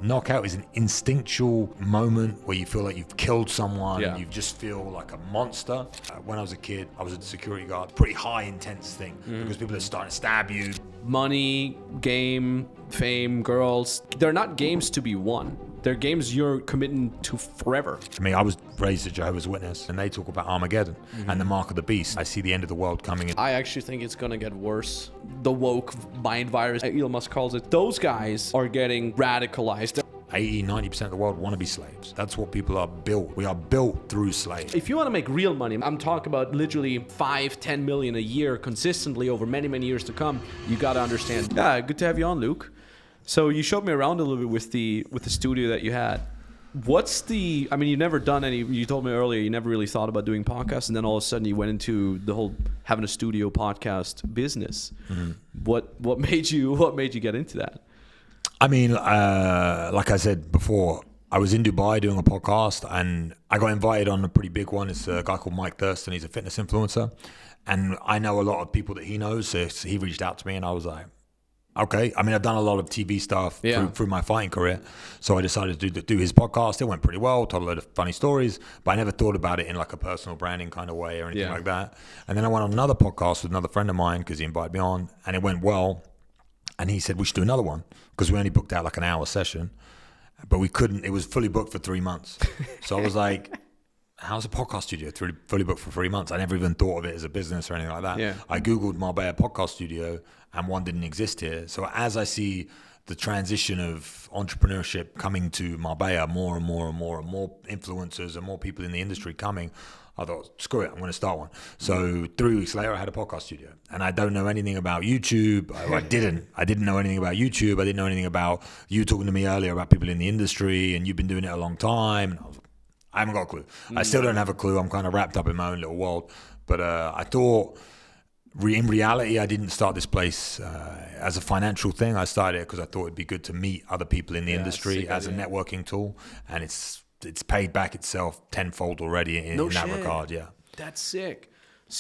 Knockout is an instinctual moment where you feel like you've killed someone and you just feel like a monster. When I was a kid, I was a security guard. Pretty high intense thing because people are starting to stab you. Money, game, fame, girls, they're not games to be won. They're games you're committing to forever. I mean, I was raised a Jehovah's Witness, and they talk about Armageddon and the mark of the beast. I see the end of the world coming. I actually think it's gonna get worse. The woke mind virus, Elon Musk calls it. Those guys are getting radicalized. 80-90% of the world want to be slaves. That's what people are built. We are built through slaves. If you want to make real money, I'm talking about literally 5-10 million a year consistently over many, many years to come, you got to understand. Yeah, good to have you on, Luke. So you showed me around a little bit with the studio that you had. I mean, you've never done any, you told me earlier, you never really thought about doing podcasts, and then all of a sudden you went into the whole having a studio podcast business. What made you get into that? I mean, like I said before, I was in Dubai doing a podcast, and I got invited on a pretty big one. It's a guy called Mike Thurston. He's a fitness influencer, and I know a lot of people that he knows. So he reached out to me, and I was like, okay. I mean, I've done a lot of TV stuff through my fighting career, so I decided to do his podcast. It went pretty well, told a lot of funny stories, but I never thought about it in like a personal branding kind of way or anything like that. And then I went on another podcast with another friend of mine because he invited me on, and it went well. And he said, we should do another one, because we only booked out like an hour session, but we couldn't, it was fully booked for 3 months. So I was like, how's a podcast studio fully booked for 3 months? I never even thought of it as a business or anything like that. Yeah. I Googled Marbella podcast studio, and one didn't exist here. So as I see the transition of entrepreneurship coming to Marbella, more and more and more and more influencers and more people in the industry coming, I thought, screw it, I'm going to start one. So 3 weeks later, I had a podcast studio, and I don't know anything about YouTube. I didn't know anything about YouTube. I didn't know anything about you talking to me earlier about people in the industry, and you've been doing it a long time. And I haven't got a clue. I still don't have a clue. I'm kind of wrapped up in my own little world. But I thought, in reality, I didn't start this place as a financial thing. I started it because I thought it'd be good to meet other people in the industry as a networking tool, and it's paid back itself tenfold already in that regard. Yeah, that's sick.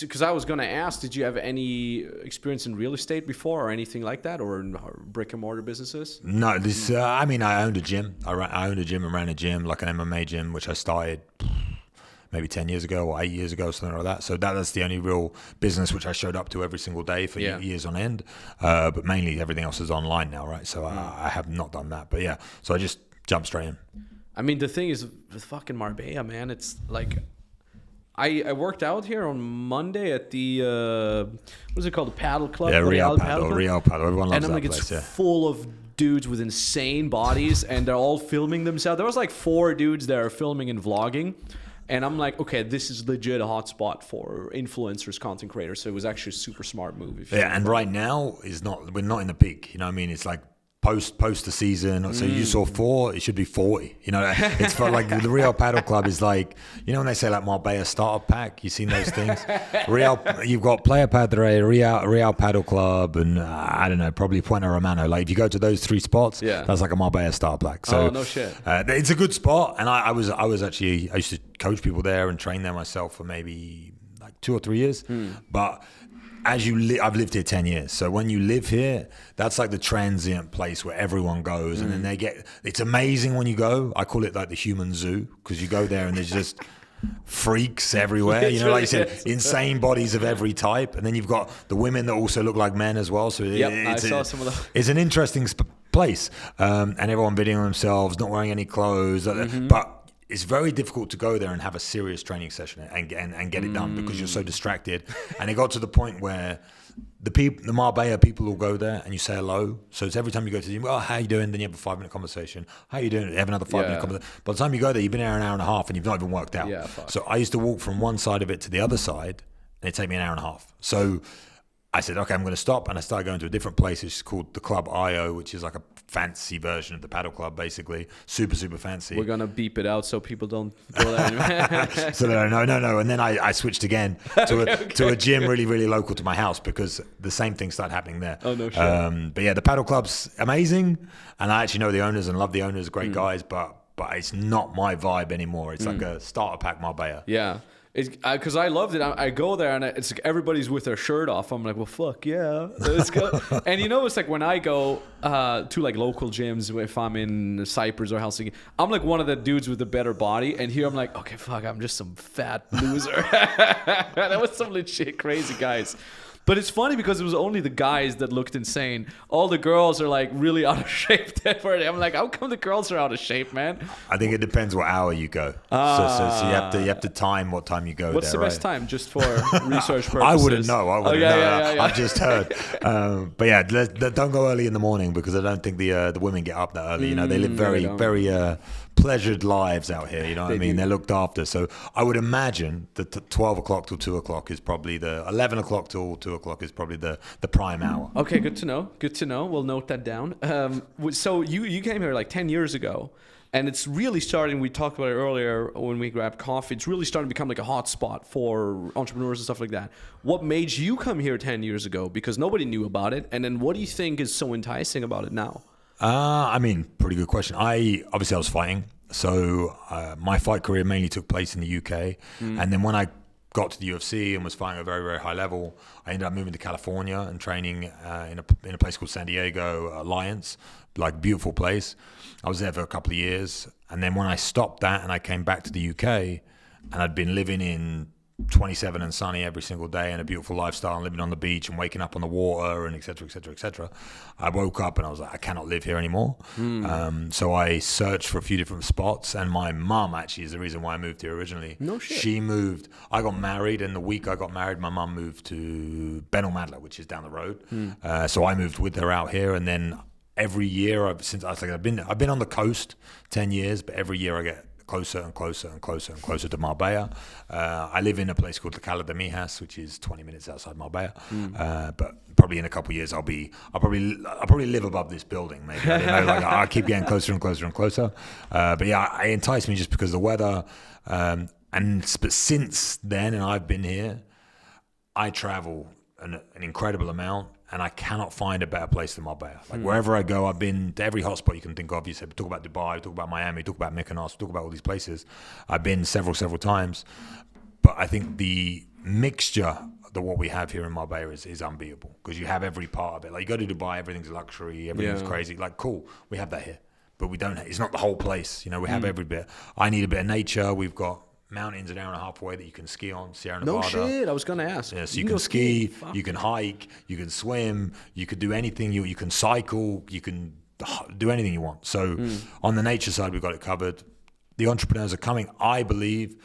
Because I was going to ask, did you have any experience in real estate before or anything like that, or in brick and mortar businesses? No, I mean, I owned a gym. I owned a gym and ran a gym, like an MMA gym, which I started maybe 10 years ago or 8 years ago, something like that. So that's the only real business which I showed up to every single day for years on end. But mainly everything else is online now, right? So I have not done that. But yeah, so I just jumped straight in. I mean, the thing is with fucking Marbella, man, it's like I worked out here on Monday at the what's it called, the paddle club? Yeah, Real Paddle. Everyone loves that place. And I'm like, it's full of dudes with insane bodies, and they're all filming themselves. There was like 4 dudes there filming and vlogging. And I'm like, okay, this is legit a hotspot for influencers, content creators. So it was actually a super smart move. And right now we're not in the peak. You know what I mean? It's like post the season. So you saw 4, it should be 40. You know, it's for like the Real Paddle Club is like, you know, when they say like Marbella starter pack, you've seen those things. You've got Player Padre, Real Paddle Club, and I don't know, probably Puente Romano. Like if you go to those 3 spots, that's like a Marbella starter pack. So no shit. It's a good spot, and I used to coach people there and train there myself for maybe like 2 or 3 years, but. I've lived here 10 years. So when you live here, that's like the transient place where everyone goes. And then it's amazing when you go. I call it like the human zoo, because you go there and there's just freaks everywhere. You know, like you said, insane bodies of every type. And then you've got the women that also look like men as well. So I saw some of those. It's an interesting place. And everyone videoing themselves, not wearing any clothes. But it's very difficult to go there and have a serious training session and get it done, because you're so distracted. And it got to the point where the Marbella people will go there and you say hello. So it's every time you go to the gym, well, how you doing? Then you have a 5-minute conversation. How you doing? You have another 5-minute conversation. By the time you go there, you've been there an hour and a half and you've not even worked out. So I used to walk from one side of it to the other side, and it'd take me an hour and a half. So I said, okay, I'm going to stop. And I started going to a different place. It's called the Club IO, which is like a fancy version of the paddle club, basically. Super, super fancy. We're going to beep it out so people don't go there anymore. So no. And then I switched again to a gym really, really local to my house, because the same thing started happening there. Oh, no shit. But yeah, the paddle club's amazing. And I actually know the owners and love the owners, great guys, but it's not my vibe anymore. It's like a starter pack Marbella. Yeah. Because I loved it. I go there and it's like everybody's with their shirt off. I'm like, well, fuck yeah, let's go. And it's like when I go to like local gyms, if I'm in Cyprus or Helsinki, I'm like one of the dudes with the better body. And here I'm like, okay, fuck, I'm just some fat loser. That was some legit crazy guys. But it's funny because it was only the guys that looked insane. All the girls are like really out of shape. I'm like, how come the girls are out of shape, man? I think it depends what hour you go. So you have to time what time you go. What's there, the best time, just for research purposes? I wouldn't know. Yeah. I've just heard. But yeah, don't go early in the morning because I don't think the women get up that early. They live very pleasured lives out here. You know what I mean? They're looked after. So I would imagine that 12 o'clock till 2 o'clock is probably 11 o'clock till 2 o'clock is probably the prime hour. Okay, good to know. We'll note that down. So you came here like 10 years ago, and it's really starting, we talked about it earlier when we grabbed coffee, it's really starting to become like a hot spot for entrepreneurs and stuff like that. What made you come here 10 years ago? Because nobody knew about it. And then what do you think is so enticing about it now? Pretty good question. I was fighting. So my fight career mainly took place in the UK. And then when I got to the UFC and was fighting at a very, very high level, I ended up moving to California and training in a place called San Diego Alliance, like beautiful place. I was there for a couple of years. And then when I stopped that and I came back to the UK and I'd been living in 27 and sunny every single day and a beautiful lifestyle and living on the beach and waking up on the water and et cetera, I woke up and I was like, I cannot live here anymore. So I searched for a few different spots, and my mum actually is the reason why I moved here originally. No shit. She moved. I got married, and the week I got married, my mum moved to Benalmadla, which is down the road. So I moved with her out here, and then every year I've been on the coast 10 years, but every year I get closer and closer to Marbella. I live in a place called the Cala de Mijas, which is 20 minutes outside Marbella. But probably in a couple of years, I'll probably live above this building. Maybe I don't know. Like I keep getting closer and closer. But yeah, it enticed me just because of the weather. But since then, and I've been here, I travel an incredible amount. And I cannot find a better place than Marbella. Like wherever I go, I've been to every hotspot you can think of. You said, talk about Dubai, talk about Miami, talk about Mykonos, talk about all these places. I've been several times. But I think the mixture that what we have here in Marbella is unbeatable because you have every part of it. Like you go to Dubai, everything's luxury, everything's crazy. Like cool, we have that here. But we don't, it's not the whole place. We have every bit. I need a bit of nature. We've got mountains an hour and a half away that you can ski on, Sierra Nevada. No shit, I was going to ask. Yeah, so you can ski, you can hike, you can swim, you could do anything, you can cycle, you can do anything you want. So on the nature side, we've got it covered. The entrepreneurs are coming, I believe,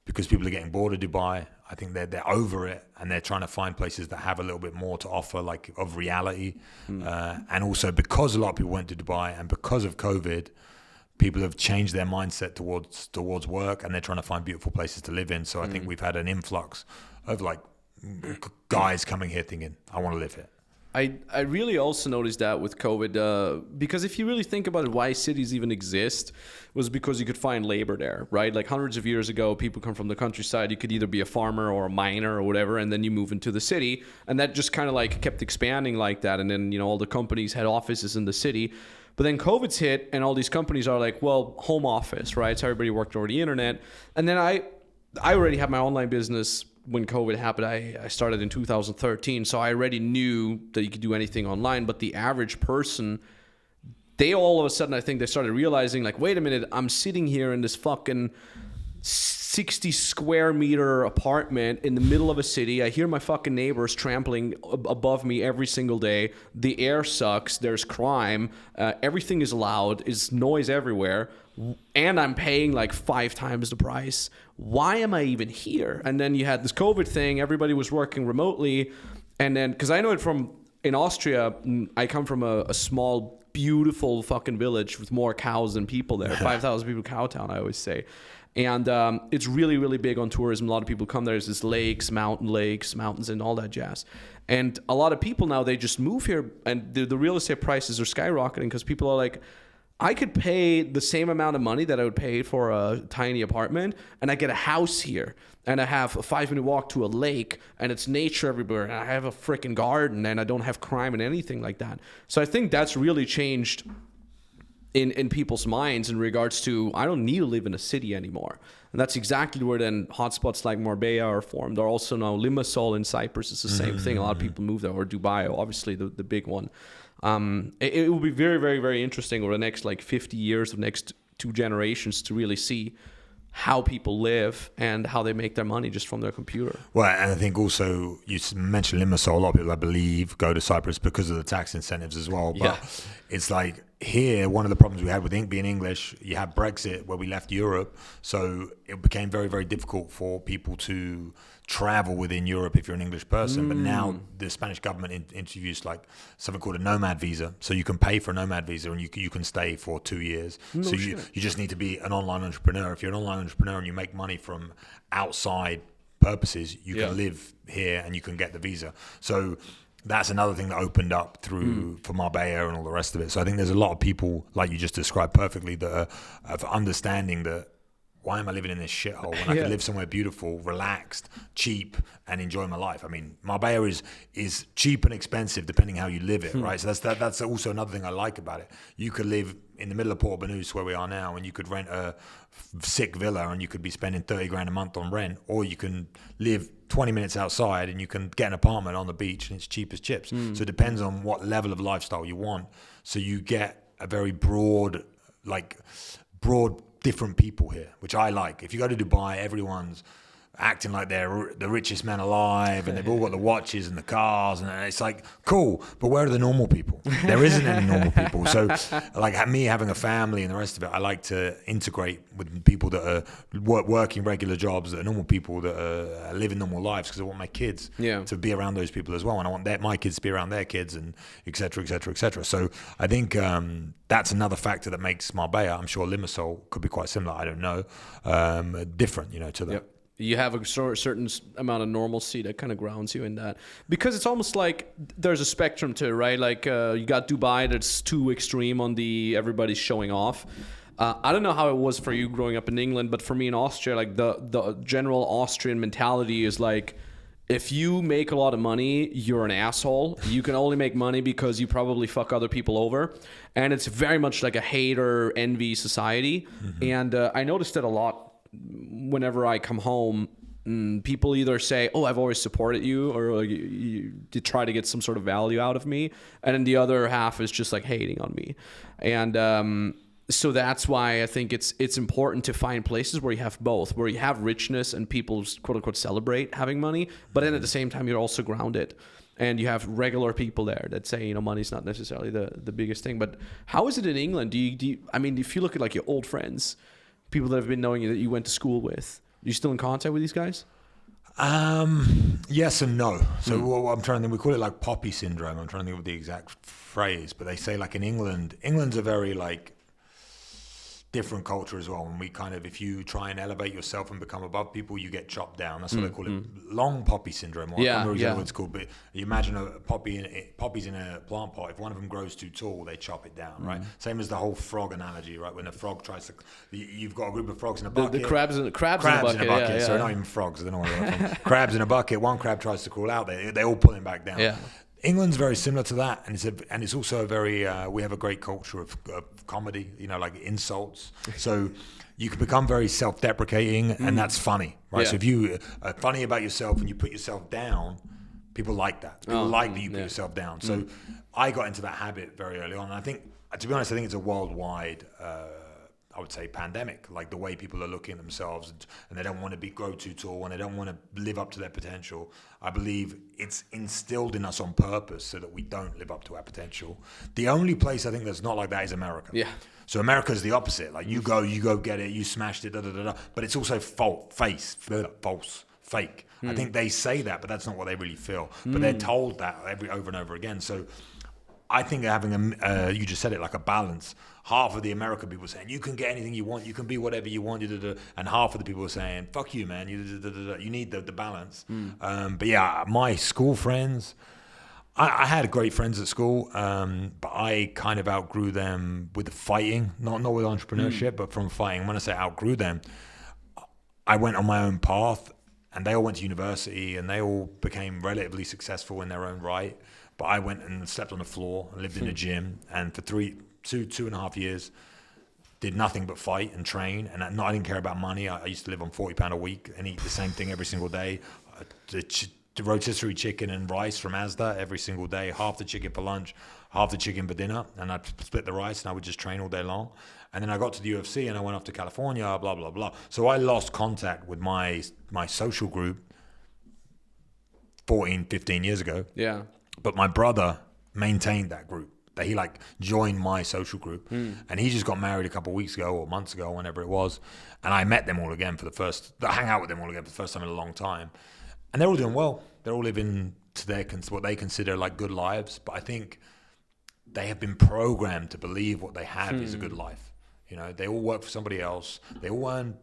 because people are getting bored of Dubai. I think they're over it and they're trying to find places that have a little bit more to offer, like of reality. And also because a lot of people went to Dubai and because of COVID, people have changed their mindset towards work and they're trying to find beautiful places to live in. So I think we've had an influx of like guys coming here thinking, I want to live here. I really also noticed that with COVID, because if you really think about it, why cities even exist was because you could find labor there, right? Like hundreds of years ago, people come from the countryside. You could either be a farmer or a miner or whatever, and then you move into the city. And that just kind of like kept expanding like that. And then, all the companies had offices in the city. But then COVID's hit and all these companies are like, well, home office, right? So everybody worked over the internet. And then I already had my online business when COVID happened. I started in 2013. So I already knew that you could do anything online. But the average person, they all of a sudden, I think they started realizing like, wait a minute, I'm sitting here in this fucking 60 square meter apartment in the middle of a city. I hear my fucking neighbors trampling above me every single day. The air sucks. There's crime. Everything is loud. There's noise everywhere. And I'm paying like 5 times the price. Why am I even here? And then you had this COVID thing. Everybody was working remotely. And then, because I know it from in Austria, I come from a small, beautiful fucking village with more cows than people there. 5,000 people, cow town, I always say. And it's really, really big on tourism. A lot of people come there. There's lakes, mountains, and all that jazz. And a lot of people now, they just move here, and the real estate prices are skyrocketing because people are like, I could pay the same amount of money that I would pay for a tiny apartment, and I get a house here, and I have a 5-minute walk to a lake, and it's nature everywhere, and I have a freaking garden, and I don't have crime and anything like that. So I think that's really changed in people's minds in regards to, I don't need to live in a city anymore. And that's exactly where then hotspots like Marbella are formed. Or also now Limassol in Cyprus is the same thing. A lot of people move there, or Dubai, obviously the big one. It will be very, very, very interesting over the next like 50 years, of next 2 generations, to really see how people live and how they make their money just from their computer. Well, and I think also you mentioned Limassol. A lot of people, I believe, go to Cyprus because of the tax incentives as well. But it's like here, one of the problems we had with being English, you had Brexit where we left Europe. So it became very, very difficult for people to travel within Europe if you're an English person. But now the Spanish government introduced like something called a nomad visa. So you can pay for a nomad visa and you can stay for 2 years. So you just need to be an online entrepreneur. If you're an online entrepreneur and you make money from outside purposes, you can live here and you can get the visa. So that's another thing that opened up through for Marbella and all the rest of it. So I think there's a lot of people, like you just described perfectly, that are understanding that, why am I living in this shithole when I can live somewhere beautiful, relaxed, cheap, and enjoy my life? I mean, Marbella is cheap and expensive depending how you live it, right? So that's also another thing I like about it. You could live in the middle of Port Banús, where we are now, and you could rent a sick villa and you could be spending 30 grand a month on rent, or you can live 20 minutes outside and you can get an apartment on the beach and it's cheap as chips. So it depends on what level of lifestyle you want. So you get a very broad different people here, which I like. If you go to Dubai, everyone's acting like they're the richest man alive and they've all got the watches and the cars, and it's like, cool, but where are the normal people? There isn't any normal people. So like me having a family and the rest of it, I like to integrate with people that are working regular jobs, that are normal people, that are living normal lives, because I want my kids to be around those people as well, and I want my kids to be around their kids, and et cetera, et cetera, et cetera. So I think that's another factor that makes Marbella, I'm sure Limassol could be quite similar, I don't know, different, to that. You have a certain amount of normalcy that kind of grounds you in that, because it's almost like there's a spectrum to it, right? Like you got Dubai that's too extreme on the everybody's showing off. I don't know how it was for you growing up in England, but for me in Austria, like the general Austrian mentality is like, if you make a lot of money, you're an asshole. You can only make money because you probably fuck other people over. And it's very much like a hate or envy society. And I noticed it a lot whenever I come home. People either say, oh, I've always supported you, or like, you try to get some sort of value out of me. And then the other half is just like hating on me. And so that's why I think it's important to find places where you have both, where you have richness and people quote unquote celebrate having money, but then at the same time you're also grounded and you have regular people there that say, money's not necessarily the biggest thing. But how is it in England? Do you I mean, if you look at like your old friends, people that have been knowing you, that you went to school with, are you still in contact with these guys? Yes and no. So I'm trying to think, we call it like poppy syndrome. I'm trying to think of the exact phrase, but they say like in England's a very like different culture as well. And we kind of, if you try and elevate yourself and become above people, you get chopped down. That's what they call it, long poppy syndrome. Or I can't remember what it's called, but you imagine poppies in a plant pot. If one of them grows too tall, they chop it down, right? Same as the whole frog analogy, right? When a frog tries to, you've got a group of frogs in a bucket. The crabs in a bucket. Yeah. Sorry, not even frogs. I don't know where they're from. Crabs in a bucket. One crab tries to crawl out. They all pull him back down. Yeah. England's very similar to that, and it's also a very we have a great culture of comedy, like insults. So you can become very self-deprecating, and that's funny, right? Yeah. So if you are funny about yourself and you put yourself down, people like that. People like that you put yourself down. So I got into that habit very early on, and I think, to be honest, I think it's a worldwide I would say pandemic, like the way people are looking at themselves and they don't want to grow too tall and they don't want to live up to their potential. I believe it's instilled in us on purpose so that we don't live up to our potential. The only place I think that's not like that is America. Yeah. So America's the opposite. Like you go get it, you smashed it, but it's also false, fake. I think they say that, but that's not what they really feel. But they're told that over and over again. So I think having you just said it, like a balance. Half of the American people saying you can get anything you want, you can be whatever you want, and half of the people are saying fuck you, man. You need the balance. But yeah, my school friends, I had great friends at school, but I kind of outgrew them with the fighting, not with entrepreneurship, but from fighting. When I say outgrew them, I went on my own path, and they all went to university, and they all became relatively successful in their own right. But I went and slept on the floor and lived in a gym, and for two and a half years, did nothing but fight and train, and I didn't care about money. I used to live on £40 a week and eat the same thing every single day. The rotisserie chicken and rice from Asda every single day, half the chicken for lunch, half the chicken for dinner, and I'd split the rice and I would just train all day long. And then I got to the UFC and I went off to California, blah, blah, blah. So I lost contact with my social group 14, 15 years ago. Yeah. But my brother maintained that group. That he joined my social group, and he just got married a couple of weeks ago or months ago, whenever it was. And I met them all again I hang out with them all again for the first time in a long time. And they're all doing well. They're all living to what they consider like good lives. But I think they have been programmed to believe what they have is a good life. You know, they all work for somebody else. They all earn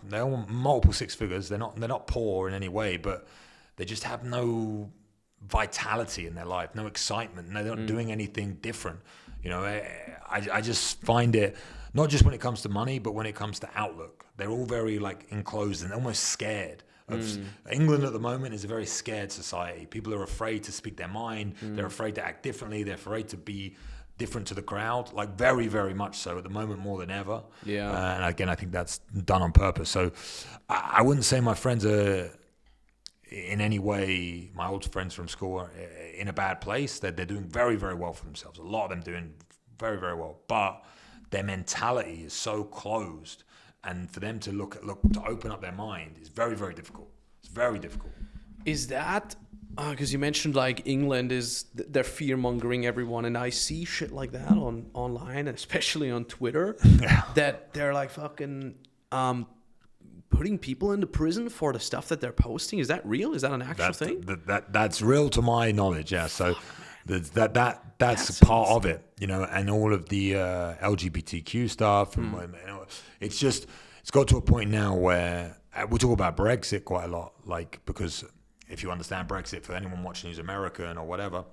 they all multiple six figures. They're not poor in any way, but they just have no vitality in their life, no excitement. They're not doing anything different. You know, I just find it, not just when it comes to money, but when it comes to outlook. They're all very enclosed and almost scared. England at the moment is a very scared society. People are afraid to speak their mind. They're afraid to act differently. They're afraid to be different to the crowd, very, very much so at the moment, more than ever. Yeah. And again, I think that's done on purpose. So I wouldn't say my friends are in any way, my old friends from school are in a bad place. They're doing very, very well for themselves. A lot of them doing very, very well. But their mentality is so closed. And for them to to open up their mind is very, very difficult. It's very difficult. Is that, because you mentioned England is, they're fear-mongering everyone. And I see shit like that online, especially on Twitter, that they're fucking... putting people into prison for the stuff that they're posting. Is that real? Is that an actual thing? That's real to my knowledge, yeah. So that's part of it, you know, and all of the LGBTQ stuff. And it's got to a point now where we talk about Brexit quite a lot, because if you understand Brexit, for anyone watching who's American or whatever,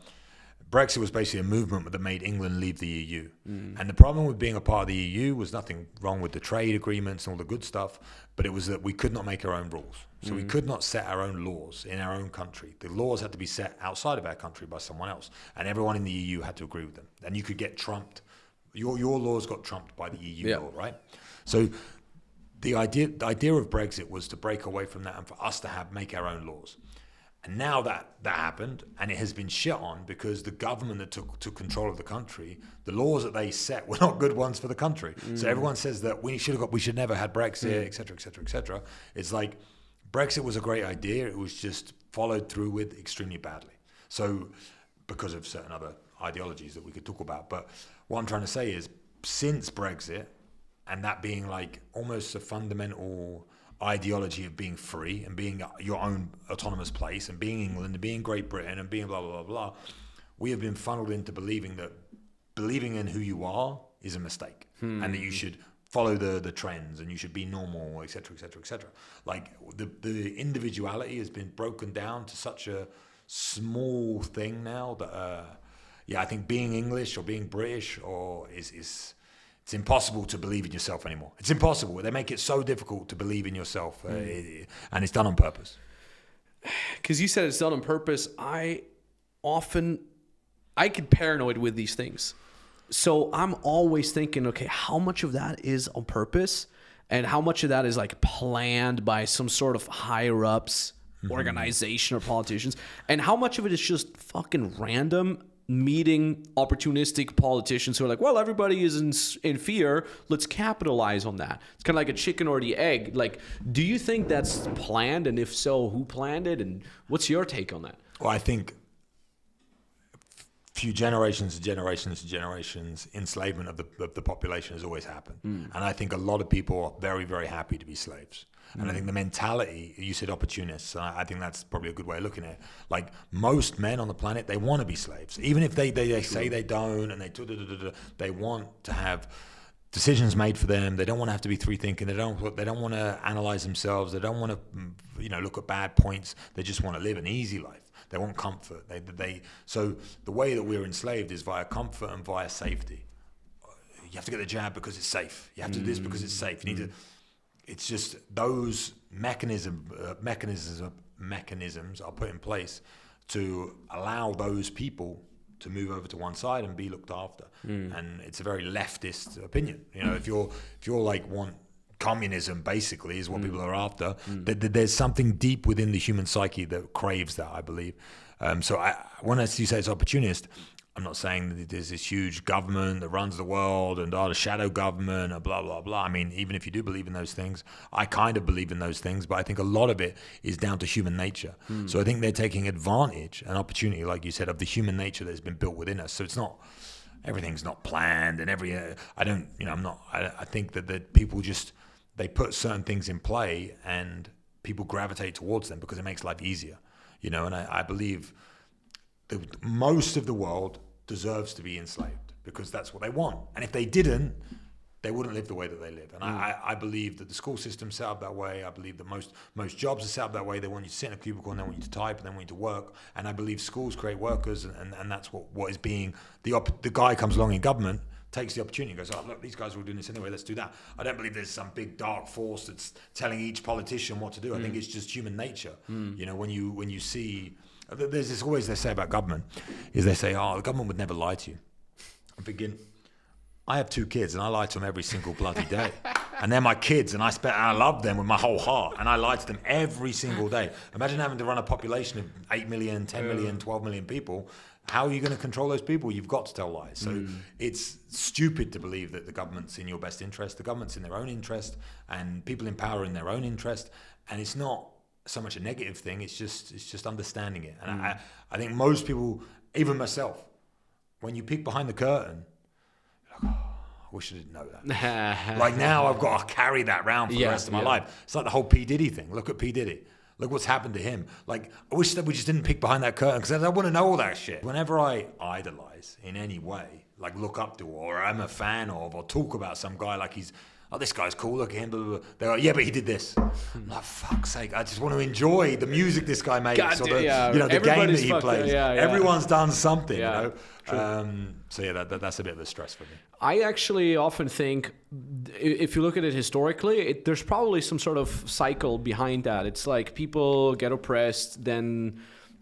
Brexit was basically a movement that made England leave the EU. And the problem with being a part of the EU was nothing wrong with the trade agreements and all the good stuff, but it was that we could not make our own rules. So we could not set our own laws in our own country. The laws had to be set outside of our country by someone else. And everyone in the EU had to agree with them. And you could get trumped. Your laws got trumped by the EU law, right? So the idea of Brexit was to break away from that and for us to make our own laws. And now that happened, and it has been shit on because the government that took control of the country, the laws that they set were not good ones for the country. So everyone says that we should never had Brexit, et cetera, et cetera, et cetera. It's like Brexit was a great idea. It was just followed through with extremely badly. So because of certain other ideologies that we could talk about. But what I'm trying to say is, since Brexit, and that being almost a fundamental ideology of being free and being your own autonomous place and being England and being Great Britain and being blah, blah, blah, blah, we have been funneled into believing in who you are is a mistake and that you should follow the trends and you should be normal, et cetera, et cetera, et cetera. The individuality has been broken down to such a small thing now that, I think being English or being British it's impossible to believe in yourself anymore. It's impossible. They make it so difficult to believe in yourself, and it's done on purpose. Because you said it's done on purpose. I get paranoid with these things. So I'm always thinking, okay, how much of that is on purpose and how much of that is planned by some sort of higher ups organization or politicians, and how much of it is just fucking random meeting opportunistic politicians who are well, everybody is in fear, let's capitalize on that. It's kind of like a chicken or the egg. Do you think that's planned, and if so, who planned it, and what's your take on that? Well, I think few generations enslavement of the population has always happened. And I think a lot of people are very, very happy to be slaves. And I think the mentality, you said opportunists, and I think that's probably a good way of looking at it. Most men on the planet, they want to be slaves. Even if they say they don't, and they want to have decisions made for them. They don't want to have to be free thinking. They don't want to analyze themselves. They don't want to look at bad points. They just want to live an easy life. They want comfort. So the way that we're enslaved is via comfort and via safety. You have to get the jab because it's safe. You have to do this because it's safe. You need to. It's just those mechanisms are put in place to allow those people move over to one side and be looked after. And it's a very leftist opinion. You know, if you're like want communism, basically, is what people are after. There's something deep within the human psyche that craves that, I believe. So when you say it's opportunist, I'm not saying that there's this huge government that runs the world and the shadow government and blah, blah, blah. I mean, even if you do believe in those things, I kind of believe in those things, but I think a lot of it is down to human nature. So I think they're taking advantage and opportunity, like you said, of the human nature that has been built within us. So it's not, everything's not planned and I think that people just, they put certain things in play and people gravitate towards them because it makes life easier, you know, and I believe most of the world deserves to be enslaved because that's what they want. And if they didn't, they wouldn't live the way that they live. And I believe that the school system's set up that way. I believe that most jobs are set up that way. They want you to sit in a cubicle and they want you to type and they want you to work. And I believe schools create workers and that's what is being, the guy comes along in government, takes the opportunity and goes, oh, look, these guys are all doing this anyway, let's do that. I don't believe there's some big dark force that's telling each politician what to do. I think it's just human nature. You know, when you see, there's this always they say about government, is they say, oh, the government would never lie to you. I'm thinking, I have 2 kids and I lie to them every single bloody day. And they're my kids and I love them with my whole heart and I lie to them every single day. Imagine having to run a population of 8 million, 10 million, 12 million people. How are you going to control those people? You've got to tell lies. So it's stupid to believe that the government's in your best interest. The government's in their own interest and people in power are in their own interest. And it's not so much a negative thing. It's just understanding it. And I think most people, even myself, when you peek behind the curtain, you're like, oh, I wish I didn't know that. Like now I've got to carry that around for the rest of my life. It's like the whole P. Diddy thing. Look at P. Diddy. Look what's happened to him. Like, I wish that we just didn't peek behind that curtain because I want to know all that shit. Whenever I idolize in any way, like look up to or I'm a fan of or talk about some guy like he's, oh, this guy's cool, look at him, blah, blah, blah. They're like, yeah, but he did this. I'm like, fuck's sake, I just want to enjoy the music this guy makes or the, you know, the game that he plays. Everyone's done something, you know. So yeah, that's a bit of a stress for me. I actually often think, if you look at it historically, there's probably some sort of cycle behind that. It's like people get oppressed, then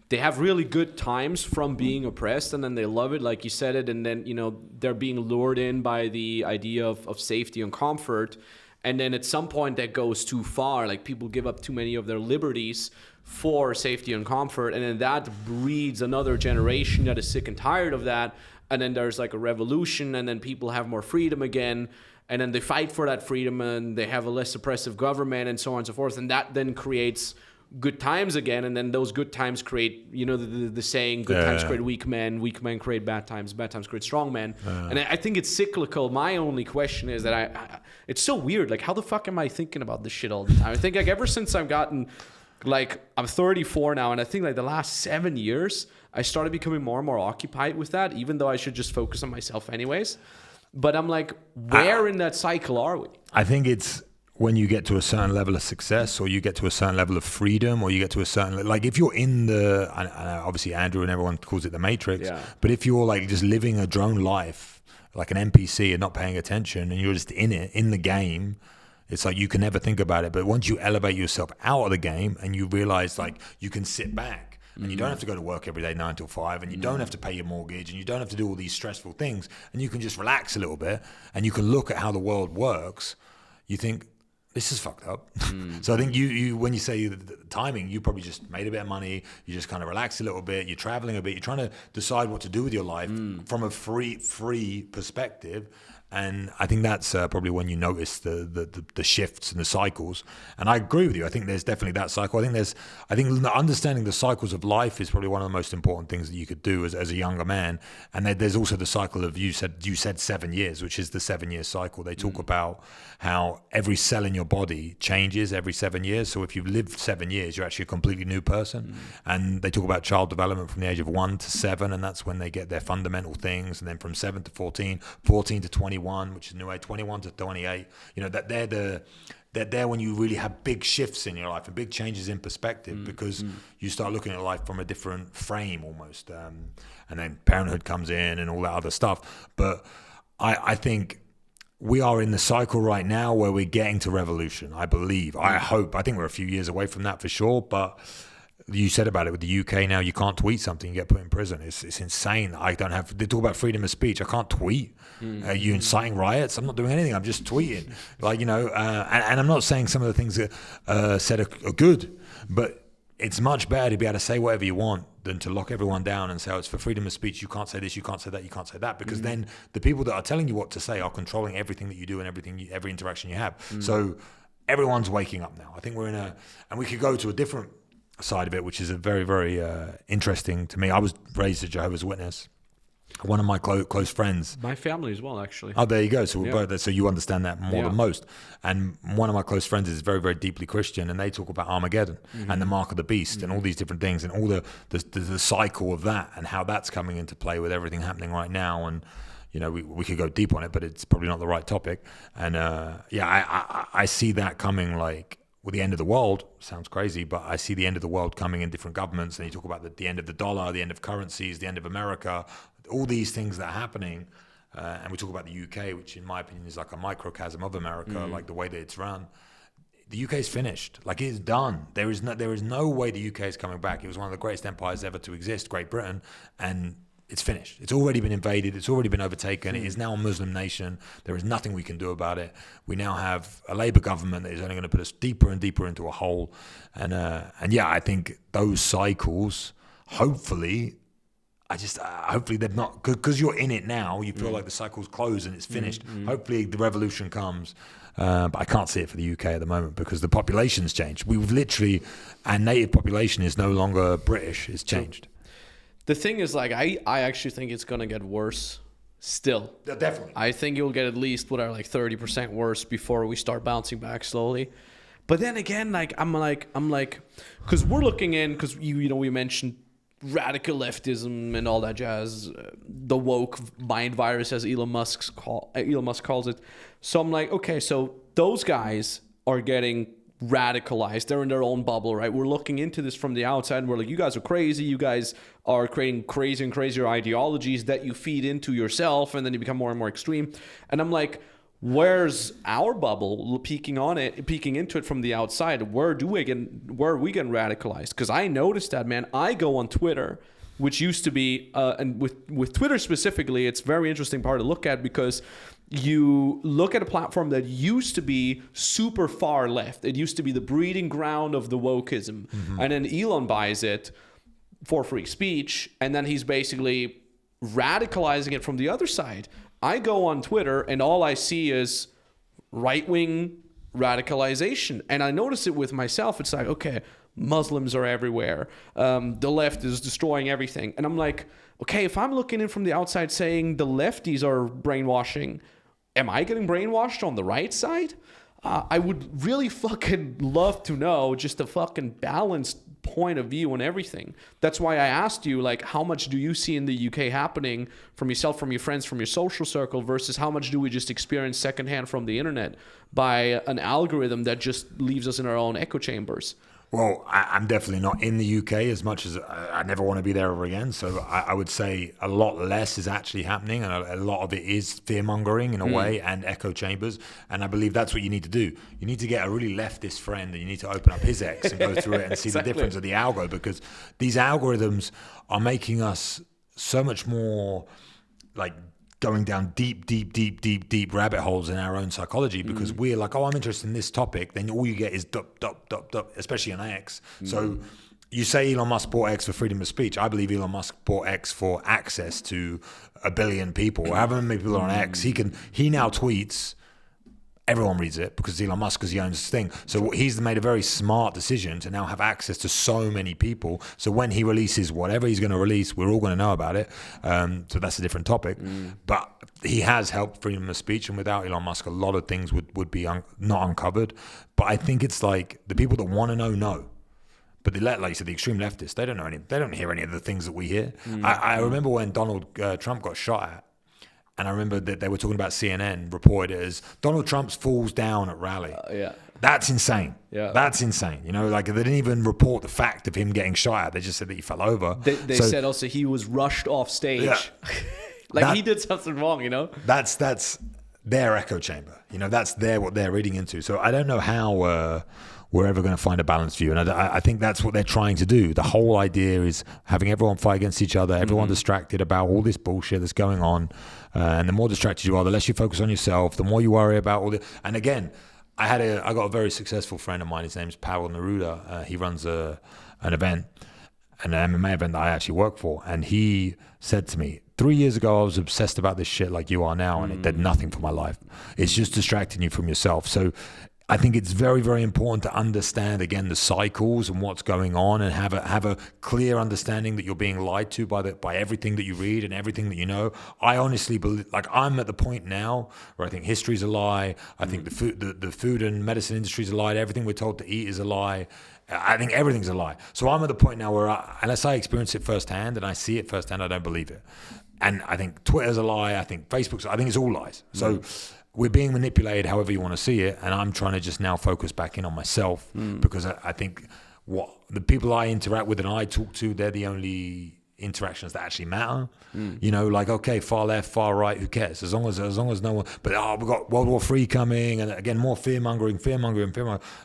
they have really good times from being oppressed, and then they love it, like you said it, and then, you know, they're being lured in by the idea of safety and comfort, and then at some point that goes too far, like people give up too many of their liberties for safety and comfort, and then that breeds another generation that is sick and tired of that, and then there's like a revolution, and then people have more freedom again, and then they fight for that freedom, and they have a less oppressive government, and so on and so forth, and that then creates good times again, and then those good times create, you know, the saying, good times create weak men create bad times create strong men. And I think it's cyclical. My only question is that it's so weird, like how the fuck am I thinking about this shit all the time? I think like ever since I've gotten, like I'm 34 now, and I think like the last 7 years I started becoming more and more occupied with that, even though I should just focus on myself anyways. But I'm like, where in that cycle are we? I think it's when you get to a certain level of success, or you get to a certain level of freedom, or you get to a certain, like if you're in the, obviously Andrew and everyone calls it the Matrix, but if you're like just living a drone life, like an NPC and not paying attention, and you're just in it, in the game, it's like you can never think about it. But once you elevate yourself out of the game and you realize like you can sit back and you don't have to go to work every day 9 till 5, and you don't have to pay your mortgage, and you don't have to do all these stressful things, and you can just relax a little bit and you can look at how the world works, you think, this is fucked up. So I think you when you say the timing, you probably just made a bit of money, you just kind of relax a little bit, you're traveling a bit, you're trying to decide what to do with your life from a free perspective. And I think that's probably when you notice the shifts and the cycles. And I agree with you. I think there's definitely that cycle. I think understanding the cycles of life is probably one of the most important things that you could do as a younger man. And there's also the cycle of, you said 7 years, which is the 7-year cycle. They talk about how every cell in your body changes every 7 years. So if you've lived 7 years, you're actually a completely new person. And they talk about child development from the age of 1 to 7, and that's when they get their fundamental things. And then from 7 to 14, 14 to 21, which is new age, 21 to 28, you know, that they're there when you really have big shifts in your life and big changes in perspective, because you start looking at life from a different frame almost, and then parenthood comes in and all that other stuff. But I think we are in the cycle right now where we're getting to revolution, I believe. I hope. I think we're a few years away from that for sure, but you said about it with the UK now, you can't tweet something, you get put in prison. It's insane. They talk about freedom of speech. I can't tweet. Are you inciting riots? I'm not doing anything. I'm just tweeting. Like, and I'm not saying some of the things that said are good, but it's much better to be able to say whatever you want than to lock everyone down and say, oh, it's for freedom of speech. You can't say this, you can't say that, you can't say that. Because then the people that are telling you what to say are controlling everything that you do and every interaction you have. So everyone's waking up now. I think we're and we could go to a different side of it, which is a very, very interesting to me. I was raised a Jehovah's Witness. One of my close friends. My family as well, actually. Oh, there you go. So we're both there. So you understand that more than most. And one of my close friends is very, very deeply Christian, and they talk about Armageddon and the mark of the beast and all these different things and all the cycle of that and how that's coming into play with everything happening right now. And we could go deep on it, but it's probably not the right topic. And I see that coming like. Well, the end of the world sounds crazy, but I see the end of the world coming in different governments. And you talk about the end of the dollar, the end of currencies, the end of America, all these things that are happening. And we talk about the UK, which in my opinion is like a microcosm of America, like the way that it's run. The UK is finished. Like, it's done. There is no way the UK is coming back. It was one of the greatest empires ever to exist, Great Britain, and it's finished. It's already been invaded. It's already been overtaken. It is now a Muslim nation. There is nothing we can do about it. We now have a Labour government that is only going to put us deeper and deeper into a hole. And I think those cycles, hopefully they're not, because you're in it now, you feel like the cycle's closed and it's finished. Hopefully the revolution comes. But I can't see it for the UK at the moment because the population's changed. Our native population is no longer British. It's changed. The thing is, like, I actually think it's going to get worse still. Yeah, definitely. I think you'll get at least 30% worse before we start bouncing back slowly. But then again, I'm like, because we're looking in, because we mentioned radical leftism and all that jazz, the woke mind virus, as Elon Musk calls it. So I'm like, okay, so those guys are getting radicalized. They're in their own bubble, right? We're looking into this from the outside and we're like, you guys are crazy. You guys are creating crazier and crazier ideologies that you feed into yourself, and then you become more and more extreme. And I'm like, where's our bubble peeking into it from the outside? Where are we getting radicalized? Because I noticed that, man. I go on Twitter, which used to be, and with Twitter specifically, it's a very interesting part to look at, because you look at a platform that used to be super far left. It used to be the breeding ground of the wokeism. And then Elon buys it for free speech, and then he's basically radicalizing it from the other side. I go on Twitter and all I see is right-wing radicalization. And I notice it with myself. It's like, okay, Muslims are everywhere. The left is destroying everything. And I'm like, okay, if I'm looking in from the outside saying the lefties are brainwashing, am I getting brainwashed on the right side? I would really fucking love to know just a fucking balanced point of view on everything. That's why I asked you, like, how much do you see in the UK happening from yourself, from your friends, from your social circle, versus how much do we just experience secondhand from the internet by an algorithm that just leaves us in our own echo chambers? Well, I'm definitely not in the UK as much as I never want to be there ever again. So I would say a lot less is actually happening, and a lot of it is fear-mongering in a way and echo chambers. And I believe that's what you need to do. You need to get a really leftist friend, and you need to open up his X and go through it and see the difference of the algo, because these algorithms are making us so much more like going down deep rabbit holes in our own psychology, because we're like, oh, I'm interested in this topic. Then all you get is dup, especially on X. So you say Elon Musk bought X for freedom of speech. I believe Elon Musk bought X for access to 1 billion people. However many people are on X, he now tweets. Everyone reads it because Elon Musk, because he owns this thing. So he's made a very smart decision to now have access to so many people. So when he releases whatever he's going to release, we're all going to know about it. So that's a different topic. But he has helped freedom of speech, and without Elon Musk, a lot of things would be not uncovered. But I think it's like the people that want to know. But like you said, the extreme leftists, they don't know they don't hear any of the things that we hear. I remember when Donald Trump got shot at. And I remember that they were talking about CNN reported as Donald Trump falls down at rally. That's insane. That's insane. Like, they didn't even report the fact of him getting shot at. They just said that he fell over. They said also he was rushed off stage. He did something wrong, That's their echo chamber. That's what they're reading into. So I don't know how we're ever going to find a balanced view. And I think that's what they're trying to do. The whole idea is having everyone fight against each other, everyone distracted about all this bullshit that's going on. And the more distracted you are, the less you focus on yourself, the more you worry about all the. And again, I got a very successful friend of mine. His name's Pavel Neruda. He runs an event, an MMA event that I actually work for. And he said to me, 3 years ago, I was obsessed about this shit like you are now, and it did nothing for my life. It's just distracting you from yourself. So I think it's very, very important to understand, again, the cycles and what's going on, and have a clear understanding that you're being lied to by everything that you read and everything that you know. I honestly believe, I'm at the point now where I think history's a lie. I think the food and medicine industry's a lie. Everything we're told to eat is a lie. I think everything's a lie. So I'm at the point now where unless I experience it firsthand and I see it firsthand, I don't believe it. And I think Twitter's a lie. I think Facebook's. I think it's all lies. So we're being manipulated however you want to see it, and I'm trying to just now focus back in on myself because I think what the people I interact with and I talk to, they're the only interactions that actually matter. Okay, far left, far right, who cares? As long as no one. But we've got World War III coming, and again more fear mongering.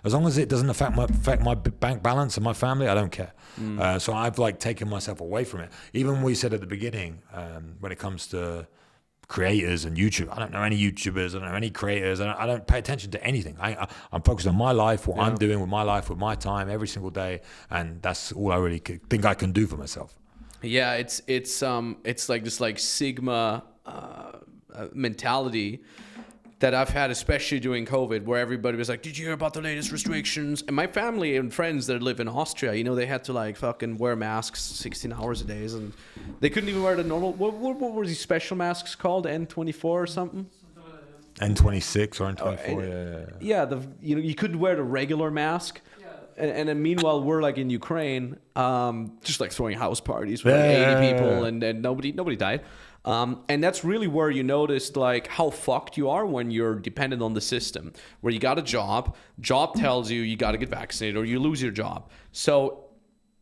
As long as it doesn't affect my bank balance and my family, I don't care. So I've taken myself away from it. Even when we said at the beginning, when it comes to creators and YouTube, I don't know any YouTubers, I don't know any creators, I don't pay attention to anything. I'm focused on my life, what I'm doing with my life, with my time every single day, and that's all I really think I can do for myself. Yeah, it's like this Sigma mentality that I've had, especially during COVID, where everybody was like, "Did you hear about the latest restrictions?" And my family and friends that live in Austria, they had to fucking wear masks 16 hours a day, and they couldn't even wear the normal. What were these special masks called? N24 or something? N26 or N24. Yeah. You couldn't wear the regular mask. And then meanwhile, we're in Ukraine, just throwing house parties with 80 people, and nobody died. And that's really where you noticed how fucked you are when you're dependent on the system, where you got a job tells you got to get vaccinated or you lose your job. So,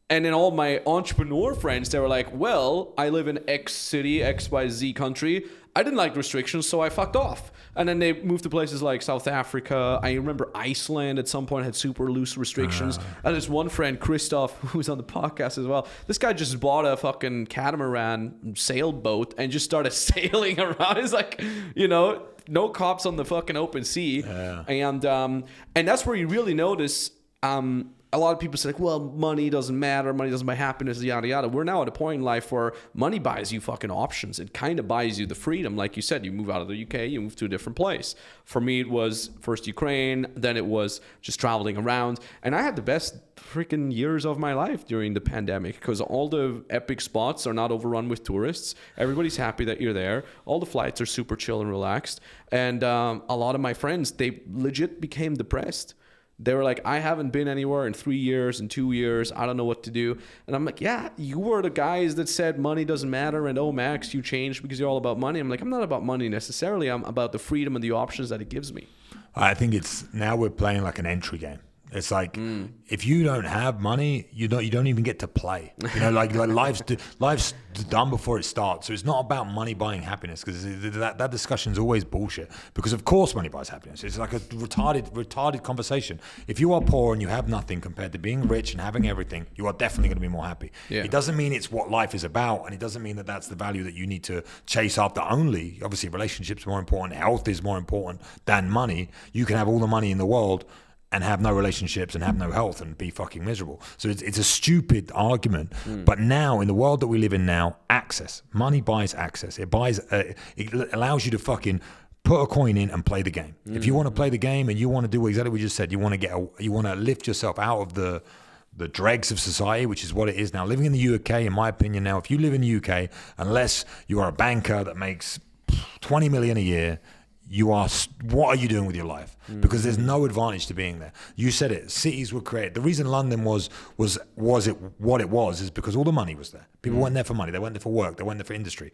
and then all my entrepreneur friends, they were like, well, I live in X city, XYZ country. I didn't like restrictions, so I fucked off. And then they moved to places like South Africa. I remember Iceland at some point had super loose restrictions. And this one friend, Christoph, who's on the podcast as well, this guy just bought a fucking catamaran sailboat and just started sailing around. It's no cops on the fucking open sea. Yeah. And that's where you really notice a lot of people say, well, money doesn't matter. Money doesn't buy happiness, yada, yada. We're now at a point in life where money buys you fucking options. It kind of buys you the freedom. Like you said, you move out of the UK, you move to a different place. For me, it was first Ukraine, then it was just traveling around. And I had the best freaking years of my life during the pandemic because all the epic spots are not overrun with tourists. Everybody's happy that you're there. All the flights are super chill and relaxed. And a lot of my friends, they legit became depressed. They were like, I haven't been anywhere in 3 years, in 2 years. I don't know what to do. And I'm like, yeah, you were the guys that said money doesn't matter. And, oh, Max, you changed because you're all about money. I'm like, I'm not about money necessarily. I'm about the freedom and the options that it gives me. I think now we're playing like an entry game. It's like if you don't have money, you don't even get to play. Life's done before it starts. So it's not about money buying happiness because that discussion is always bullshit. Because of course money buys happiness. It's like a retarded conversation. If you are poor and you have nothing compared to being rich and having everything, you are definitely going to be more happy. Yeah. It doesn't mean it's what life is about, and it doesn't mean that that's the value that you need to chase after only. Obviously, relationships are more important. Health is more important than money. You can have all the money in the world and have no relationships and have no health and be fucking miserable. So it's a stupid argument. But now, in the world that we live in now, money buys access. It allows you to fucking put a coin in and play the game. If you want to play the game and you want to do exactly what you just said, you want to lift yourself out of the dregs of society, which is what it is now. Living in the UK, in my opinion now, if you live in the UK, unless you are a banker that makes 20 million a year, what are you doing with your life? Because there's no advantage to being there. You said it. Cities were created. The reason London was it what it was is because all the money was there. People weren't there for money. They weren't there for work. They weren't there for industry.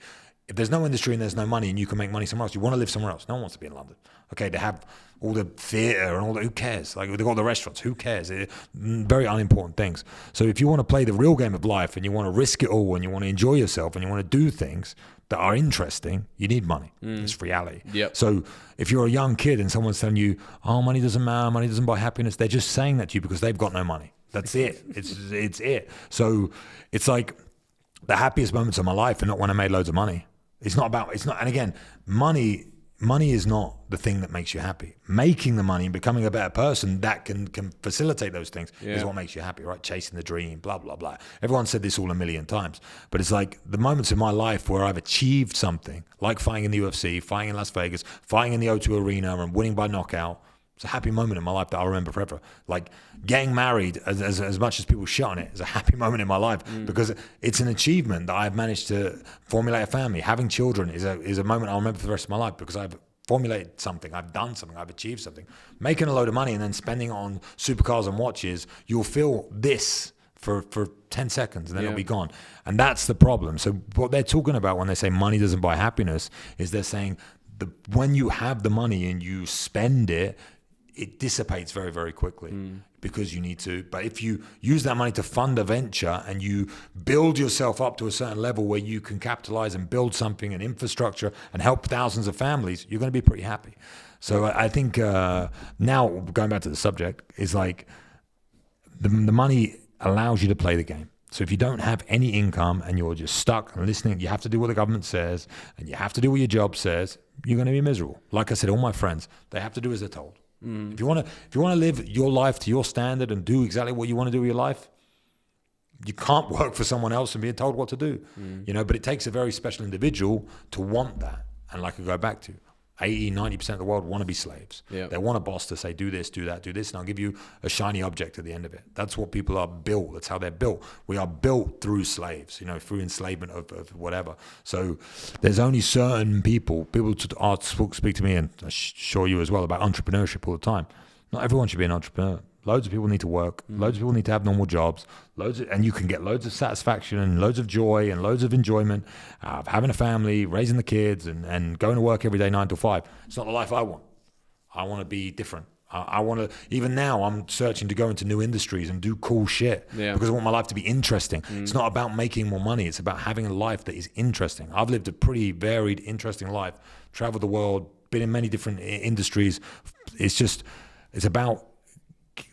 If there's no industry and there's no money and you can make money somewhere else, you want to live somewhere else. No one wants to be in London. Okay, they have all the theatre and all that. Who cares? They've got all the restaurants. Who cares? Very unimportant things. So if you want to play the real game of life and you want to risk it all and you want to enjoy yourself and you want to do things, that are interesting, you need money. It's reality. Yep. So if you're a young kid and someone's telling you, oh, money doesn't matter, money doesn't buy happiness, they're just saying that to you because they've got no money. That's it. It's it. So it's like the happiest moments of my life are not when I made loads of money. And again, money is not the thing that makes you happy. Making the money and becoming a better person that can facilitate those things is what makes you happy, right? Chasing the dream, blah, blah, blah. Everyone said this all a million times. But it's like the moments in my life where I've achieved something, like fighting in the UFC, fighting in Las Vegas, fighting in the O2 Arena and winning by knockout. It's a happy moment in my life that I'll remember forever. Like getting married, as much as people shit on it, is a happy moment in my life because it's an achievement that I've managed to formulate a family. Having children is a moment I'll remember for the rest of my life because I've formulated something, I've done something, I've achieved something. Making a load of money and then spending it on supercars and watches, you'll feel this for 10 seconds and then it'll be gone. And that's the problem. So what they're talking about when they say money doesn't buy happiness is they're saying when you have the money and you spend it, it dissipates very, very quickly because you need to. But if you use that money to fund a venture and you build yourself up to a certain level where you can capitalize and build something, an infrastructure, and help thousands of families, you're going to be pretty happy. So I think now, going back to the subject, is like the money allows you to play the game. So if you don't have any income and you're just stuck and listening, you have to do what the government says and you have to do what your job says, you're going to be miserable. Like I said, all my friends, they have to do as they're told. If you want to live your life to your standard and do exactly what you want to do with your life, you can't work for someone else and be told what to do. But it takes a very special individual to want that. And like I go back to, 80-90% of the world want to be slaves. They want a boss to say, do this, do that, do this, and I'll give you a shiny object at the end of it. That's what people are built. That's how they're built. We are built through slaves, through enslavement of whatever. So there's only certain people speak to me, and I'm sure you as well, about entrepreneurship all the time. Not everyone should be an entrepreneur. Loads of people need to work. Loads of people need to have normal jobs. And you can get loads of satisfaction and loads of joy and loads of enjoyment of having a family, raising the kids, and going to work every day 9 to 5. It's not the life I want. I want to be different. I want to. Even now, I'm searching to go into new industries and do cool shit because I want my life to be interesting. It's not about making more money. It's about having a life that is interesting. I've lived a pretty varied, interesting life. Traveled the world, been in many different industries. It's about.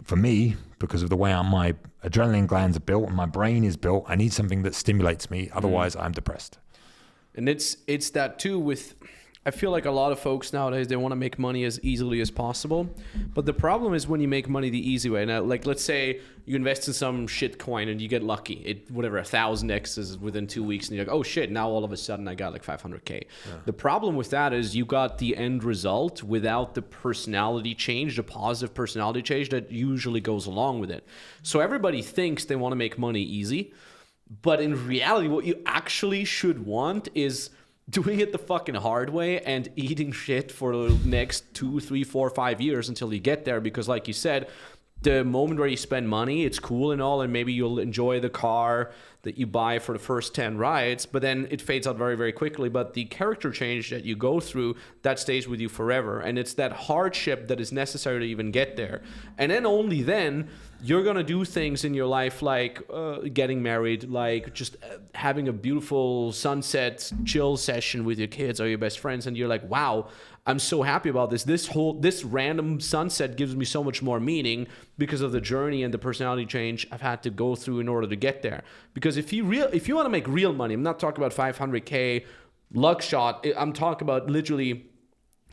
For me, because of the way my adrenaline glands are built and my brain is built, I need something that stimulates me. Otherwise, I'm depressed. And it's that too with, I feel like a lot of folks nowadays, they want to make money as easily as possible. But the problem is when you make money the easy way. Now, like let's say you invest in some shit coin and you get lucky. 1,000x within 2 weeks and you're like, oh shit, now all of a sudden I got like 500K. Yeah. The problem with that is you got the end result without the personality change, the positive personality change that usually goes along with it. So everybody thinks they want to make money easy. But in reality, what you actually should want is doing it the fucking hard way and eating shit for the next 2, 3, 4, 5 years until you get there. Because like you said, the moment where you spend money, it's cool and all, and maybe you'll enjoy the car that you buy for the first 10 rides, but then it fades out very, very quickly. But the character change that you go through, that stays with you forever. And it's that hardship that is necessary to even get there. And then only then, you're going to do things in your life like getting married, like just having a beautiful sunset chill session with your kids or your best friends. And you're like, wow, I'm so happy about this. This random sunset gives me so much more meaning because of the journey and the personality change I've had to go through in order to get there. Because if you want to make real money, I'm not talking about 500K luck shot. I'm talking about literally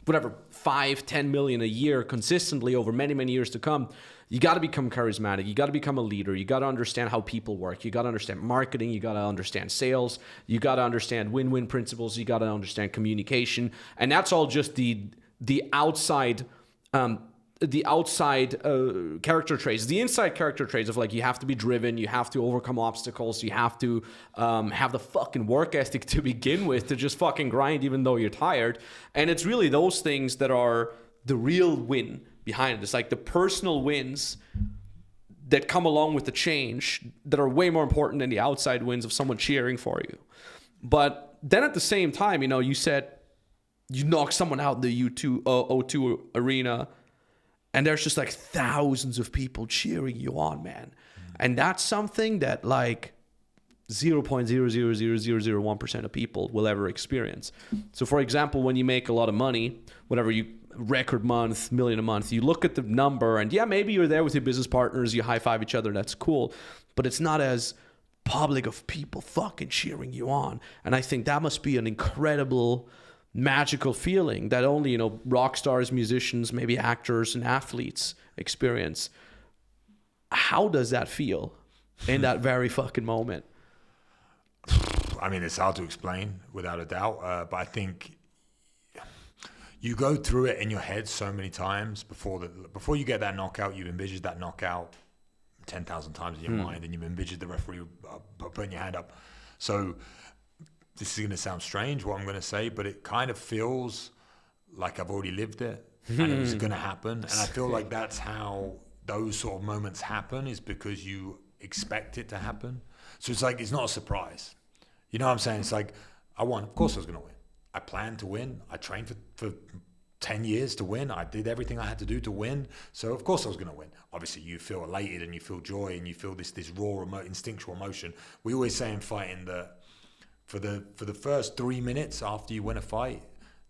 whatever, 5-10 million a year consistently over many, many years to come. You got to become charismatic. You got to become a leader. You got to understand how people work. You got to understand marketing. You got to understand sales. You got to understand win-win principles. You got to understand communication. And that's all just the outside character traits. The inside character traits of like, you have to be driven. You have to overcome obstacles. You have to have the fucking work ethic to begin with, to just fucking grind even though you're tired. And it's really those things that are the real win behind it. It's like the personal wins that come along with the change that are way more important than the outside wins of someone cheering for you. But then at the same time, you said you knock someone out in the O2 arena and there's just like thousands of people cheering you on, man. And that's something that like 0.0000001% of people will ever experience. So for example, when you make a lot of money, whatever you record month, million a month, you look at the number and yeah, maybe you're there with your business partners, you high five each other, that's cool, but it's not as public of people fucking cheering you on. And I think that must be an incredible, magical feeling that only, you know, rock stars, musicians, maybe actors and athletes experience. How does that feel in that very fucking moment? I mean, it's hard to explain without a doubt, but I think you go through it in your head so many times before you get that knockout. You've envisioned that knockout 10,000 times in your mind, and you've envisioned the referee putting your hand up. So this is going to sound strange what I'm going to say, but it kind of feels like I've already lived it and it was going to happen. And I feel like that's how those sort of moments happen, is because you expect it to happen. So it's like, it's not a surprise. You know what I'm saying? It's like, I won. Of course I was going to win. I planned to win. I trained for 10 years to win. I did everything I had to do to win. So of course I was going to win. Obviously you feel elated and you feel joy and you feel this raw, instinctual emotion. We always say in fighting that for the first 3 minutes after you win a fight,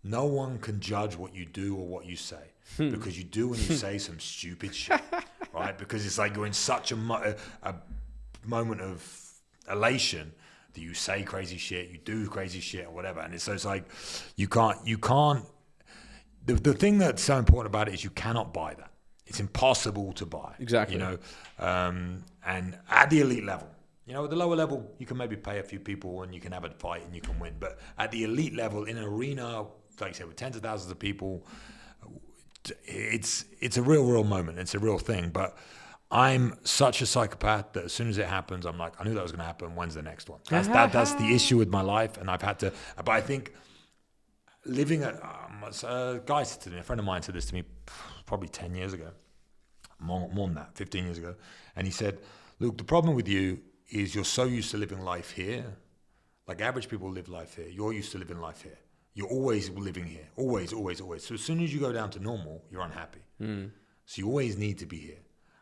no one can judge what you do or what you say, because you do and you say some stupid shit, right? Because it's like you're in such a moment of elation that you say crazy shit, you do crazy shit or whatever. And it's like, you can't, the thing that's so important about it is you cannot buy that. It's impossible to buy. Exactly. You know, and at the elite level, you know, at the lower level, you can maybe pay a few people and you can have a fight and you can win. But at the elite level, in an arena, like I said, with tens of thousands of people, it's a real moment. It's a real thing. But I'm such a psychopath that as soon as it happens, I'm like, I knew that was going to happen. When's the next one? That's the issue with my life. And I've had to, but I think living a guy said to me, a friend of mine said this to me probably 10 years ago, more than that, 15 years ago. And he said, Luke, the problem with you is you're so used to living life here. Like average people live life here. You're used to living life here. You're always living here. Always. So as soon as you go down to normal, you're unhappy. So you always need to be here.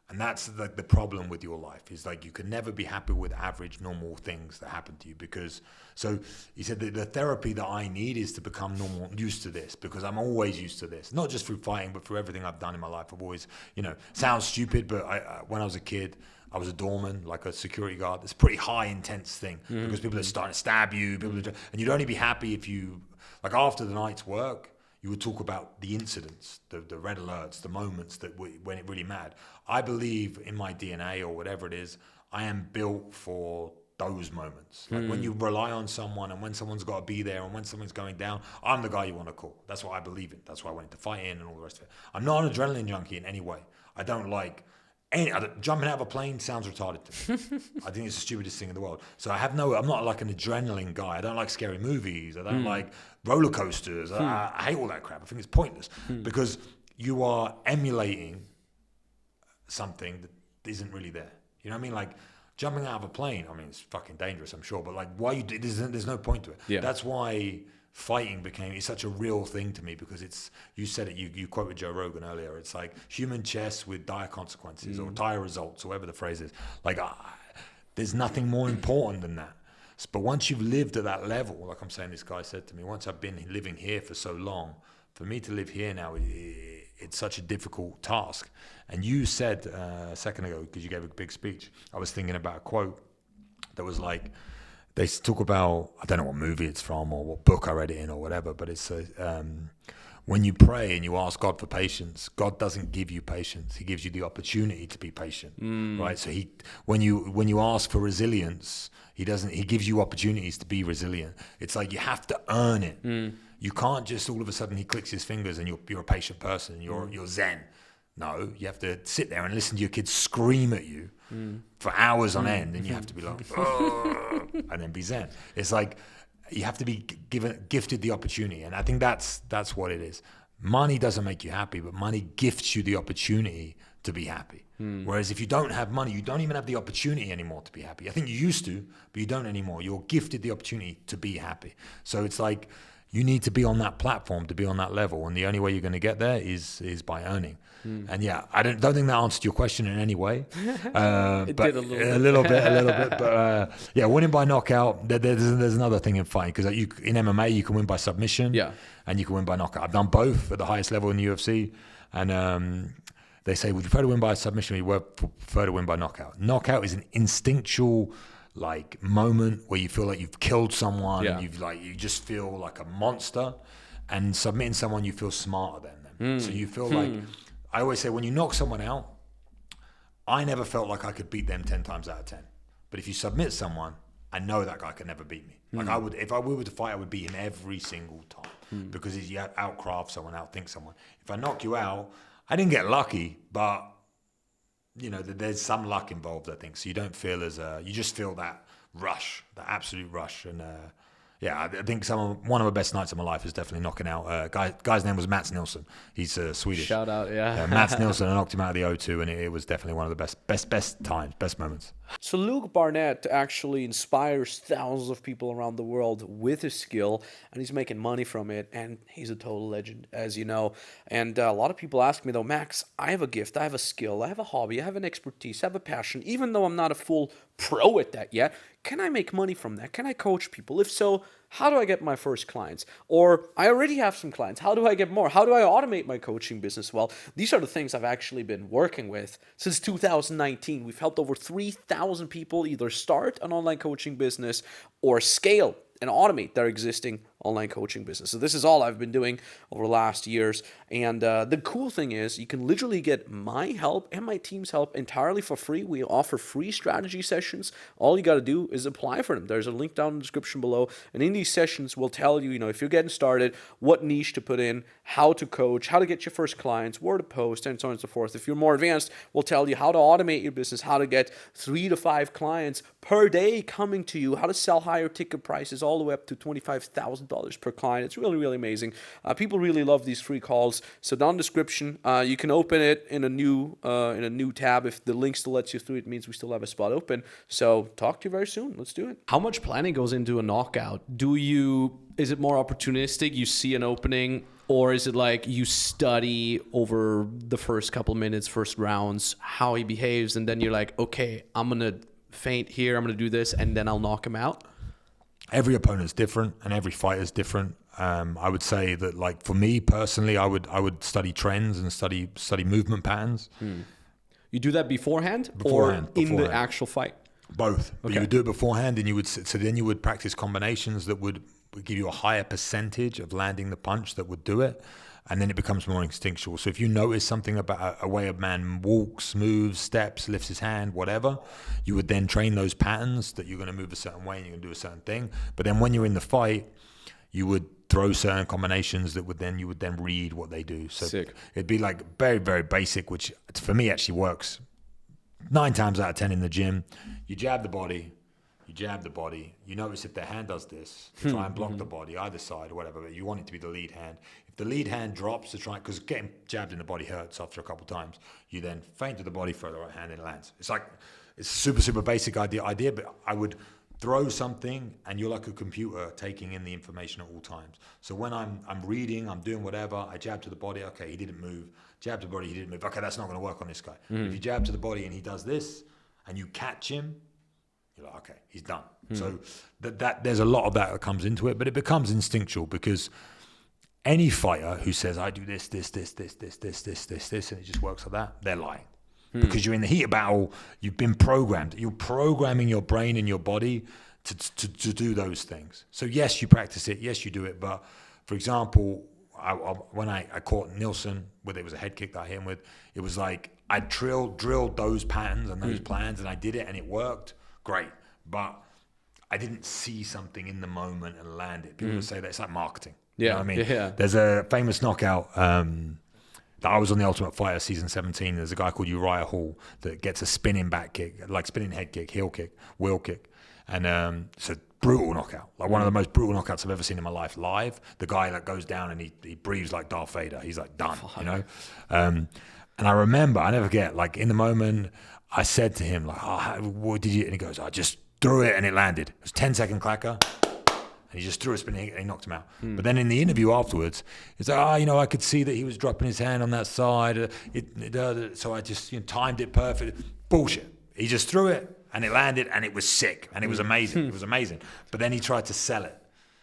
And that's like the problem with your life, is like you can never be happy with average, normal things that happen to you. Because, so he said that the therapy that I need is to become normal, used to this, because I'm always used to this. Not just through fighting, but through everything I've done in my life. I've always, you know, sounds stupid, but when I was a kid, I was a doorman, like a security guard. It's a pretty high, intense thing, because people are starting to stab you, and you'd only be happy if you, like after the night's work, you would talk about the incidents, the red alerts, the moments that when it really mattered. I believe in my DNA or whatever it is, I am built for those moments. Like when you rely on someone and when someone's got to be there and when something's going down, I'm the guy you want to call. That's what I believe in. That's why I went into fighting and all the rest of it. I'm not an adrenaline junkie in any way. I don't like jumping out of a plane sounds retarded to me. I think it's the stupidest thing in the world. So I'm not like an adrenaline guy. I don't like scary movies. I don't like roller coasters. I hate all that crap. I think it's pointless because you are emulating something that isn't really there. You know what I mean? Like jumping out of a plane, I mean, it's fucking dangerous, I'm sure, but like why there's no point to it. Yeah. That's why fighting it's such a real thing to me, because you said it, you quoted Joe Rogan earlier, it's like human chess with dire consequences or dire results, or whatever the phrase is. Like there's nothing more important than that. But once you've lived at that level, like I'm saying, this guy said to me, once I've been living here for so long, for me to live here now, it's such a difficult task. And you said a second ago, because you gave a big speech, I was thinking about a quote that was like, they talk about, I don't know what movie it's from or what book I read it in or whatever, but it's when you pray and you ask God for patience, God doesn't give you patience. He gives you the opportunity to be patient, right? So when you ask for resilience, He gives you opportunities to be resilient. It's like you have to earn it. You can't just all of a sudden He clicks His fingers and you're a patient person, you're Zen. No, you have to sit there and listen to your kids scream at you for hours on end, and you have to be like, oh, and then be Zen. It's like you have to be gifted the opportunity, and I think that's what it is. Money doesn't make you happy, but money gifts you the opportunity to be happy. Whereas if you don't have money, you don't even have the opportunity anymore to be happy. I think you used to, but you don't anymore. You're gifted the opportunity to be happy. So it's like you need to be on that platform to be on that level, and the only way you're going to get there is by earning. And yeah, I don't think that answered your question in any way. It but did a little bit. But yeah, winning by knockout. There's another thing in fighting, because in MMA you can win by submission, and you can win by knockout. I've done both at the highest level in the UFC, and they say, would you prefer to win by submission, or you prefer to win by knockout? Knockout is an instinctual like moment where you feel like you've killed someone, and you just feel like a monster. And submitting someone, you feel smarter than them. So you feel like, I always say, when you knock someone out, I never felt like I could beat them 10 times out of 10. But if you submit someone, I know that guy could never beat me. Like I would, if we were to fight, I would beat him every single time, because you outcraft someone, outthink someone. If I knock you out, I didn't get lucky, but you know, there's some luck involved, I think. So you don't feel you just feel that rush, that absolute rush. And yeah, I think one of the best nights of my life is definitely knocking out. Guy's name was Mats Nilsson. He's Swedish. Shout out, yeah. Mats Nilsson. I knocked him out of the O2, and it was definitely one of the best times, best moments. So Luke Barnatt actually inspires thousands of people around the world with his skill, and he's making money from it, and he's a total legend, as you know. And a lot of people ask me, though, Max, I have a gift, I have a skill, I have a hobby, I have an expertise, I have a passion. Even though I'm not a full pro at that yet, can I make money from that? Can I coach people? If so, how do I get my first clients? Or I already have some clients. How do I get more? How do I automate my coaching business? Well, these are the things I've actually been working with since 2019. We've helped over 3,000 people either start an online coaching business or scale and automate their existing online coaching business. So this is all I've been doing over the last years. And the cool thing is you can literally get my help and my team's help entirely for free. We offer free strategy sessions. All you got to do is apply for them. There's a link down in the description below. And in these sessions, we'll tell you, if you're getting started, what niche to put in, how to coach, how to get your first clients, where to post, and so on and so forth. If you're more advanced, we'll tell you how to automate your business, how to get 3 to 5 clients per day coming to you, how to sell higher ticket prices all the way up to $25,000 per client. It's really, really amazing. People really love these free calls. So down in the description, you can open it in a new tab. If the link still lets you through, it means we still have a spot open. So talk to you very soon. Let's do it. How much planning goes into a knockout? Is it more opportunistic? You see an opening, or is it like you study over the first couple minutes, first rounds, how he behaves, and then you're like, okay, I'm gonna feint here, I'm gonna do this, and then I'll knock him out? Every opponent's different, and every fighter's different. I would say that, like, for me personally, I would study trends and study movement patterns. You do that beforehand or in the actual fight? Both. But you would do it beforehand, and then you would practice combinations that would give you a higher percentage of landing the punch that would do it. And then it becomes more instinctual. So if you notice something about a way a man walks, moves, steps, lifts his hand, whatever, you would then train those patterns that you're going to move a certain way and you're going to do a certain thing. But then when you're in the fight, you would throw certain combinations that you would then read what they do. So Sick. It'd be like very, very basic, which for me actually works 9 times out of 10 in the gym. You jab the body. You notice if their hand does this, to try and block the body, either side or whatever, but you want it to be the lead hand. If the lead hand drops to try, because getting jabbed in the body hurts after a couple times, you then feint to the body, throw the right hand and it lands. It's super, super basic idea, but I would throw something and you're like a computer taking in the information at all times. So when I'm reading, I'm doing whatever, I jab to the body, okay, he didn't move. Jab to the body, he didn't move. Okay, that's not going to work on this guy. If you jab to the body and he does this and you catch him, you're like, okay, he's done. So that there's a lot of that comes into it, but it becomes instinctual, because any fighter who says, I do this, and it just works like that, they're lying. Because you're in the heat of battle, you've been programmed. You're programming your brain and your body to do those things. So yes, you practice it, yes, you do it. But for example, when I caught Nilsson, whether it was a head kick that I hit him with, it was like I drilled those patterns and those plans, and I did it and it worked. Great, but I didn't see something in the moment and land it. People would say that it's like marketing. Yeah, you know what I mean? Yeah. There's a famous knockout that I was on the Ultimate Fighter season 17. There's a guy called Uriah Hall that gets a spinning back kick, like spinning head kick, heel kick, wheel kick, and it's a brutal knockout, like one of the most brutal knockouts I've ever seen in my life live. The guy that goes down and he breathes like Darth Vader. He's like done, you know. And I remember, I never forget, like in the moment, I said to him, like, oh, what did you? And he goes, I just threw it and it landed. It was 10-second clacker. And And he just threw a spin and he knocked him out. But then in the interview afterwards, he's like, I could see that he was dropping his hand on that side. So I just timed it perfect. Bullshit. He just threw it and it landed and it was sick and it was amazing. It was amazing. But then he tried to sell it.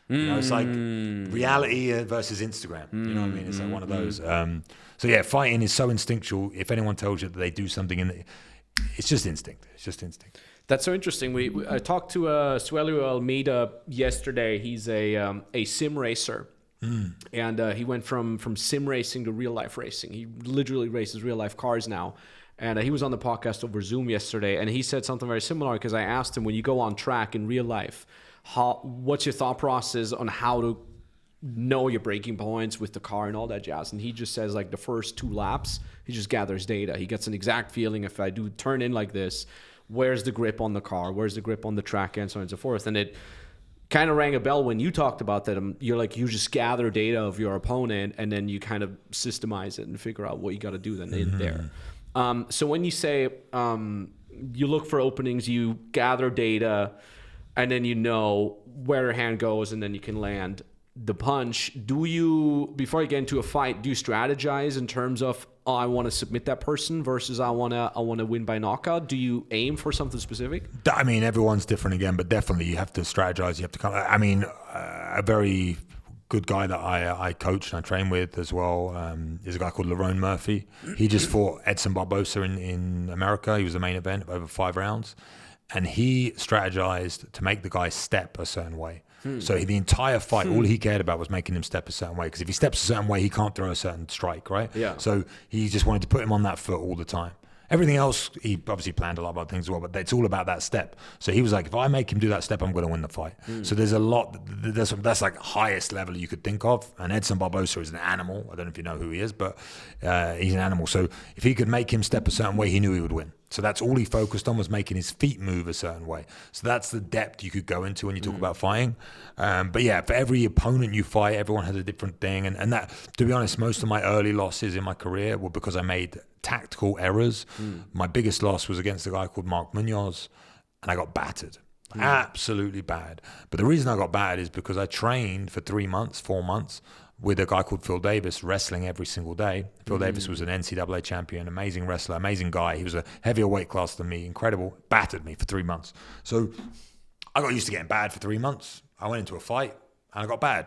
It's like reality versus Instagram. You know what I mean? It's like one of those. So yeah, fighting is so instinctual. If anyone tells you that they do something it's just instinct. It's just instinct. That's so interesting. I talked to Suelio Almeida yesterday. He's a sim racer. And he went from sim racing to real life racing. He literally races real life cars now. And he was on the podcast over Zoom yesterday, and he said something very similar, because I asked him, when you go on track in real life, what's your thought process on how to know your braking points with the car and all that jazz? And he just says, like, the first 2 laps, he just gathers data. He gets an exact feeling, if I do turn in like this, where's the grip on the car, where's the grip on the track, and so on and so forth. And it kind of rang a bell when you talked about that. You're like, you just gather data of your opponent, and then you kind of systemize it and figure out what you got to do then in there. So when you say you look for openings, you gather data, and then you know where your hand goes, and then you can land the punch. Do you, before you get into a fight, do you strategize in terms of, I want to submit that person versus I want to win by knockout? Do you aim for something specific? I mean, everyone's different again, but definitely you have to strategize. You have to come. I mean, a very good guy that I coach and I train with as well is a guy called Lerone Murphy. He just fought Edson Barbosa in America. He was the main event of over 5 rounds. And he strategized to make the guy step a certain way. So the entire fight, all he cared about was making him step a certain way. Because if he steps a certain way, he can't throw a certain strike, right? Yeah. So he just wanted to put him on that foot all the time. Everything else, he obviously planned a lot of other things as well, but it's all about that step. So he was like, if I make him do that step, I'm going to win the fight. So there's a lot, that's like highest level you could think of. And Edson Barbosa is an animal. I don't know if you know who he is, but he's an animal. So if he could make him step a certain way, he knew he would win. So that's all he focused on, was making his feet move a certain way. So that's the depth you could go into when you talk about fighting. But yeah, for every opponent you fight, everyone has a different thing. And that, to be honest, most of my early losses in my career were because I made tactical errors. My biggest loss was against a guy called Mark Munoz, and I got battered. Absolutely bad. But the reason I got bad is because I trained for 4 months with a guy called Phil Davis, wrestling every single day. Phil Davis was an NCAA champion, amazing wrestler, amazing guy. He was a heavier weight class than me, incredible, battered me for 3 months. So I got used to getting bad for 3 months. I went into a fight and I got bad.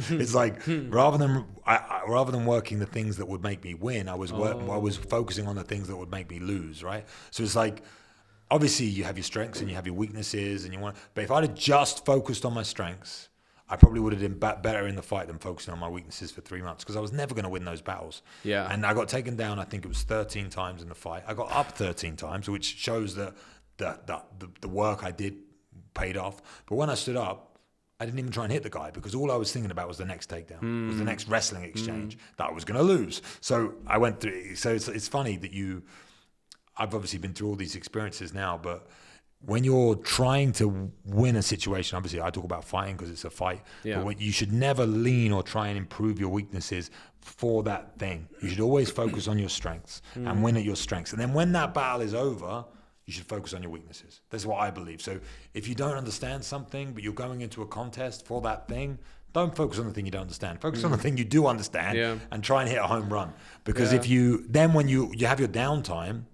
It's like, rather than working the things that would make me win, I was focusing on the things that would make me lose, right? So it's like, obviously you have your strengths and you have your weaknesses, but if I'd have just focused on my strengths, I probably would have been better in the fight than focusing on my weaknesses for 3 months, because I was never going to win those battles. Yeah. And I got taken down, I think it was 13 times in the fight. I got up 13 times, which shows that the work I did paid off. But when I stood up, I didn't even try and hit the guy, because all I was thinking about was the next takedown, was the next wrestling exchange that I was going to lose. So I went through. So it's funny that I've obviously been through all these experiences now, but when you're trying to win a situation, obviously I talk about fighting because it's a fight, but you should never lean or try and improve your weaknesses for that thing. You should always focus on your strengths and win at your strengths. And then when that battle is over, you should focus on your weaknesses. That's what I believe. So if you don't understand something, but you're going into a contest for that thing, don't focus on the thing you don't understand. Focus on the thing you do understand and try and hit a home run. Because when you have your downtime,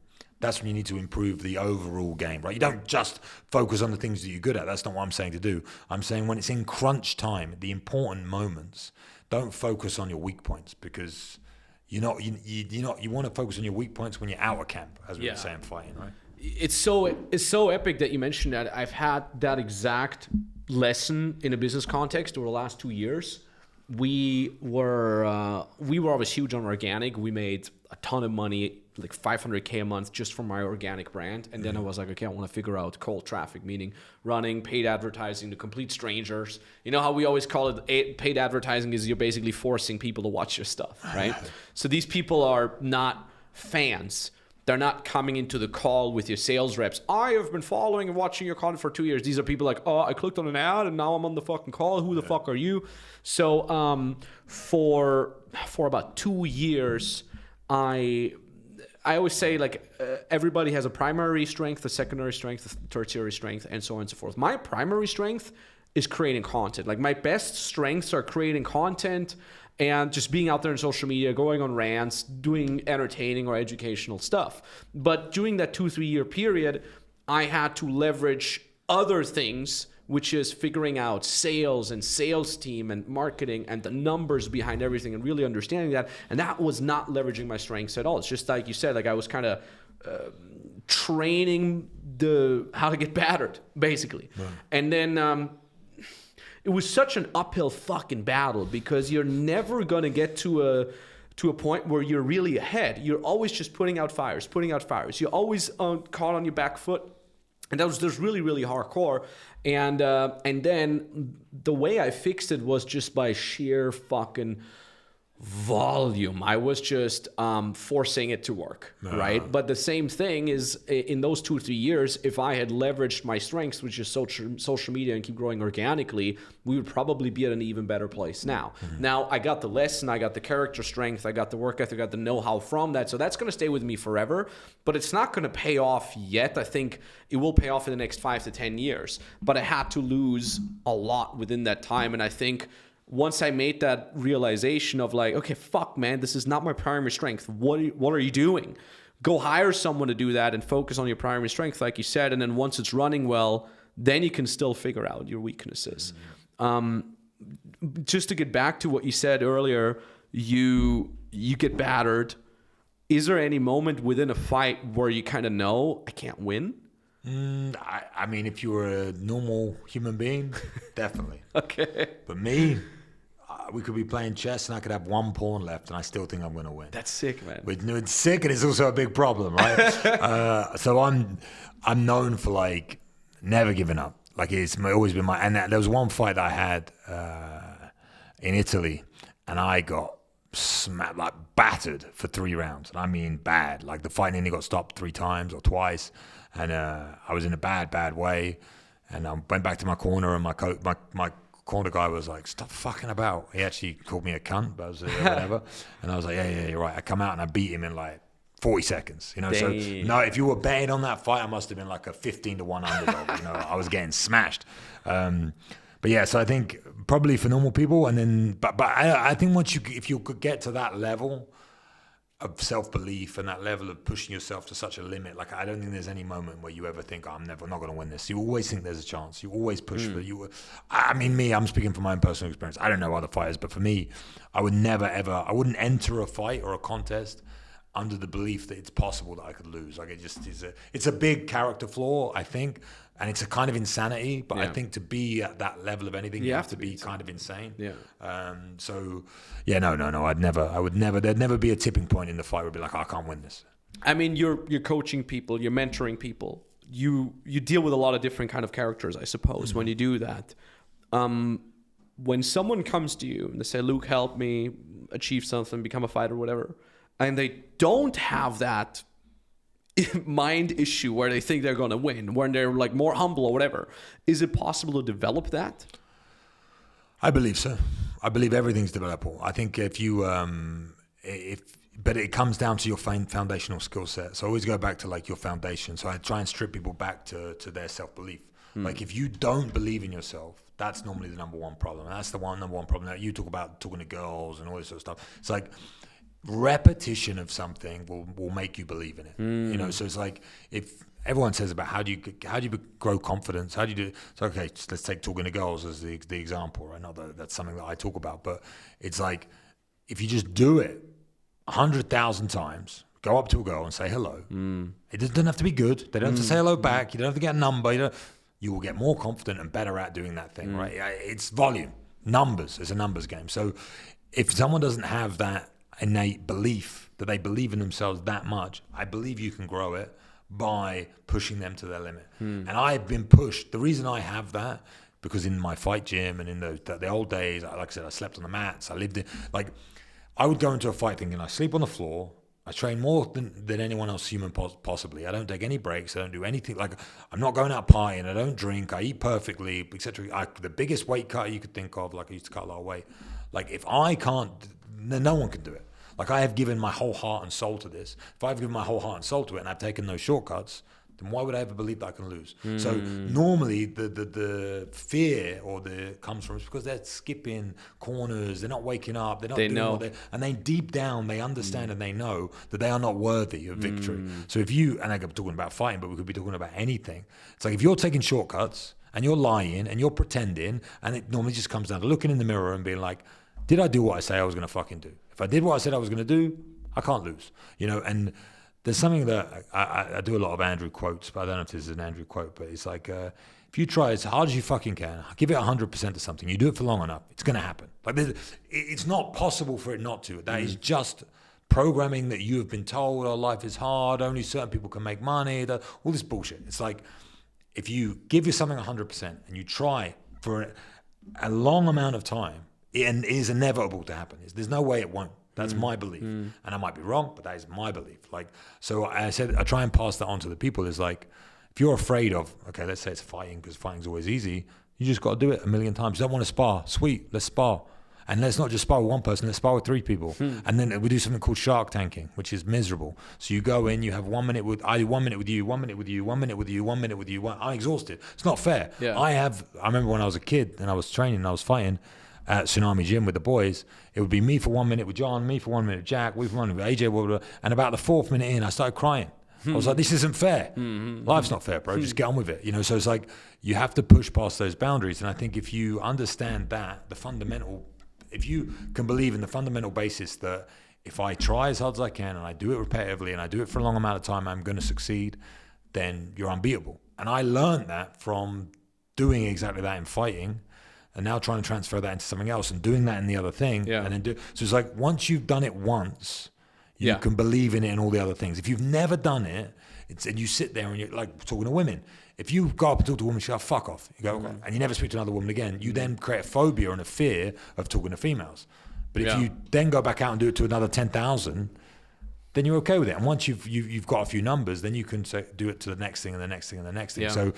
that's when you need to improve the overall game, right? You don't just focus on the things that you're good at. That's not what I'm saying to do. I'm saying when it's in crunch time, the important moments, don't focus on your weak points, because you want to focus on your weak points when you're out of camp, as we were saying, fighting, right? It's so epic that you mentioned that. I've had that exact lesson in a business context over the last 2 years. We were always huge on organic. We made a ton of money, like $500K a month just from my organic brand. And then I was like, okay, I want to figure out cold traffic, meaning running paid advertising to complete strangers. You know how we always call it paid advertising is you're basically forcing people to watch your stuff, right? So these people are not fans. They're not coming into the call with your sales reps. I have been following and watching your content for 2 years. These are people like, oh, I clicked on an ad and now I'm on the fucking call. Who the fuck are you? So for about 2 years, I always say, like, everybody has a primary strength, a secondary strength, a tertiary strength, and so on and so forth. My primary strength is creating content. Like my best strengths are creating content and just being out there in social media, going on rants, doing entertaining or educational stuff. But during that 2-3 year period, I had to leverage other things, which is figuring out sales and sales team and marketing and the numbers behind everything and really understanding that. And that was not leveraging my strengths at all. It's just like you said, like I was kind of training how to get battered, basically. Right. And then it was such an uphill fucking battle because you're never going to get to a point where you're really ahead. You're always just putting out fires. You're always caught on your back foot. And that was just really, really hardcore. And then the way I fixed it was just by sheer fucking volume. I was just forcing it to work, right? But the same thing is in those 2-3 years, if I had leveraged my strengths, which is social media, and keep growing organically, we would probably be at an even better place now. Mm-hmm. Now, I got the lesson, I got the character strength, I got the work ethic, I got the know-how from that. So that's going to stay with me forever, but it's not going to pay off yet. I think it will pay off in the next 5 to 10 years, but I had to lose a lot within that time. And I think once I made that realization of like, okay, fuck, man, this is not my primary strength. What are you doing? Go hire someone to do that and focus on your primary strength, like you said. And then once it's running well, then you can still figure out your weaknesses. Just to get back to what you said earlier, you get battered. Is there any moment within a fight where you kind of know I can't win? I mean, if you were a normal human being, definitely. Okay. But me, we could be playing chess and I could have one pawn left and I still think I'm going to win. That's sick, man. It's sick and it's also a big problem, right? So I'm known for like never giving up. Like it's always been and there was one fight that I had in Italy and I got smacked, like battered for 3 rounds. And I mean bad. Like the fight nearly got stopped 3 times or twice. And I was in a bad way. And I went back to my corner and my corner guy was like, stop fucking about. He actually called me a cunt, but I was whatever. And I was like, yeah, you're right. I come out and I beat him in like 40 seconds. You know, so no, if you were betting on that fight, I must have been like a 15-1 underdog. You know, I was getting smashed. But yeah, so I think probably for normal people, and then, but I think if you could get to that level of self-belief and that level of pushing yourself to such a limit, like I don't think there's any moment where you ever think, I'm not going to win this. You always think there's a chance. You always push for you. I mean, I'm speaking from my own personal experience. I don't know other fighters, but for me, I would never ever, I wouldn't enter a fight or a contest under the belief that it's possible that I could lose. Like it just is it's a big character flaw, I think. And it's a kind of insanity, but I think to be at that level of anything, you have to be kind of insane. Yeah. So, yeah, no. There'd never be a tipping point in the fight where I'd be like, I can't win this. I mean, you're coaching people, you're mentoring people. You deal with a lot of different kind of characters, I suppose, when you do that. When someone comes to you and they say, Luke, help me achieve something, become a fighter, whatever, and they don't have that mind issue where they think they're going to win, when they're like more humble or whatever, is it possible to develop that? I believe so. I believe everything's developable. I think if you but it comes down to your foundational skill set. So I always go back to like your foundation. So I try and strip people back to their self-belief. Like if you don't believe in yourself, that's normally the number one problem. And that's the number one problem that you talk about, talking to girls and all this sort of stuff. It's like repetition of something will make you believe in it. You know, so it's like if everyone says about how do you grow confidence, how do you do it? So okay, let's take talking to girls as the example. I know that's something that I talk about, but it's like if you just do it 100,000 times, go up to a girl and say hello. It doesn't have to be good. They don't have to say hello back. You don't have to get a number. You will get more confident and better at doing that thing, right? It's volume, numbers. It's a numbers game. So if someone doesn't have that innate belief that they believe in themselves that much, I believe you can grow it by pushing them to their limit. And I've been pushed. The reason I have that, because in my fight gym and in the old days, like I said, I slept on the mats. I lived in, like, I would go into a fight thinking I sleep on the floor. I train more than anyone else human possibly. I don't take any breaks. I don't do anything. Like, I'm not going out partying. I don't drink. I eat perfectly, etc. The biggest weight cut you could think of, like I used to cut a lot of weight. Like, if I can't, no one can do it. Like, I have given my whole heart and soul to this. If I've given my whole heart and soul to it and I've taken those shortcuts, then why would I ever believe that I can lose? So normally the fear comes from because they're skipping corners, they're not waking up, they're not doing what they, and they deep down they understand and they know that they are not worthy of victory. So if you, and I'm talking about fighting, but we could be talking about anything. It's like if you're taking shortcuts and you're lying and you're pretending, and it normally just comes down to looking in the mirror and being like, did I do what I say I was going to fucking do? If I did what I said I was going to do, I can't lose, and there's something that I do a lot of Andrew quotes, but I don't know if this is an Andrew quote, but it's like, if you try as hard as you fucking can, give it 100% to something, you do it for long enough, it's going to happen. Like it's not possible for it not to. That is just programming that you have been told, oh, life is hard, only certain people can make money, all this bullshit. It's like, if you give you something 100% and you try for a long amount of time, it is inevitable to happen. There's no way it won't. That's my belief. And I might be wrong, but that is my belief. Like, so I said, I try and pass that on to the people. Is like, if you're afraid of, okay, let's say it's fighting, because fighting's always easy. You just got to do it a million times. You don't want to spar. Sweet, let's spar. And let's not just spar with one person, let's spar with 3 people. And then we do something called shark tanking, which is miserable. So you go in, you have 1 minute with, I do 1 minute with you, 1 minute with you, 1 minute with you, 1 minute with you. I'm exhausted. It's not fair. Yeah. I remember when I was a kid and I was training and I was fighting at Tsunami Gym with the boys, it would be me for 1 minute with John, me for 1 minute with Jack, we for 1 minute with AJ, blah, blah, blah. And about the 4th minute in, I started crying. I was like, this isn't fair. Life's not fair, bro. Just get on with it. So it's like, you have to push past those boundaries. And I think if you understand that, if you can believe in the fundamental basis that if I try as hard as I can and I do it repetitively and I do it for a long amount of time, I'm going to succeed, then you're unbeatable. And I learned that from doing exactly that in fighting, and now trying to transfer that into something else and doing that in the other thing. Yeah. And then so it's like, once you've done it once, you can believe in it and all the other things. If you've never done it, and you sit there and you're like talking to women. If you go up and talk to a woman, she's like, fuck off. You go, okay. And you never speak to another woman again. You then create a phobia and a fear of talking to females. But if you then go back out and do it to another 10,000, then you're okay with it. And once you've got a few numbers, then you can do it to the next thing and the next thing and the next thing. Yeah. So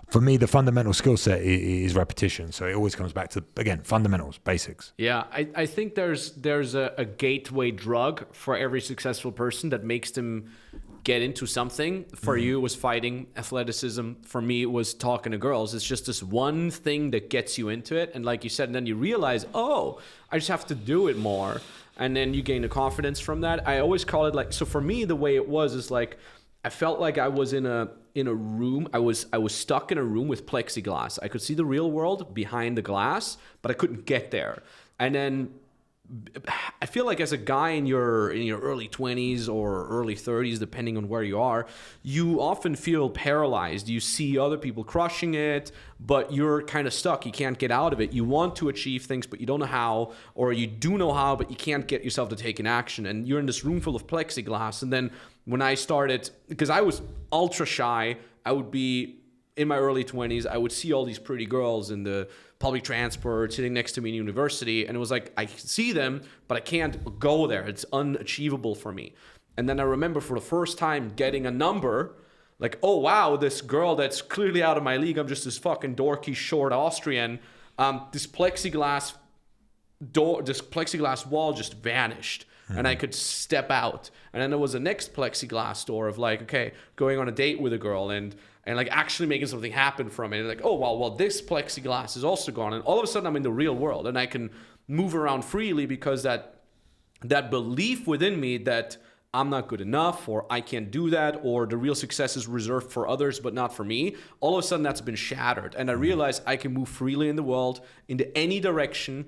for me, the fundamental skill set is repetition. So it always comes back to, again, fundamentals, basics. Yeah, I think there's a gateway drug for every successful person that makes them get into something. For you, it was fighting, athleticism. For me, it was talking to girls. It's just this one thing that gets you into it. And like you said, and then you realize, oh, I just have to do it more. And then you gain the confidence from that. I always call it like, so for me, the way it was is like, I felt like I was in a room. I was stuck in a room with plexiglass. I could see the real world behind the glass, but I couldn't get there. And then I feel like as a guy in your early 20s or early 30s, depending on where you are, you often feel paralyzed. You see other people crushing it, but you're kind of stuck. You can't get out of it. You want to achieve things, but you don't know how, or you do know how, but you can't get yourself to take an action. And you're in this room full of plexiglass. And then when I started, because I was ultra shy, I would be in my early 20s, I would see all these pretty girls in the public transport sitting next to me in university, and it was like, I see them, but I can't go there. It's unachievable for me. And then I remember for the first time getting a number, like, oh wow, this girl that's clearly out of my league, I'm just this fucking dorky short Austrian, this plexiglass wall just vanished. And I could step out. And then there was a next plexiglass door of like, okay, going on a date with a girl and like actually making something happen from it. And like, oh, well, this plexiglass is also gone. And all of a sudden I'm in the real world and I can move around freely because that belief within me that I'm not good enough or I can't do that or the real success is reserved for others but not for me, all of a sudden that's been shattered. And I realized I can move freely in the world into any direction,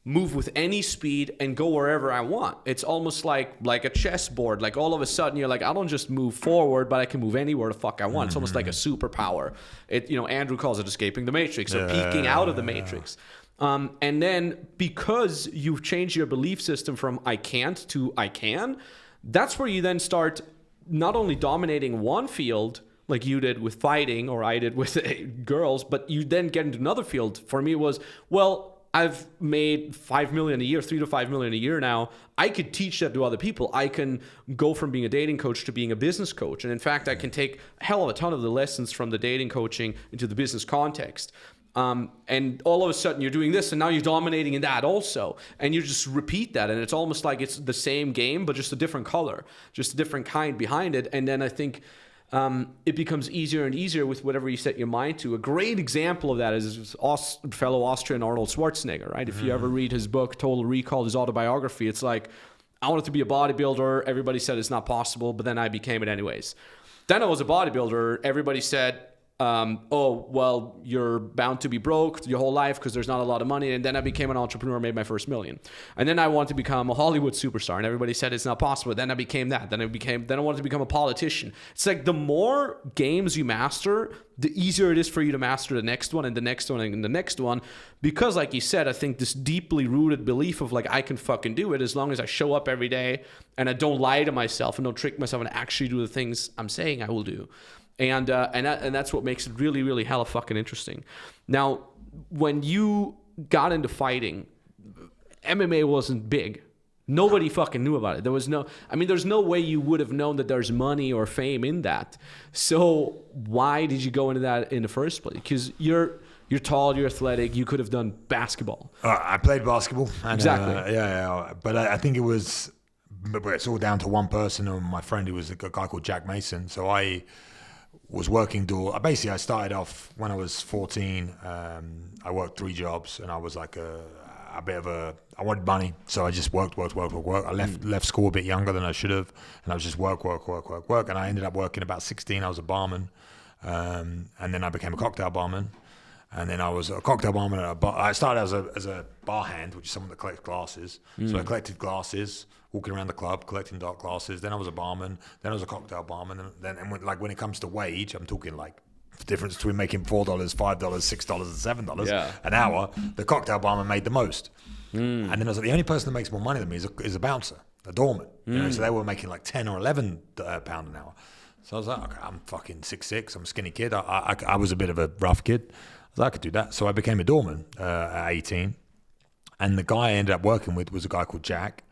move with any speed and go wherever I want. It's almost like a chessboard. Like all of a sudden you're like, I don't just move forward, but I can move anywhere the fuck I want. It's almost like a superpower. Andrew calls it escaping the matrix or peeking out of the matrix. And then because you've changed your belief system from I can't to I can, that's where you then start not only dominating one field like you did with fighting or I did with girls, but you then get into another field. For me it was, well, I've made $5 million a year, $3 to $5 million a year now. I could teach that to other people. I can go from being a dating coach to being a business coach. And in fact, I can take a hell of a ton of the lessons from the dating coaching into the business context. And all of a sudden you're doing this and now you're dominating in that also. And you just repeat that. And it's almost like it's the same game, but just a different color, just a different kind behind it. And then I think it becomes easier and easier with whatever you set your mind to. A great example of that is fellow Austrian Arnold Schwarzenegger, right? If you ever read his book, Total Recall, his autobiography, it's like, I wanted to be a bodybuilder. Everybody said it's not possible, but then I became it anyways. Then I was a bodybuilder. Everybody said, oh, well, you're bound to be broke your whole life because there's not a lot of money. And then I became an entrepreneur, made my first $1 million. And then I wanted to become a Hollywood superstar, and everybody said it's not possible. Then I became that. Then I wanted to become a politician. It's like the more games you master, the easier it is for you to master the next one and the next one and the next one. Because like you said, I think this deeply rooted belief of like, I can fucking do it as long as I show up every day and I don't lie to myself and don't trick myself and actually do the things I'm saying I will do. And that's what makes it really, really hella fucking interesting. Now, when you got into fighting, MMA wasn't big. Nobody fucking knew about it. There's no way you would have known that there's money or fame in that. So why did you go into that in the first place? Because you're tall, you're athletic, you could have done basketball. I played basketball. And, exactly. Yeah. But I think it's all down to one person, and my friend who was a guy called Jack Mason. So I was working basically I started off when I was 14. I worked 3 jobs, and I was like I wanted money, so I just worked. I left school a bit younger than I should have, and I was just work, and I ended up working about 16. I was a barman, and then I became a cocktail barman, and then I was a cocktail barman at a bar. I started as a bar hand, which is someone that collects glasses. So I collected glasses, walking around the club, collecting dark glasses. Then I was a barman. Then I was a cocktail barman. And when it comes to wage, I'm talking like the difference between making $4, $5, $6, and $7 an hour. The cocktail barman made the most. And then I was like, the only person that makes more money than me is a bouncer, a doorman. You know, so they were making like 10 or 11 pound an hour. So I was like, okay, I'm fucking 6'6", I'm a skinny kid. I was a bit of a rough kid. I was like, I could do that. So I became a doorman at 18. And the guy I ended up working with was a guy called Jack.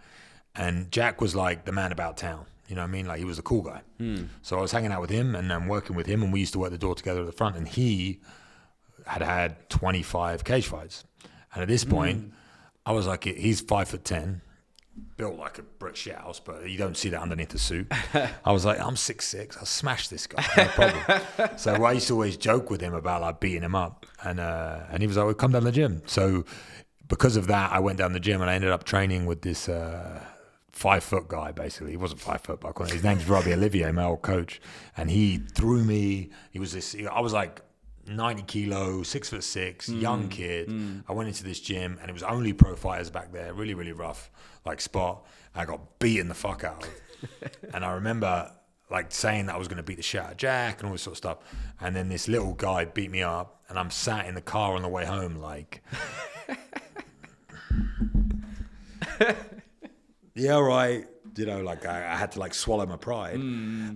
And Jack was like the man about town. You know what I mean? Like, he was a cool guy. So I was hanging out with him and I'm working with him, and we used to work the door together at the front. And he had 25 cage fights. And at this point, I was like, he's 5'10", built like a brick shit house, but you don't see that underneath the suit. I was like, I'm 6'6", I'll smash this guy, no problem. So I used to always joke with him about like beating him up. And he was like, well, come down to the gym. So because of that, I went down the gym and I ended up training with this 5-foot guy, basically. He wasn't 5 foot, but his name's Robbie Olivier, my old coach. And he threw me. I was like 90 kilo, 6'6", young kid. I went into this gym and it was only pro fighters back there, really, really rough, like spot. I got beaten the fuck out of. And I remember like saying that I was going to beat the shit out of Jack and all this sort of stuff. And then this little guy beat me up, and I'm sat in the car on the way home like... yeah, right. You know, like I had to like swallow my pride,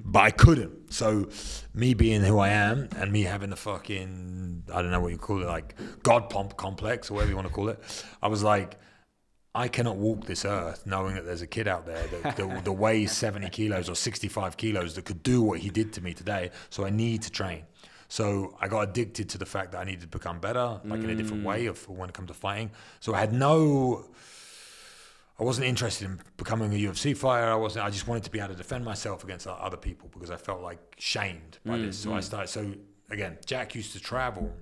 but I couldn't. So me being who I am and me having the fucking, I don't know what you call it, like God complex or whatever you want to call it. I was like, I cannot walk this earth knowing that there's a kid out there that weighs 70 kilos or 65 kilos that could do what he did to me today. So I need to train. So I got addicted to the fact that I needed to become better, like in a different way when it comes to fighting. So I wasn't interested in becoming a UFC fighter. I just wanted to be able to defend myself against other people because I felt like shamed by this. So I started. So again, Jack used to travel.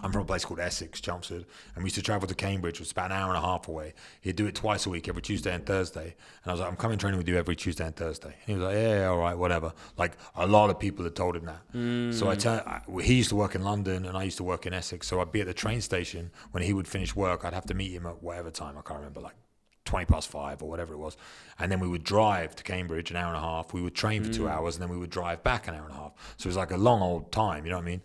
I'm from a place called Essex, Chelmsford, and we used to travel to Cambridge, which was about an hour and a half away. He'd do it twice a week, every Tuesday and Thursday. And I was like, I'm coming training with you every Tuesday and Thursday. And he was like, yeah, all right, whatever. Like, a lot of people had told him that. So he used to work in London and I used to work in Essex. So I'd be at the train station when he would finish work. I'd have to meet him at whatever time, I can't remember, like 5:20 or whatever it was. And then we would drive to Cambridge an hour and a half. We would train for 2 hours and then we would drive back an hour and a half. So it was like a long old time, you know what I mean?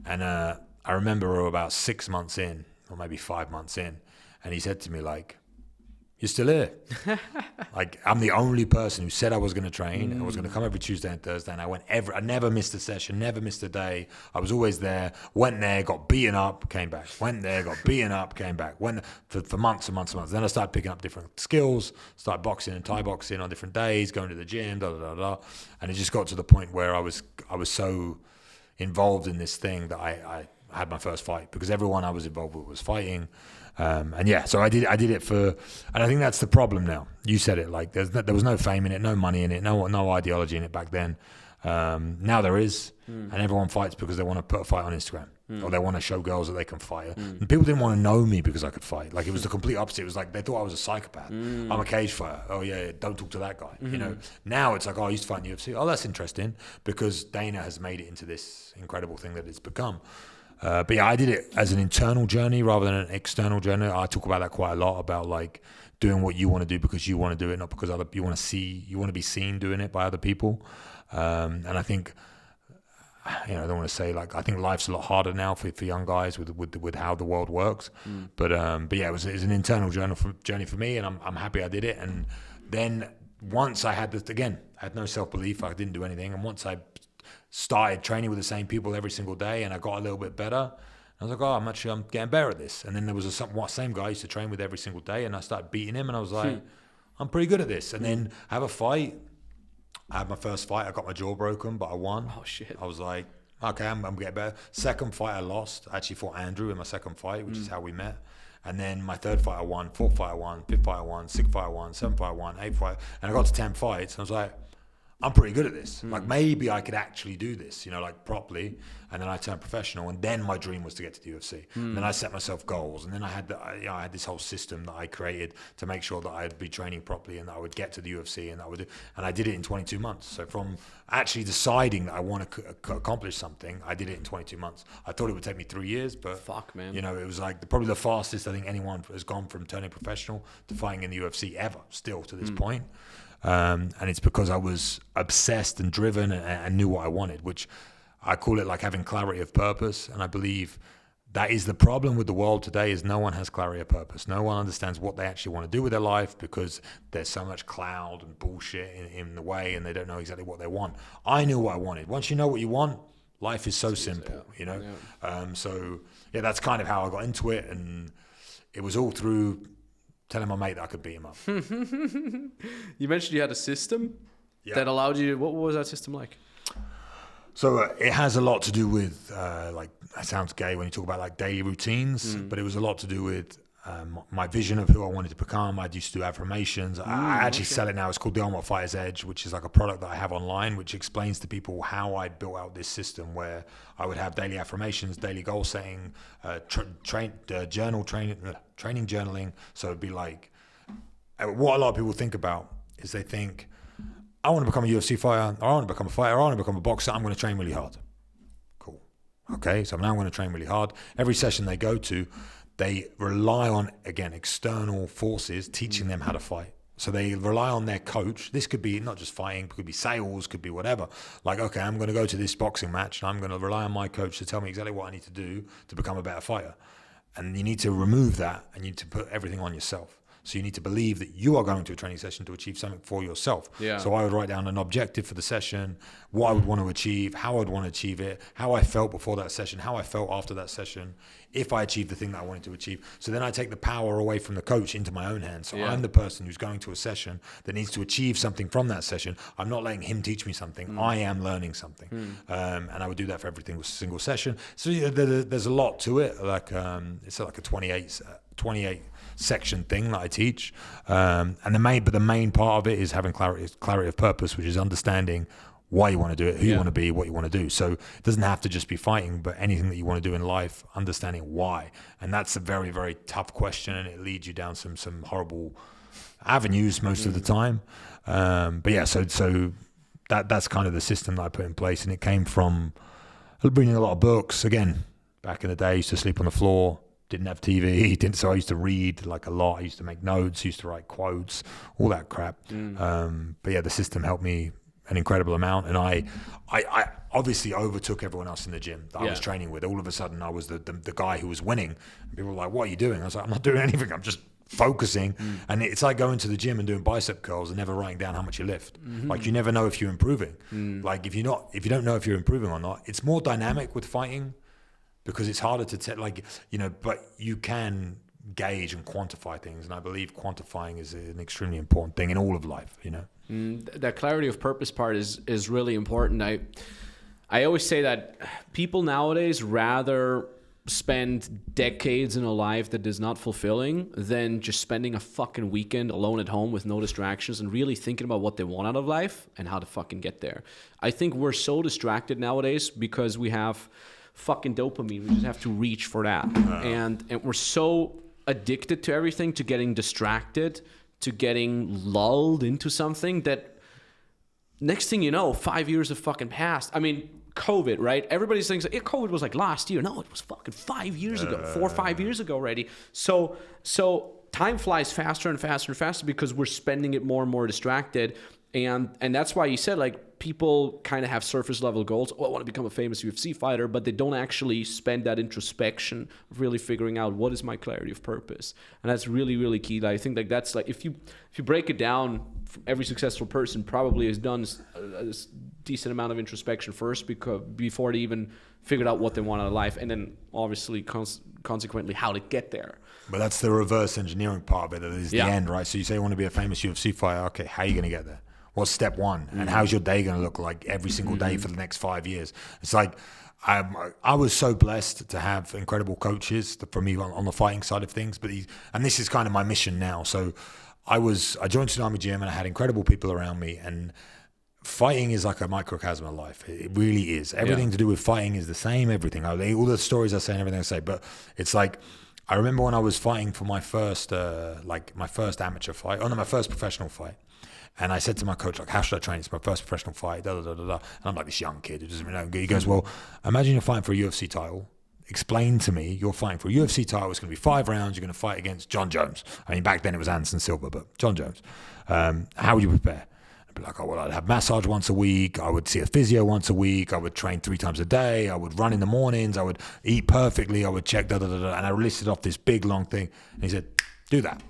And I remember we were about 6 months in, or maybe 5 months in, and he said to me, like, you're still here. Like, I'm the only person who said I was going to train. I was going to come every Tuesday and Thursday, and I never missed a session, never missed a day. I was always there, went there, got beaten up, came back. Went there, got beaten up, came back. Went for months and months and months. Then I started picking up different skills, started boxing and Thai boxing on different days, going to the gym, and it just got to the point where I was so involved in this thing that I had my first fight because everyone I was involved with was fighting. So I did it for, and I think that's the problem now. You said it, like there was no fame in it, no money in it, no ideology in it back then. Now there is, and everyone fights because they want to put a fight on Instagram. Or they want to show girls that they can fight. And people didn't want to know me because I could fight. Like, it was the complete opposite. It was like they thought I was a psychopath. I'm a cage fighter. Oh yeah, don't talk to that guy. You know. Now it's like, oh, I used to fight in the UFC. Oh, that's interesting, because Dana has made it into this incredible thing that it's become. But yeah, I did it as an internal journey rather than an external journey. I talk about that quite a lot, about like doing what you want to do because you want to do it, not because you want to be seen doing it by other people. And I think, I don't want to say, like, I think life's a lot harder now for young guys with how the world works. But yeah, it was an internal journey for me, and I'm happy I did it. And then once I had this, again, I had no self-belief, I didn't do anything. And once I started training with the same people every single day, and I got a little bit better, I was like, oh, I'm getting better at this. And then there was a same guy I used to train with every single day, and I started beating him, and I was like, I'm pretty good at this. And then I have a fight. I had my first fight. I got my jaw broken, but I won. Oh, shit. I was like, okay, I'm getting better. Second fight, I lost. I actually fought Andrew in my second fight, which is how we met. And then my third fight, I won. Fourth fight, I won. Fifth fight, I won. Sixth fight, I won. Seventh fight, I won. Eighth fight. And I got to 10 fights. And I was like, I'm pretty good at this. Like, maybe I could actually do this, like, properly. And then I turned professional, and then my dream was to get to the UFC. And then I set myself goals, and then I had this whole system that I created to make sure that I'd be training properly and that I would get to the UFC, and I did it in 22 months. So from actually deciding that I want to accomplish something, I did it in 22 months. I thought it would take me 3 years, but fuck, man, it was like probably the fastest I think anyone has gone from turning professional to fighting in the UFC ever, still to this point. And it's because I was obsessed and driven and knew what I wanted, which I call it like having clarity of purpose. And I believe that is the problem with the world today, is no one has clarity of purpose. No one understands what they actually want to do with their life, because there's so much cloud and bullshit in the way, and they don't know exactly what they want. I knew what I wanted. Once you know what you want, life is so simple, So yeah, that's kind of how I got into it. And it was all through telling my mate that I could beat him up. You mentioned you had a system that allowed you. What was that system like? So it has a lot to do with, like, that sounds gay when you talk about like daily routines, but it was a lot to do with my vision of who I wanted to become. I used to do affirmations. I actually sell it now. It's called the Ultimate Fighter's Edge, which is like a product that I have online, which explains to people how I built out this system where I would have daily affirmations, daily goal setting, training journaling. So it'd be like, what a lot of people think about is they think, I want to become a UFC fighter, or I want to become a fighter, or I want to become a boxer, I'm going to train really hard. Cool. Okay, so now I'm going to train really hard. Every session they go to, they rely on, again, external forces teaching them how to fight. So they rely on their coach. This could be not just fighting, it could be sales, could be whatever. Like, okay, I'm going to go to this boxing match, and I'm going to rely on my coach to tell me exactly what I need to do to become a better fighter. And you need to remove that, and you need to put everything on yourself. So you need to believe that you are going to a training session to achieve something for yourself. Yeah. So I would write down an objective for the session, what I would want to achieve, how I would want to achieve it, how I felt before that session, how I felt after that session, if I achieved the thing that I wanted to achieve. So then I take the power away from the coach into my own hands. So I'm the person who's going to a session that needs to achieve something from that session. I'm not letting him teach me something. I am learning something. And I would do that for every single session. So there's a lot to it. Like it's like a 28 section thing that I teach, and the main part of it is having clarity of purpose, which is understanding why you want to do it, who you want to be, what you want to do. So it doesn't have to just be fighting, but anything that you want to do in life, understanding why. And that's a very, very tough question, and it leads you down some horrible avenues most of the time. But yeah, so that's kind of the system that I put in place, and it came from reading a lot of books. Again, back in the day, I used to sleep on the floor. Didn't have TV, so I used to read like a lot. I used to make notes, used to write quotes, all that crap. But yeah, the system helped me an incredible amount. And I obviously overtook everyone else in the gym that I was training with. All of a sudden, I was the guy who was winning. And people were like, what are you doing? I was like, I'm not doing anything. I'm just focusing. And it's like going to the gym and doing bicep curls and never writing down how much you lift. Like, you never know if you're improving. Like, if you don't know if you're improving or not, it's more dynamic with fighting, because it's harder to tell, but you can gauge and quantify things. And I believe quantifying is an extremely important thing in all of life, That clarity of purpose part is really important. I always say that people nowadays rather spend decades in a life that is not fulfilling than just spending a fucking weekend alone at home with no distractions and really thinking about what they want out of life and how to fucking get there. I think we're so distracted nowadays because we have fucking dopamine. We just have to reach for that. And we're so addicted to everything, to getting distracted, to getting lulled into something that next thing you know, 5 years have fucking passed. I mean, COVID, right? Everybody thinks COVID was like last year. No, it was fucking 5 years ago, 4 or 5 years ago already. So time flies faster and faster and faster because we're spending it more and more distracted. And that's why you said, like, people kind of have surface level goals. Oh, I want to become a famous UFC fighter, but they don't actually spend that introspection of really figuring out what is my clarity of purpose. And that's really, really key. Like, I think like that's like if you break it down, every successful person probably has done a decent amount of introspection first before they even figured out what they want out of life, and then obviously consequently how to get there. But that's the reverse engineering part of it. That is the end, right? So you say you want to be a famous UFC fighter. Okay, how are you going to get there? What's step one? And how's your day going to look like every single day for the next 5 years? It's like I was so blessed to have incredible coaches for me on the fighting side of things. And this is kind of my mission now. So I joined Tsunami Gym and I had incredible people around me. And fighting is like a microcosm of life. It really is. Everything to do with fighting is the same. Everything. All the stories I say and everything I say. But it's like, I remember when I was fighting for my first amateur fight, my first professional fight. And I said to my coach, like, how should I train? It's my first professional fight, And I'm like this young kid who doesn't really know. He goes, well, imagine you're fighting for a UFC title. Explain to me, you're fighting for a UFC title. It's going to be 5 rounds. You're going to fight against John Jones. I mean, back then it was Anderson Silva, but John Jones. How would you prepare? I'd be like, oh, well, I'd have massage once a week. I would see a physio once a week. I would train 3 times a day. I would run in the mornings. I would eat perfectly. I would check, And I listed off this big, long thing. And he said, do that.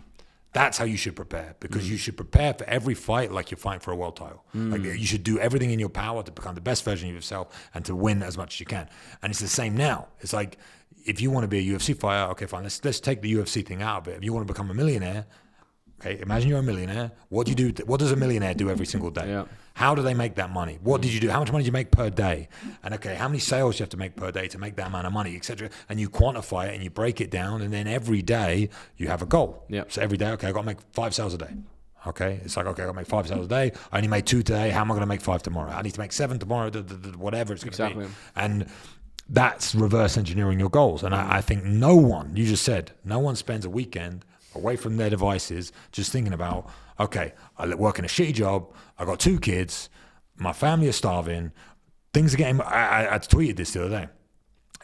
That's how you should prepare, because you should prepare for every fight like you're fighting for a world title. Like, you should do everything in your power to become the best version of yourself and to win as much as you can. And it's the same now. It's like, if you want to be a UFC fighter, okay, fine, let's take the UFC thing out of it. If you want to become a millionaire, okay, imagine you're a millionaire. What do you do? What does a millionaire do every single day? Yeah. How do they make that money? What did you do? How much money do you make per day? And okay, how many sales do you have to make per day to make that amount of money, etc. And you quantify it and you break it down, and then every day you have a goal. Yeah. So every day, okay, I got to make 5 sales a day. Okay, it's like, okay, I got to make 5 sales a day. I only made 2 today. How am I going to make 5 tomorrow? I need to make 7 tomorrow. Whatever it's going to be. And that's reverse engineering your goals. And I think no one spends a weekend away from their devices just thinking about, okay, I work in a shitty job, I got 2 kids, my family is starving, things are getting, I tweeted this the other day.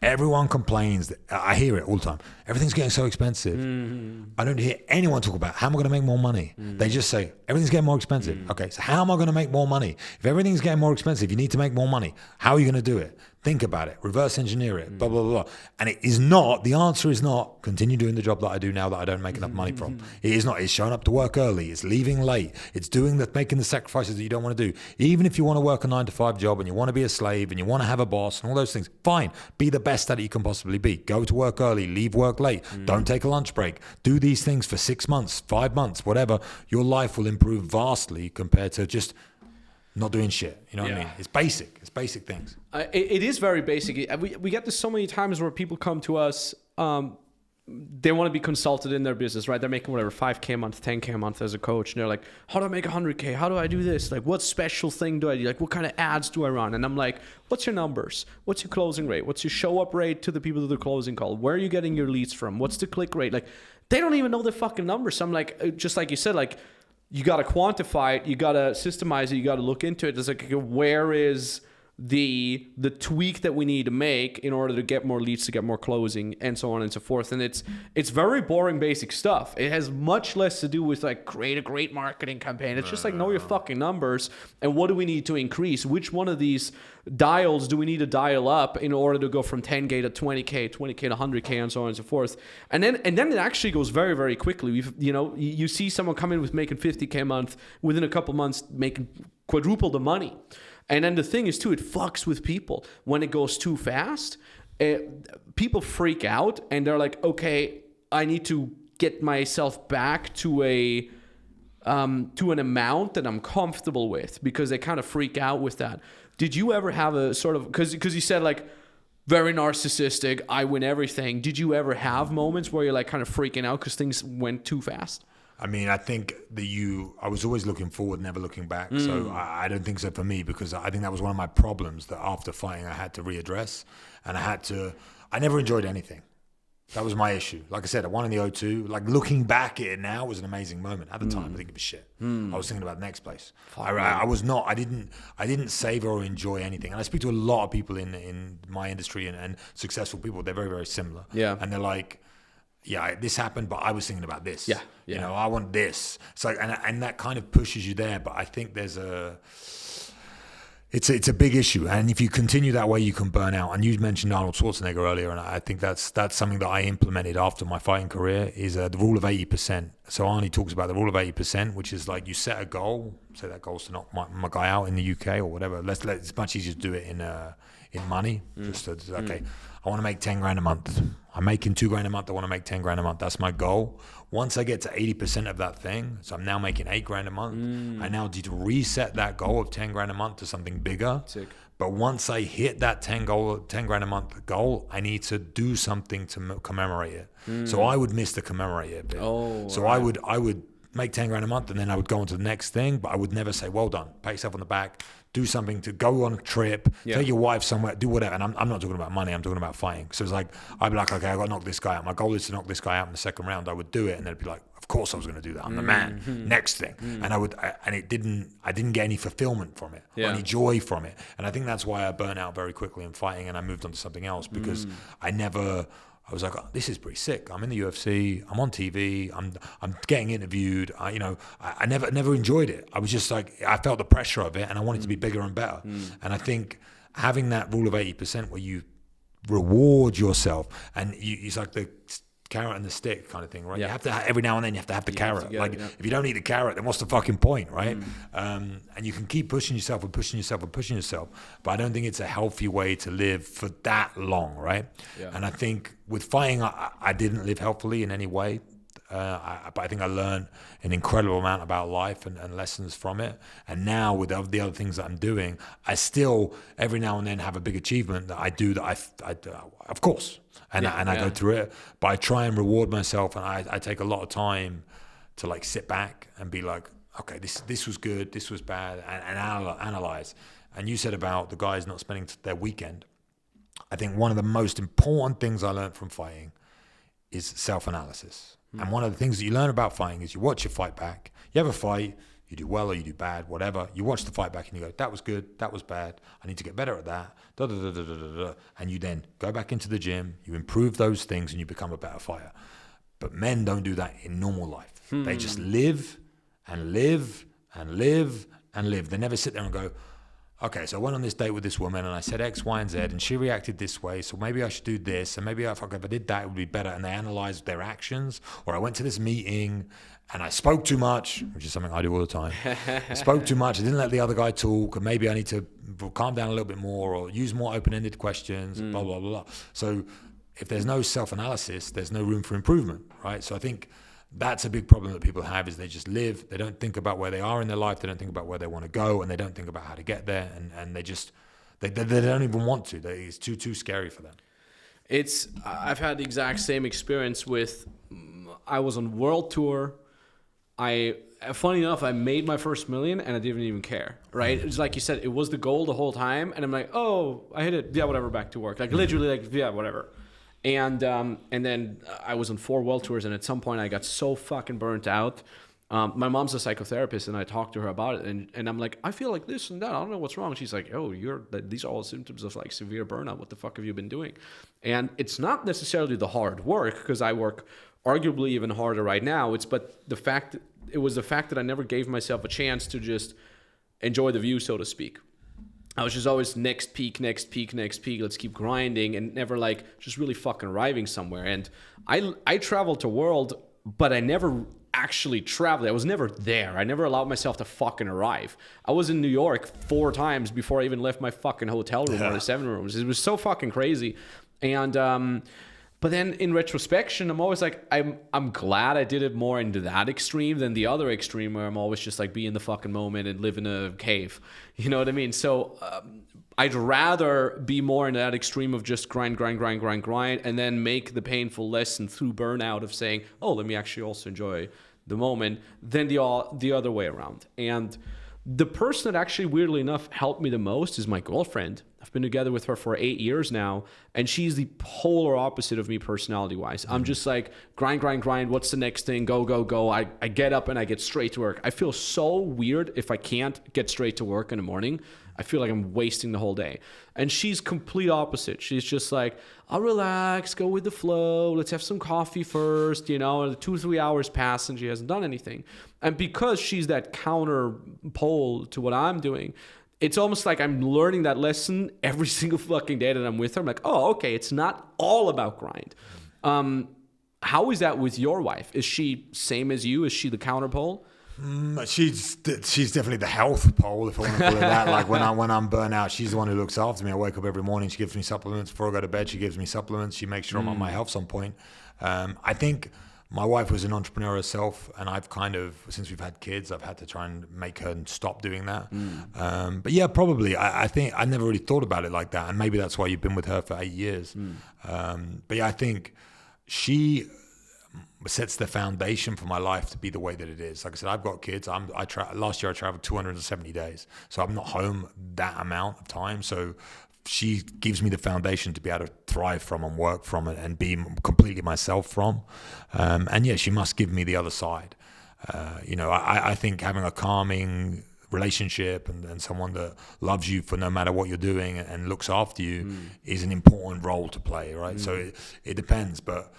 Everyone complains, I hear it all the time, everything's getting so expensive. I don't hear anyone talk about, how am I going to make more money? They just say, everything's getting more expensive. Okay, so how am I going to make more money? If everything's getting more expensive, you need to make more money. How are you going to do it? Think about it, reverse engineer it, blah, blah, blah. And the answer is not continue doing the job that I do now that I don't make enough money from. It is not. It's showing up to work early. It's leaving late. It's making the sacrifices that you don't want to do. Even if you want to work a 9-to-5 job and you want to be a slave and you want to have a boss and all those things, fine. Be the best that you can possibly be. Go to work early, leave work late. Don't take a lunch break. Do these things for 6 months, 5 months, whatever. Your life will improve vastly compared to just not doing shit. You know what I mean? It's basic. It's basic things. It is very basic. We get this so many times where people come to us, they want to be consulted in their business, right? They're making whatever, 5K a month, 10K a month as a coach. And they're like, how do I make 100K? How do I do this? Like, what special thing do I do? Like, what kind of ads do I run? And I'm like, what's your numbers? What's your closing rate? What's your show up rate to the people that are closing call? Where are you getting your leads from? What's the click rate? Like, they don't even know the fucking numbers. So I'm like, just like you said, like, you got to quantify it, you got to systemize it, you got to look into it. It's like, where is the tweak that we need to make in order to get more leads, to get more closing, and so on and so forth. And it's very boring, basic stuff. It has much less to do with like create a great marketing campaign. It's just like know your fucking numbers and what do we need to increase? Which one of these dials do we need to dial up in order to go from 10K to 20K, 20K to 100K, and so on and so forth. And then it actually goes very, very quickly. You see someone come in with making 50K a month, within a couple months making quadruple the money. And then the thing is too, it fucks with people. When it goes too fast, people freak out and they're like, okay, I need to get myself back to an amount that I'm comfortable with, because they kind of freak out with that. Did you ever have a sort of, because you said like, very narcissistic. I win everything. Did you ever have moments where you're like kind of freaking out because things went too fast? I mean, I think that I was always looking forward, never looking back. So I don't think so for me, because I think that was one of my problems that after fighting I had to readdress, and I never enjoyed anything. That was my issue. Like I said, I won in the O2. Like, looking back at it now was an amazing moment. At the time, I didn't give a shit. I was thinking about the next place. I didn't savor or enjoy anything. And I speak to a lot of people in my industry and successful people. They're very, very similar. Yeah. And they're like, yeah, this happened, but I was thinking about this. Yeah. You know, I want this. So, and that kind of pushes you there. But I think it's a big issue, and if you continue that way, you can burn out. And you mentioned Arnold Schwarzenegger earlier, and I think that's something that I implemented after my fighting career, is the rule of 80%. So Arnie talks about the rule of 80%, which is like, you set a goal. Say that goal is to knock my guy out in the UK or whatever. It's much easier to do it in money. I want to make 10 grand a month. I'm making 2 grand a month. I want to make 10 grand a month. That's my goal. Once I get to 80% of that thing, so I'm now making 8 grand a month, I now need to reset that goal of 10 grand a month to something bigger. Sick. But once I hit that 10 grand a month goal, I need to do something to commemorate it. So I would miss the commemorate it bit. I would make 10 grand a month, and then I would go on to the next thing, but I would never say, well done, pat yourself on the back, do something to go on a trip, take your wife somewhere, do whatever. And I'm not talking about money, I'm talking about fighting. So it's like, I'd be like, okay, I got to knock this guy out. My goal is to knock this guy out in the second round. I would do it, and they'd be like, of course I was going to do that. I'm the man. Next thing. And I didn't get any fulfillment from it, or any joy from it. And I think that's why I burnt out very quickly in fighting, and I moved on to something else, because I was like, oh, this is pretty sick. I'm in the UFC. I'm on TV. I'm getting interviewed. I never enjoyed it. I was just like, I felt the pressure of it, and I wanted to be bigger and better. And I think having that rule of 80%, where you reward yourself, and it's like the carrot and the stick kind of thing, right? You have to, every now and then you have to have the carrot. If you don't eat the carrot, then what's the fucking point, right? And you can keep pushing yourself and pushing yourself and pushing yourself, but I don't think it's a healthy way to live for that long, right? And I think with fighting, I didn't live healthily in any way. But I think I learned an incredible amount about life and lessons from it. And now with the other things that I'm doing, I still every now and then have a big achievement that I do that I of course, and I go through it. But I try and reward myself, and I take a lot of time to like sit back and be like, okay, this was good, this was bad, and analyze. And you said about the guys not spending their weekend. I think one of the most important things I learned from fighting is self-analysis. And one of the things that you learn about fighting is you watch your fight back. You have a fight, you do well or you do bad, whatever. You watch the fight back and you go, that was good, that was bad. I need to get better at that. And you then go back into the gym, you improve those things, and you become a better fighter. But men don't do that in normal life. They just live and live and live and live. They never sit there and go, okay, so I went on this date with this woman and I said X, Y, and Z, and she reacted this way, so maybe I should do this, and maybe if I did that, it would be better. And they analyzed their actions. Or I went to this meeting and I spoke too much, which is something I do all the time. I spoke too much. I didn't let the other guy talk, and maybe I need to calm down a little bit more, or use more open-ended questions, blah, blah, blah, blah. So if there's no self-analysis, there's no room for improvement, right? So I think that's a big problem that people have, is they just live. They don't think about where they are in their life. They don't think about where they want to go, and they don't think about how to get there. And they don't even want to. It's too scary for them. I've had the exact same experience with, I was on world tour. Funny enough, I made my first million and I didn't even care, right? It's like you said, it was the goal the whole time. And I'm like, oh, I hit it. Yeah, whatever, back to work. Like literally like, yeah, whatever. And then I was on 4 world tours, and at some point I got so fucking burnt out. My mom's a psychotherapist, and I talked to her about it, and I'm like, I feel like this and that. I don't know what's wrong. She's like, oh, these are all symptoms of like severe burnout. What the fuck have you been doing? And it's not necessarily the hard work, because I work arguably even harder right now. It was the fact that I never gave myself a chance to just enjoy the view, so to speak. I was just always next peak, let's keep grinding, and never like just really fucking arriving somewhere. And I traveled the world, but I never actually traveled. I was never there. I never allowed myself to fucking arrive. I was in New York 4 times before I even left my fucking hotel room or the 7 rooms. It was so fucking crazy. And but then in retrospection, I'm always like, I'm glad I did it more into that extreme than the other extreme, where I'm always just like be in the fucking moment and live in a cave. You know what I mean? So I'd rather be more in that extreme of just grind, and then make the painful lesson through burnout of saying, oh, let me actually also enjoy the moment, than the other way around. And the person that actually, weirdly enough, helped me the most is my girlfriend. I've been together with her for 8 years now, and she's the polar opposite of me personality-wise. I'm just like, grind. What's the next thing? Go. I get up and I get straight to work. I feel so weird if I can't get straight to work in the morning. I feel like I'm wasting the whole day. And she's complete opposite. She's just like, I'll relax, go with the flow. Let's have some coffee first. 2 or 3 hours pass and she hasn't done anything. And because she's that counter pole to what I'm doing, it's almost like I'm learning that lesson every single fucking day that I'm with her. I'm like, oh, okay, it's not all about grind. How is that with your wife? Is she same as you? Is she the counter pole? She's definitely the health pole, if I want to call it that. Like when I'm burnt out, she's the one who looks after me. I wake up every morning, she gives me supplements. Before I go to bed, she gives me supplements. She makes sure I'm on my health's on point. I think my wife was an entrepreneur herself, and I've kind of, since we've had kids, I've had to try and make her stop doing that. But yeah, probably. I think I never really thought about it like that, and maybe that's why you've been with her for 8 years. But yeah, I think she sets the foundation for my life to be the way that it is. Like I said, I've got kids. Last year I traveled 270 days, so I'm not home that amount of time. So she gives me the foundation to be able to thrive from and work from it and be completely myself from. And yeah, she must give me the other side. I think having a calming relationship and someone that loves you for no matter what you're doing and looks after you is an important role to play, right? So it depends, but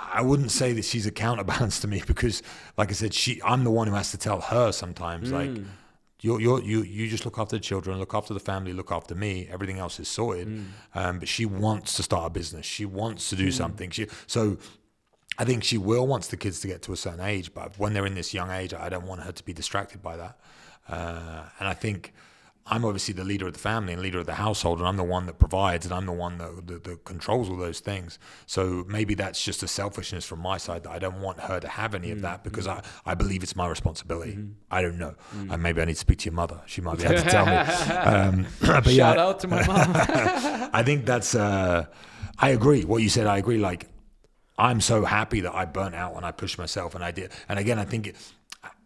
I wouldn't say that she's a counterbalance to me because, like I said, I'm the one who has to tell her sometimes, like, you just look after the children, look after the family, look after me. Everything else is sorted. But she wants to start a business. She wants to do something. So I think she will wants the kids to get to a certain age, but when they're in this young age, I don't want her to be distracted by that. And I think I'm obviously the leader of the family and leader of the household, and I'm the one that provides, and I'm the one that controls all those things. So maybe that's just a selfishness from my side that I don't want her to have any of that because I believe it's my responsibility. I don't know. Maybe I need to speak to your mother. She might be able to tell me. But Shout out to my mom. I think that's, I agree. What you said, I agree. Like, I'm so happy that I burnt out when I pushed myself and I did. And again, I think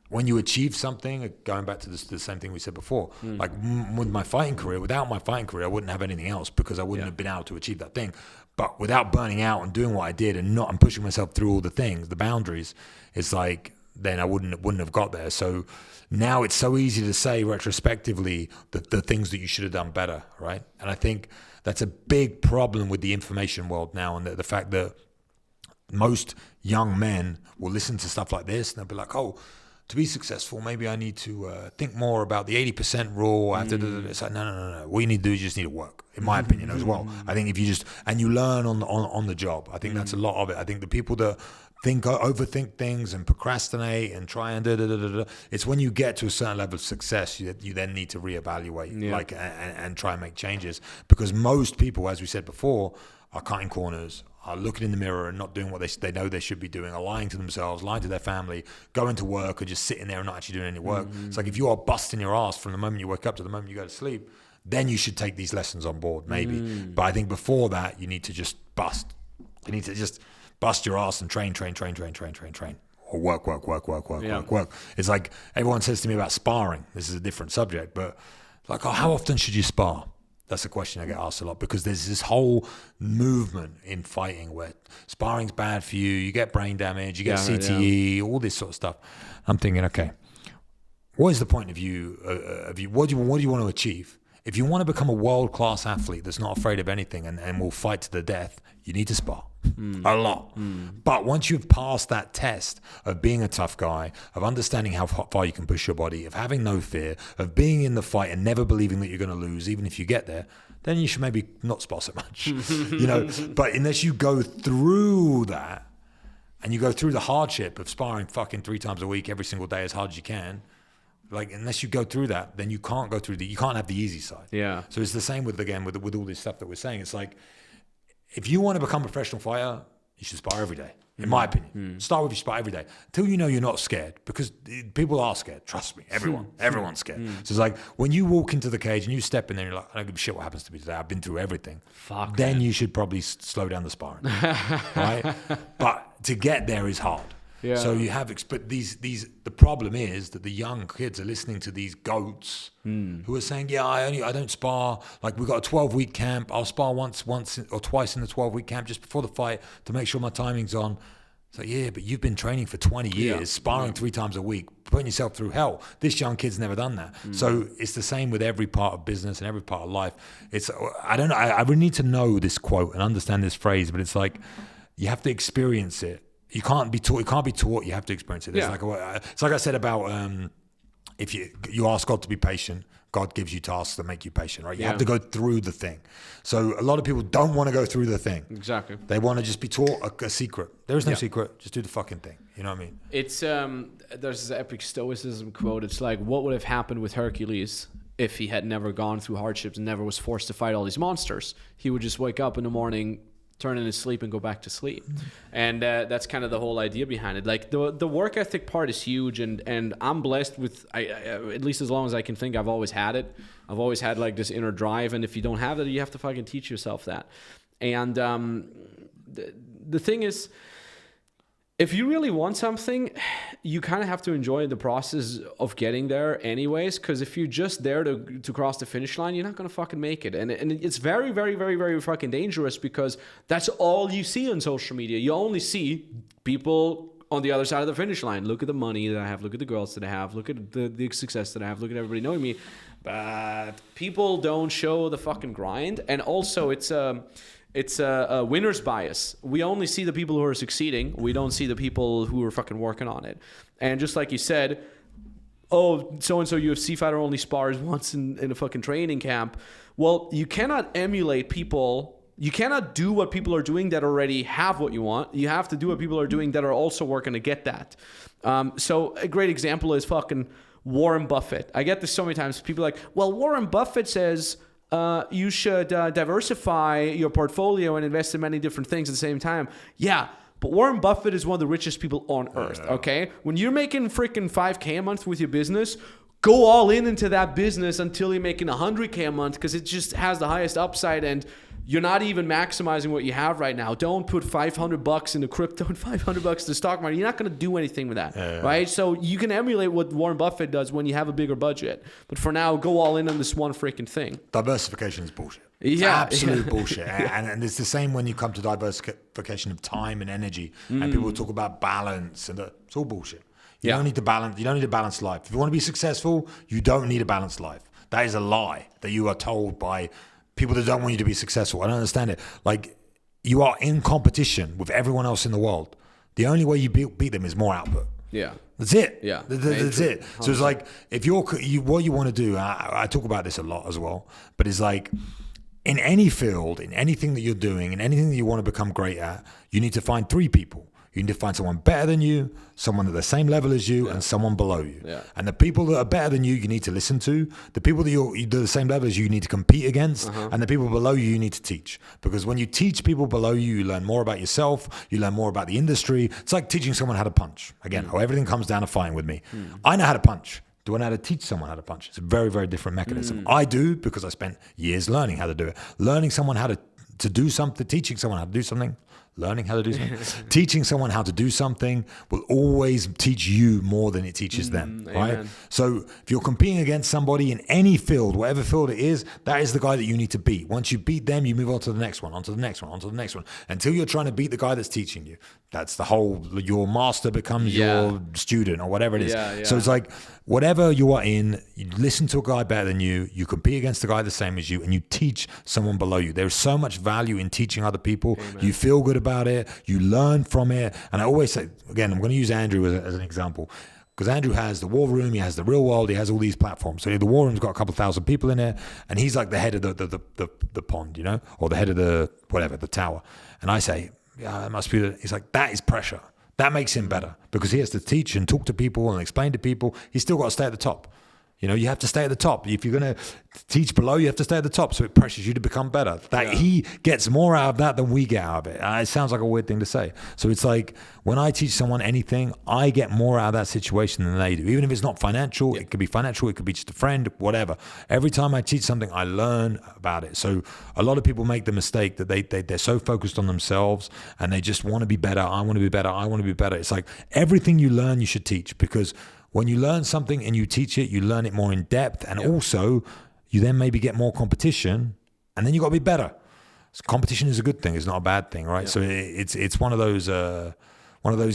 when you achieve something, going back to the same thing we said before, like with my fighting career, without my fighting career, I wouldn't have anything else because I wouldn't have been able to achieve that thing. But without burning out and doing what I did and pushing myself through all the things, the boundaries, it's like, then I wouldn't have got there. So now it's so easy to say retrospectively the things that you should have done better, right? And I think that's a big problem with the information world now, and the fact that most young men will listen to stuff like this and they'll be like, oh, to be successful, maybe I need to think more about the 80% rule. It's like, no. What you need to do is you just need to work, in my opinion, as well. I think if you and you learn on the job, I think that's a lot of it. I think the people that overthink things and procrastinate and try and it's when you get to a certain level of success, you then need to reevaluate, and try and make changes. Because most people, as we said before, are cutting corners, are looking in the mirror and not doing what they know they should be doing, are lying to themselves, lying to their family, going to work or just sitting there and not actually doing any work. It's like if you are busting your ass from the moment you wake up to the moment you go to sleep, then you should take these lessons on board, maybe. But I think before that, you need to just bust. You need to just bust your ass and train. Or work. It's like everyone says to me about sparring. This is a different subject, but like, oh, how often should you spar? That's a question I get asked a lot because there's this whole movement in fighting where sparring's bad for you, you get brain damage, you get CTE, all this sort of stuff. I'm thinking, okay, what is the point of you? What do you want to achieve? If you want to become a world-class athlete that's not afraid of anything and will fight to the death, you need to spar a lot. But once you've passed that test of being a tough guy, of understanding how far you can push your body, of having no fear, of being in the fight and never believing that you're going to lose, even if you get there, then you should maybe not spar so much. But unless you go through that and you go through the hardship of sparring fucking 3 times a week, every single day as hard as you can, like, unless you go through that, then you can't go through you can't have the easy side. Yeah. So it's the same with all this stuff that we're saying. It's like, if you want to become a professional fighter, you should spar every day. In my opinion, start with you spar every day until you know you're not scared, because people are scared. Trust me, everyone's scared. So it's like when you walk into the cage and you step in there, and you're like, I don't give a shit what happens to me today. I've been through everything. Fuck. Then man. you should probably slow down the sparring, right? But to get there is hard. Yeah. So you have, but the problem is that the young kids are listening to these goats who are saying, yeah, I don't spar. Like we got a 12-week camp. I'll spar once or twice in the 12-week camp just before the fight to make sure my timing's on. So yeah, but you've been training for 20 years, sparring 3 times a week, putting yourself through hell. This young kid's never done that. So it's the same with every part of business and every part of life. I don't know. I really need to know this quote and understand this phrase, but it's like you have to experience it. You can't be taught. It can't be taught. You have to experience it. It's like I said about if you ask God to be patient, God gives you tasks that make you patient, right? You have to go through the thing. So a lot of people don't want to go through the thing. Exactly. They want to just be taught a secret. There is no secret. Just do the fucking thing. You know what I mean? It's there's this epic stoicism quote. It's like, what would have happened with Hercules if he had never gone through hardships and never was forced to fight all these monsters? He would just wake up in the morning, turn in his sleep, and go back to sleep. And that's kind of the whole idea behind it. Like the work ethic part is huge, and I'm blessed with, at least as long as I can think, I've always had it. I've always had like this inner drive, and if you don't have that, you have to fucking teach yourself that. And the thing is, if you really want something, you kind of have to enjoy the process of getting there anyways, because if you're just there to cross the finish line, you're not going to fucking make it. And it's very, very, very, very fucking dangerous, because that's all you see on social media. You only see people on the other side of the finish line. Look at the money that I have. Look at the girls that I have. Look at the success that I have. Look at everybody knowing me. But people don't show the fucking grind. And also it's a winner's bias. We only see the people who are succeeding. We don't see the people who are fucking working on it. And just like you said, oh, so-and-so UFC fighter only spars once in a fucking training camp. Well, you cannot emulate people. You cannot do what people are doing that already have what you want. You have to do what people are doing that are also working to get that. So a great example is fucking Warren Buffett. I get this so many times. People are like, well, Warren Buffett says you should diversify your portfolio and invest in many different things at the same time. Yeah, but Warren Buffett is one of the richest people on earth, okay? When you're making freaking $5K a month with your business, go all into that business until you're making $100K a month, because it just has the highest upside, and you're not even maximizing what you have right now. Don't put $500 into crypto and $500 to the stock market. You're not going to do anything with that, right? So you can emulate what Warren Buffett does when you have a bigger budget. But for now, go all in on this one freaking thing. Diversification is bullshit. It's Yeah. absolute bullshit. And it's the same when you come to diversification of time and energy. And people talk about balance, and it's all bullshit. You don't need to balance. You don't need a balanced life. If you want to be successful, you don't need a balanced life. That is a lie that you are told by people that don't want you to be successful. I don't understand it. Like, you are in competition with everyone else in the world. The only way you beat them is more output. Yeah. That's it. Yeah. That's it. So it's like, if what you want to do, I talk about this a lot as well, but it's like, in any field, in anything that you're doing, in anything that you want to become great at, you need to find 3 people. You need to find someone better than you, someone at the same level as you, and someone below you. Yeah. And the people that are better than you need to listen to. The people that you're the same level as you need to compete against. And the people below you need to teach. Because when you teach people below you, you learn more about yourself. You learn more about the industry. It's like teaching someone how to punch. Again, how everything comes down to fighting with me. I know how to punch. Do I know how to teach someone how to punch? It's a very, very different mechanism. I do, because I spent years learning how to do it. Learning someone how to do something, teaching someone how to do something, learning how to do something, teaching someone how to do something will always teach you more than it teaches them, right? Amen. So if you're competing against somebody in any field, whatever field it is, that is the guy that you need to beat. Once you beat them, you move on to the next one, onto the next one, onto the next one, until you're trying to beat the guy that's teaching you. That's the whole, your master becomes your student, or whatever it is. So it's like, whatever you are in, you listen to a guy better than you, you compete against a guy the same as you, and you teach someone below you. There's so much value in teaching other people. Amen. You feel good about it, you learn from it. And I always say, again, I'm going to use Andrew as an example, because Andrew has the War Room, he has the Real World, he has all these platforms. So the War Room's got a couple thousand people in there, and he's like the head of the pond, you know, or the head of the tower. And I say, yeah, it must be. He's like, that is pressure. That makes him better, because he has to teach and talk to people and explain to people. He's still got to stay at the top. You know, you have to stay at the top. If you're going to teach below, you have to stay at the top. So it pressures you to become better. He gets more out of that than we get out of it. It sounds like a weird thing to say. So it's like when I teach someone anything, I get more out of that situation than they do. Even if it's not financial, it could be financial, it could be just a friend, whatever. Every time I teach something, I learn about it. So a lot of people make the mistake that they're so focused on themselves and they just want to be better. I want to be better. I want to be better. It's like everything you learn, you should teach, because when you learn something and you teach it, you learn it more in depth, and also you then maybe get more competition, and then you got to be better. So competition is a good thing; it's not a bad thing, right? So it's one of those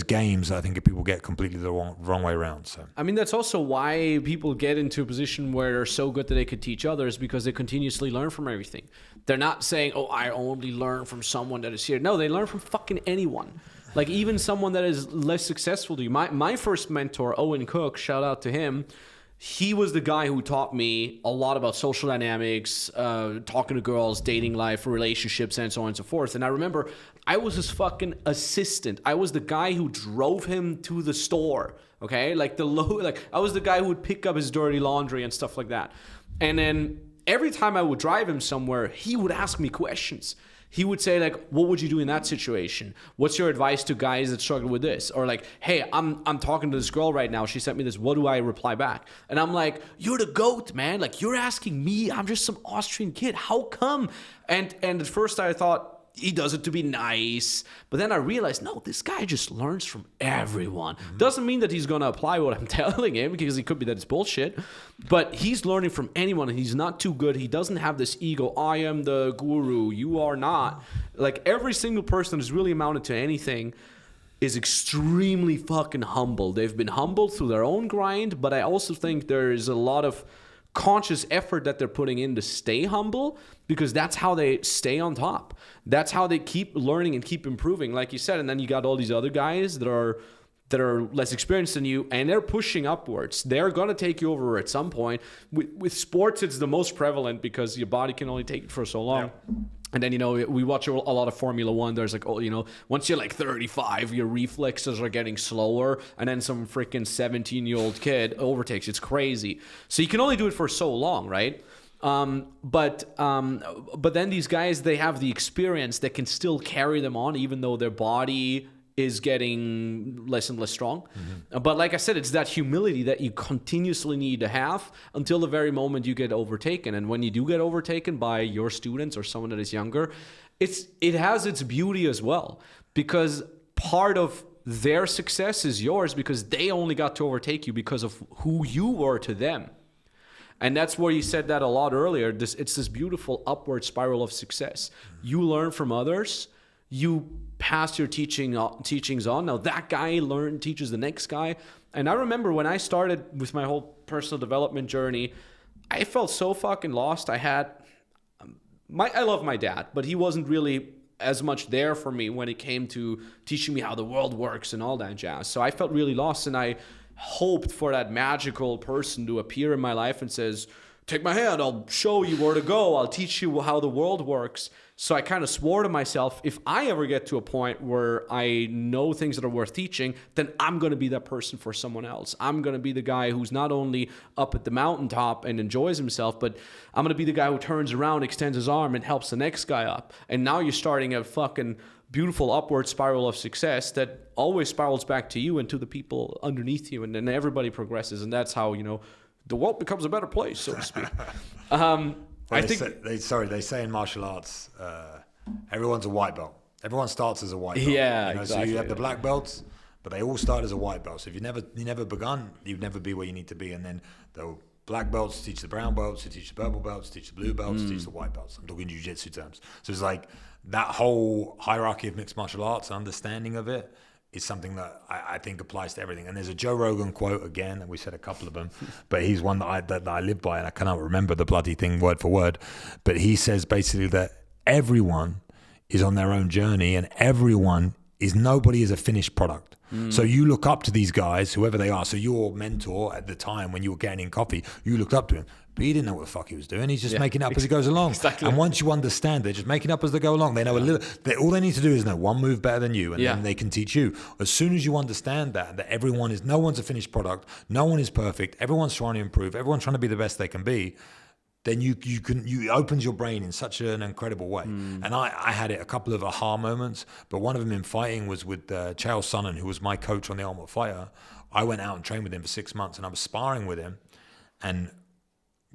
games that I think people get completely the wrong way around. So I mean, that's also why people get into a position where they're so good that they could teach others, because they continuously learn from everything. They're not saying, "Oh, I only learn from someone that is here." No, they learn from fucking anyone. Like even someone that is less successful to you. My first mentor, Owen Cook, shout out to him. He was the guy who taught me a lot about social dynamics, talking to girls, dating life, relationships, and so on and so forth. And I remember I was his fucking assistant. I was the guy who drove him to the store. Okay, like I was the guy who would pick up his dirty laundry and stuff like that. And then every time I would drive him somewhere, he would ask me questions. He would say, like, what would you do in that situation? What's your advice to guys that struggle with this? Or like, hey, I'm talking to this girl right now. She sent me this. What do I reply back? And I'm like, you're the GOAT, man. Like, you're asking me. I'm just some Austrian kid. How come? And at first I thought, he does it to be nice. But then I realized, no, this guy just learns from everyone. Doesn't mean that he's going to apply what I'm telling him, because it could be that it's bullshit. But he's learning from anyone, and he's not too good. He doesn't have this ego. I am the guru. You are not. Like every single person who's really amounted to anything is extremely fucking humble. They've been humbled through their own grind, but I also think there is a lot of conscious effort that they're putting in to stay humble, because that's how they stay on top. That's how they keep learning and keep improving, like you said. And then you got all these other guys that are less experienced than you, and they're pushing upwards. They're going to take you over at some point. With sports, it's the most prevalent because your body can only take it for so long. Yeah. And then, you know, we watch a lot of Formula One. There's like, oh, you know, once you're like 35, your reflexes are getting slower. And then some freaking 17-year-old kid overtakes. It's crazy. So you can only do it for so long, right? But then these guys, they have the experience that can still carry them on, even though their body is getting less and less strong. But like I said, it's that humility that you continuously need to have until the very moment you get overtaken. And when you do get overtaken by your students or someone that is younger, it has its beauty as well, because part of their success is yours, because they only got to overtake you because of who you were to them. And that's where you said that a lot earlier. It's this beautiful upward spiral of success. You learn from others. You pass your teachings on. Now that guy teaches the next guy. And I remember when I started with my whole personal development journey, I felt so fucking lost. I love my dad, but he wasn't really as much there for me when it came to teaching me how the world works and all that jazz. So I felt really lost, and I hoped for that magical person to appear in my life and says, take my hand, I'll show you where to go, I'll teach you how the world works. So I kind of swore to myself, if I ever get to a point where I know things that are worth teaching, then I'm going to be that person for someone else. I'm going to be the guy who's not only up at the mountaintop and enjoys himself, but I'm going to be the guy who turns around, extends his arm, and helps the next guy up. And now you're starting a fucking beautiful upward spiral of success that always spirals back to you and to the people underneath you, and then everybody progresses. And that's how, you know, the world becomes a better place, so to speak. They say in martial arts, everyone's a white belt. Everyone starts as a white belt. Yeah, you know, exactly. So you have the black belts, but they all start as a white belt. So if you never begun, you'd never be where you need to be. And then the black belts teach the brown belts, to teach the purple belts, teach the blue belts, teach the white belts. I'm talking jiu-jitsu terms. So it's like that whole hierarchy of mixed martial arts, understanding of it, is something that I think applies to everything. And there's a Joe Rogan quote again, and we said a couple of them, but he's one that I live by, and I cannot remember the bloody thing word for word. But he says basically that everyone is on their own journey, and nobody is a finished product. So you look up to these guys, whoever they are. So your mentor at the time when you were getting in coffee, you looked up to him. But he didn't know what the fuck he was doing. He's just making it up as he goes along. Exactly. And once you understand, they're just making up as they go along. They know a little. All they need to do is know one move better than you, and then they can teach you. As soon as you understand that no one's a finished product, no one is perfect, everyone's trying to improve, everyone's trying to be the best they can be, then you opens your brain in such an incredible way. And I had a couple of aha moments, but one of them in fighting was with Chael Sonnen, who was my coach on the Ultimate Fighter. I went out and trained with him for 6 months, and I was sparring with him, and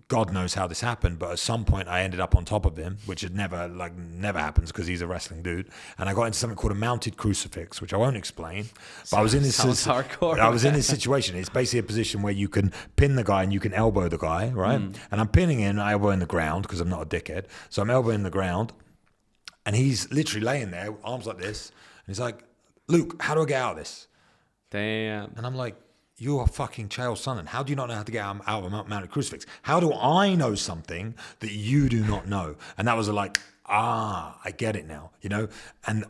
God knows how this happened, but at some point I ended up on top of him, which never happens because he's a wrestling dude. And I got into something called a mounted crucifix, which I won't explain. But I was in this hardcore. I was in this situation. It's basically a position where you can pin the guy and you can elbow the guy, right? And I'm pinning him, I elbow in the ground because I'm not a dickhead. So I'm elbowing the ground, and he's literally laying there, arms like this, and he's like, "Luke, how do I get out of this?" Damn. And I'm like, "You're fucking Chael Sonnen. How do you not know how to get out of a mounted crucifix? How do I know something that you do not know?" And that was like, I get it now, you know? And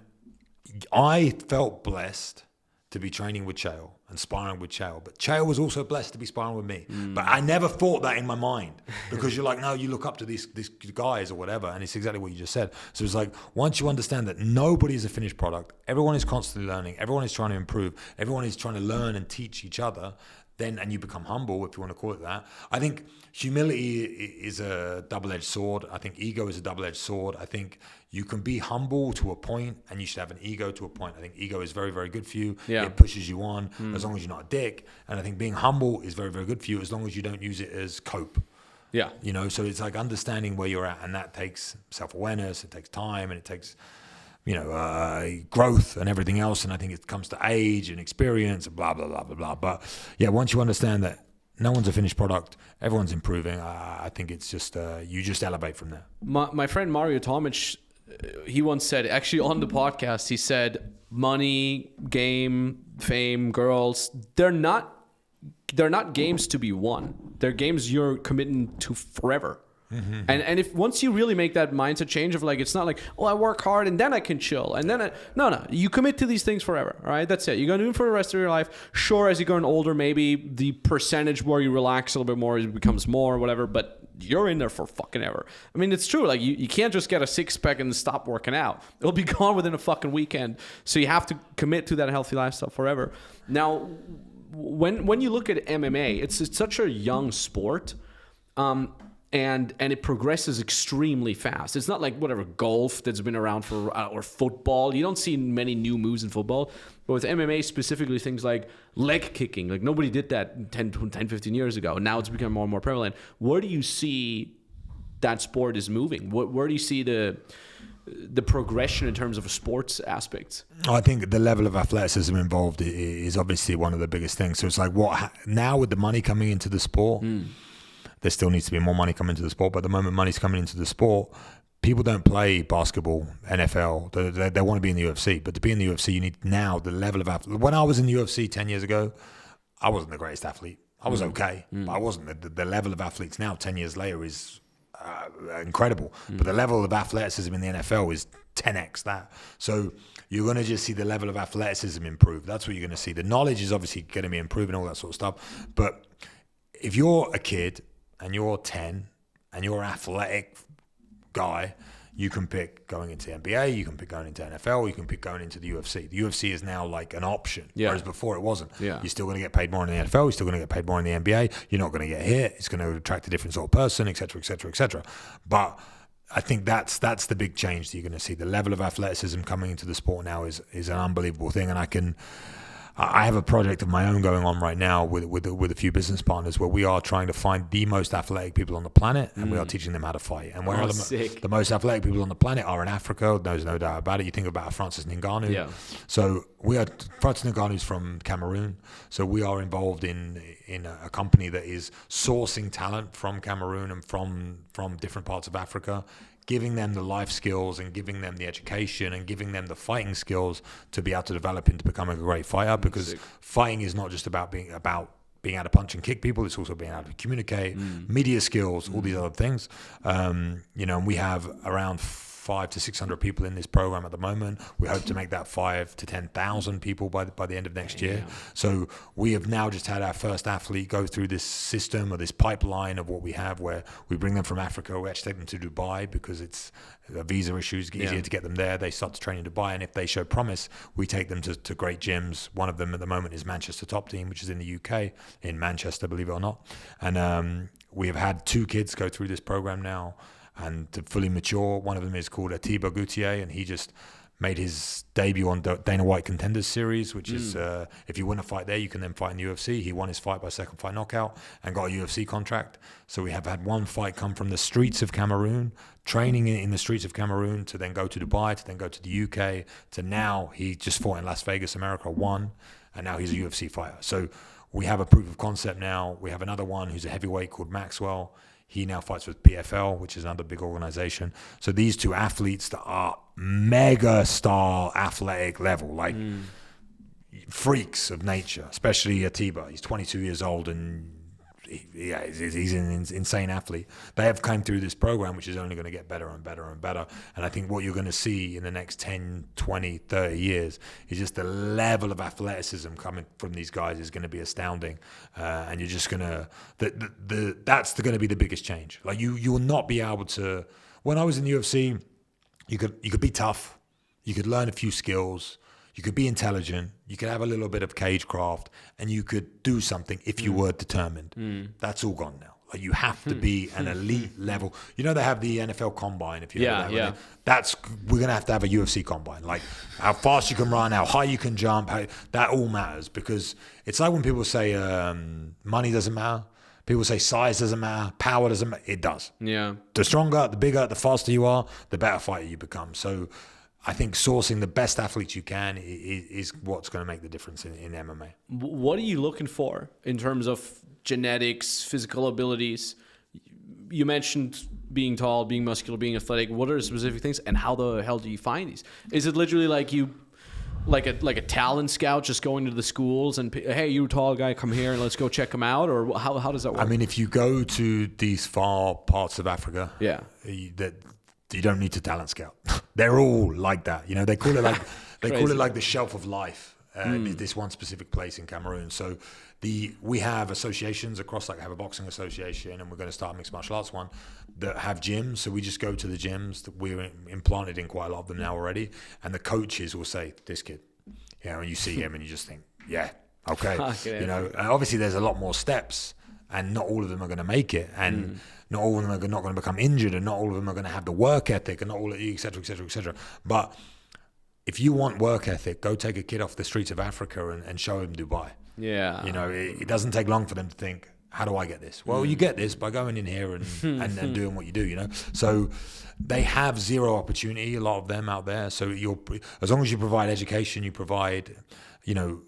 I felt blessed to be training with Chael and sparring with Chael. But Chael was also blessed to be sparring with me. But I never thought that in my mind, because you're like, no, you look up to these guys or whatever. And it's exactly what you just said. So it's like, once you understand that nobody is a finished product, everyone is constantly learning, everyone is trying to improve, everyone is trying to learn and teach each other, and you become humble, if you want to call it that. I think humility is a double-edged sword. I think ego is a double-edged sword. I think you can be humble to a point, and you should have an ego to a point. I think ego is very, very good for you. Yeah. It pushes you on as long as you're not a dick. And I think being humble is very, very good for you as long as you don't use it as cope. Yeah. You know, so it's like understanding where you're at, and that takes self-awareness, it takes time, and it takes, growth and everything else. And I think it comes to age and experience and blah, blah, blah, blah, blah. But yeah, once you understand that no one's a finished product, everyone's improving, I think it's just, you just elevate from there. My friend Mario Tomic, he once said, actually on the podcast, he said, money, game, fame, girls, they're not games to be won. They're games you're committing to forever. Mm-hmm. And if once you really make that mindset change of like, it's not like, oh, I work hard and then I can chill, and then no, you commit to these things forever. All right, that's it. You're gonna do it for the rest of your life. Sure, as you're getting older, maybe the percentage where you relax a little bit more becomes more, or whatever. But you're in there for fucking ever. I mean, it's true. Like you can't just get a six pack and stop working out. It'll be gone within a fucking weekend. So you have to commit to that healthy lifestyle forever. Now, when you look at MMA, it's such a young sport. And it progresses extremely fast. It's not like whatever golf that's been around for, or football. You don't see many new moves in football. But with MMA specifically, things like leg kicking, like nobody did that 10, 15 years ago. Now it's becoming more and more prevalent. Where do you see that sport is moving? Where do you see the progression in terms of sports aspects? I think the level of athleticism involved is obviously one of the biggest things. So it's like, now with the money coming into the sport, there still needs to be more money coming into the sport, but at the moment money's coming into the sport. People don't play basketball, NFL. They want to be in the UFC, but to be in the UFC, you need now the level of athlete. When I was in the UFC 10 years ago, I wasn't the greatest athlete. I was okay, but I wasn't. The level of athletes now, 10 years later, is incredible. But the level of athleticism in the NFL is 10x that. So you're going to just see the level of athleticism improve. That's what you're going to see. The knowledge is obviously going to be improving, all that sort of stuff. But if you're a kid and you're 10 and you're an athletic guy, you can pick going into NBA, you can pick going into NFL, you can pick going into the UFC. The UFC is now like an option, whereas before it wasn't. Yeah. You're still going to get paid more in the NFL, you're still going to get paid more in the NBA, you're not going to get hit, it's going to attract a different sort of person, etc., etc., etc. But I think that's the big change that you're going to see. The level of athleticism coming into the sport now is an unbelievable thing, and I have a project of my own going on right now with a few business partners where we are trying to find the most athletic people on the planet, and we are teaching them how to fight. And where the most athletic people on the planet are in Africa, there's no doubt about it. You think about Francis Ngannou. Yeah. So Francis Ngannou's from Cameroon. So we are involved in a company that is sourcing talent from Cameroon and from different parts of Africa, giving them the life skills and giving them the education and giving them the fighting skills to be able to develop into becoming a great fighter, because fighting is not just about being able to punch and kick people, it's also being able to communicate, media skills, all these other things. And we have around 500 to 600 people in this program at the moment. We hope to make that 5,000 to 10,000 people by the end of next year. So we have now just had our first athlete go through this system or this pipeline of what we have, where we bring them from Africa. We actually take them to Dubai because it's a visa issue. It's easier to get them there. They start to train in Dubai, and if they show promise, we take them to great gyms. One of them at the moment is Manchester Top Team, which is in the UK, in Manchester, believe it or not. And we have had 2 kids go through this program now and to fully mature. One of them is called Atiba Gutier, and he just made his debut on Dana White Contenders Series, which is if you win a fight there, you can then fight in the UFC. He won his fight by second fight knockout and got a UFC contract. So we have had one fight come from the streets of Cameroon, training in the streets of Cameroon, to then go to Dubai, to then go to the UK, to now he just fought in Las Vegas, America, won, and now he's a UFC fighter. So we have a proof of concept now. We have another one who's a heavyweight called Maxwell. He now fights with PFL, which is another big organization. So these 2 athletes that are mega star athletic level, like freaks of nature, especially Atiba. He's 22 years old and he's an insane athlete. They have come through this program, which is only going to get better and better and better. And I think what you're going to see in the next 10, 20, 30 years is just the level of athleticism coming from these guys is going to be astounding. And you're just going to, that's going to be the biggest change. Like you will not be able to, when I was in the UFC, you could be tough, you could learn a few skills, you could be intelligent, you could have a little bit of cage craft, and you could do something if you were determined. That's all gone now. Like you have to be an elite level. You know, they have the NFL combine. If you know that, we're gonna have to have a UFC combine. Like how fast you can run, how high you can jump, that all matters. Because it's like when people say money doesn't matter. People say size doesn't matter, power doesn't matter. It does. Yeah. The stronger, the bigger, the faster you are, the better fighter you become. So I think sourcing the best athletes you can is what's going to make the difference in MMA. What are you looking for in terms of genetics, physical abilities? You mentioned being tall, being muscular, being athletic. What are the specific things, and how the hell do you find these? Is it literally like you, like a talent scout, just going to the schools and, hey, you tall guy, come here and let's go check them out? Or how does that work? I mean, if you go to these far parts of Africa, you don't need to talent scout. They're all like that. You know, they call it like call it like the shelf of life. This one specific place in Cameroon. So we have associations across, like I have a boxing association, and we're going to start a mixed martial arts one that have gyms. So we just go to the gyms that we're implanted in quite a lot of them now already, and the coaches will say, this kid, you know, and you see him and you just think, yeah, okay. You know, and obviously there's a lot more steps, and not all of them are going to make it, and not all of them are not going to become injured, and not all of them are going to have the work ethic, and not all, et cetera, et cetera, et cetera. But if you want work ethic, go take a kid off the streets of Africa and show him Dubai. Yeah. You know, it doesn't take long for them to think, how do I get this? Well, you get this by going in here and doing what you do, you know? So they have zero opportunity, a lot of them out there. So as long as you provide education, you provide, you know,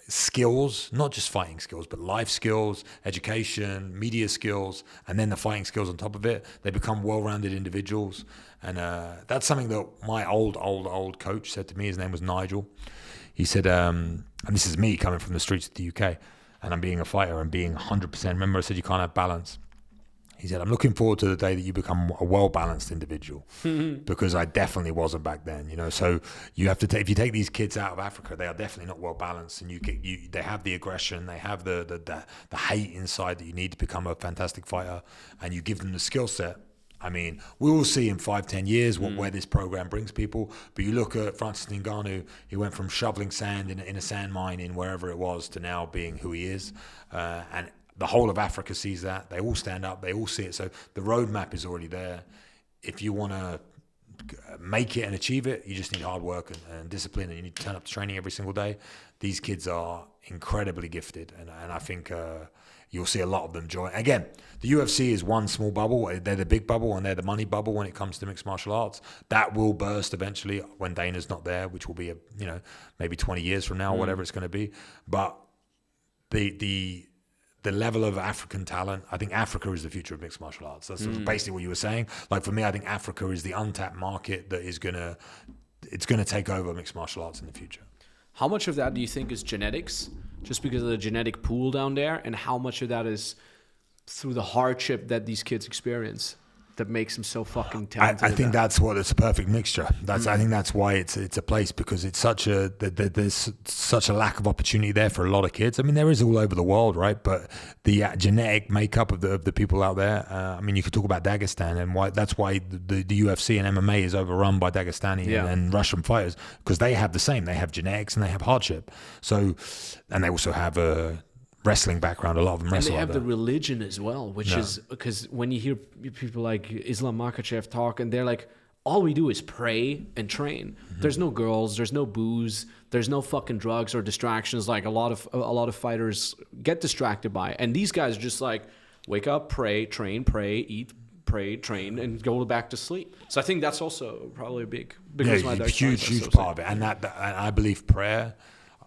skills, not just fighting skills, but life skills, education, media skills, and then the fighting skills on top of it, they become well-rounded individuals. And that's something that my old coach said to me. His name was Nigel. He said, and this is me coming from the streets of the UK, and I'm being a fighter and being 100%. Remember, I said you can't have balance. He said, I'm looking forward to the day that you become a well-balanced individual, because I definitely wasn't back then, you know. So you have to if you take these kids out of Africa, they are definitely not well-balanced, and they have the aggression, they have the hate inside that you need to become a fantastic fighter, and you give them the skill set. I mean, we will see in 5-10 years where this program brings people. But you look at Francis Ngannou, he went from shoveling sand in a sand mine in wherever it was to now being who he is. And the whole of Africa sees that. They all stand up. They all see it. So the roadmap is already there. If you want to make it and achieve it, you just need hard work and discipline, and you need to turn up to training every single day. These kids are incredibly gifted, and I think you'll see a lot of them join. Again, the UFC is one small bubble. They're the big bubble, and they're the money bubble when it comes to mixed martial arts. That will burst eventually when Dana's not there, which will be maybe 20 years from now, whatever it's going to be. But the level of African talent, I think Africa is the future of mixed martial arts. That's basically what you were saying. Like for me, I think Africa is the untapped market that is it's gonna take over mixed martial arts in the future. How much of that do you think is genetics, just because of the genetic pool down there, and how much of that is through the hardship that these kids experience that makes them so fucking I talented. think that's what it's a perfect mixture. I think that's why it's a place, because it's there's such a lack of opportunity there for a lot of kids. I mean, there is all over the world, right? But the genetic makeup of the people out there. I mean, you could talk about Dagestan, and that's why the UFC and MMA is overrun by Dagestani and Russian fighters, because they have the same. They have genetics and they have hardship. So, and they also have a wrestling background. A lot of them wrestle. And they have the religion as well, which is because when you hear people like Islam Makhachev talk, and they're like, all we do is pray and train. There's no girls, there's no booze, there's no fucking drugs or distractions like a lot of fighters get distracted by. And these guys are just like, wake up, pray, train, pray, eat, pray, train, and go back to sleep. So I think that's also probably a big huge part of it. And that I believe prayer.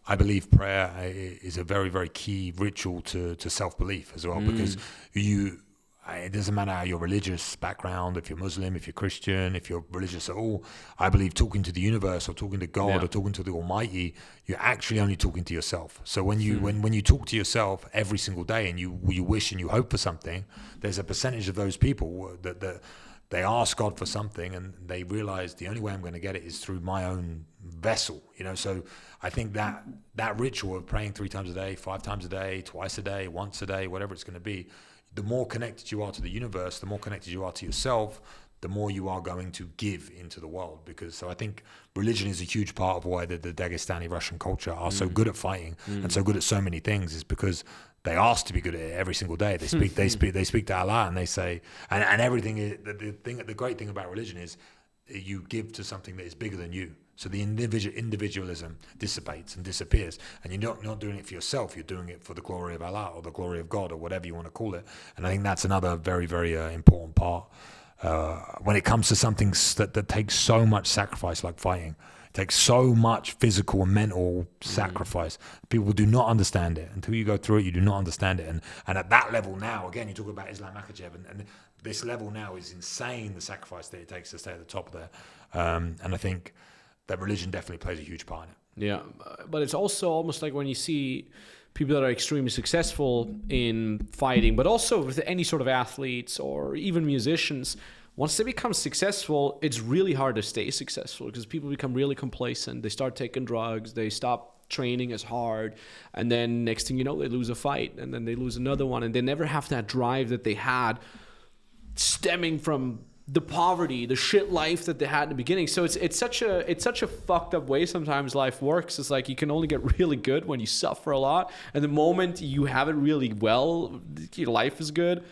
Is a very, very key ritual to self-belief as well, because it doesn't matter how your religious background, if you're Muslim, if you're Christian, if you're religious at all. I believe talking to the universe or talking to God or talking to the Almighty, you're actually only talking to yourself. So when you when you talk to yourself every single day and you wish and you hope for something, there's a percentage of those people that they ask God for something and they realize the only way I'm going to get it is through my own vessel, So I think that ritual of praying 3 times a day, 5 times a day, twice a day, once a day, whatever it's going to be, the more connected you are to the universe, the more connected you are to yourself, the more you are going to give into the world. So I think religion is a huge part of why the Dagestani Russian culture are so good at fighting and so good at so many things, is because they ask to be good at it every single day. They speak to Allah, and they say, and everything is, the great thing about religion is you give to something that is bigger than you. So the individualism dissipates and disappears, and you're not doing it for yourself. You're doing it for the glory of Allah or the glory of God or whatever you want to call it. And I think that's another very, very important part when it comes to something that takes so much sacrifice, like fighting. It takes so much physical and mental sacrifice. People do not understand it. Until you go through it, you do not understand it. And at that level now, again, you talk about Islam Makhachev, and this level now is insane, the sacrifice that it takes to stay at the top there. And I think that religion definitely plays a huge part in it. Yeah, but it's also almost like when you see people that are extremely successful in fighting, but also with any sort of athletes or even musicians, once they become successful, it's really hard to stay successful because people become really complacent. They start taking drugs, they stop training as hard, and then next thing you know, they lose a fight, and then they lose another one, and they never have that drive that they had stemming from the poverty, the shit life that they had in the beginning. So it's such a fucked up way sometimes life works. It's like you can only get really good when you suffer a lot, and the moment you have it really well, your life is good,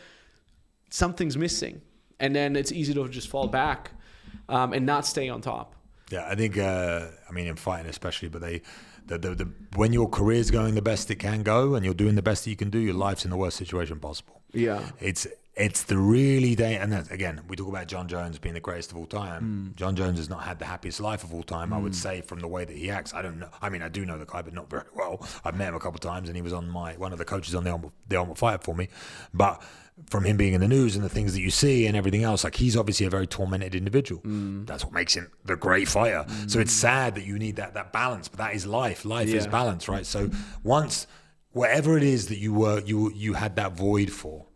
something's missing, and then it's easy to just fall back and not stay on top. Yeah, I think in fighting especially, but when your career's going the best it can go and you're doing the best that you can do, your life's in the worst situation possible. Yeah, it's the really and again, we talk about John Jones being the greatest of all time. John Jones has not had the happiest life of all time, I would say, from the way that he acts. I don't know. I mean, I do know the guy, but not very well. I've met him a couple of times, and he was on one of the coaches on the Ultimate Fighter for me. But from him being in the news and the things that you see and everything else, like, he's obviously a very tormented individual. That's what makes him the great fighter. So it's sad that you need that balance, but that is life. Life is balance, right? So once, whatever it is that you had that void for,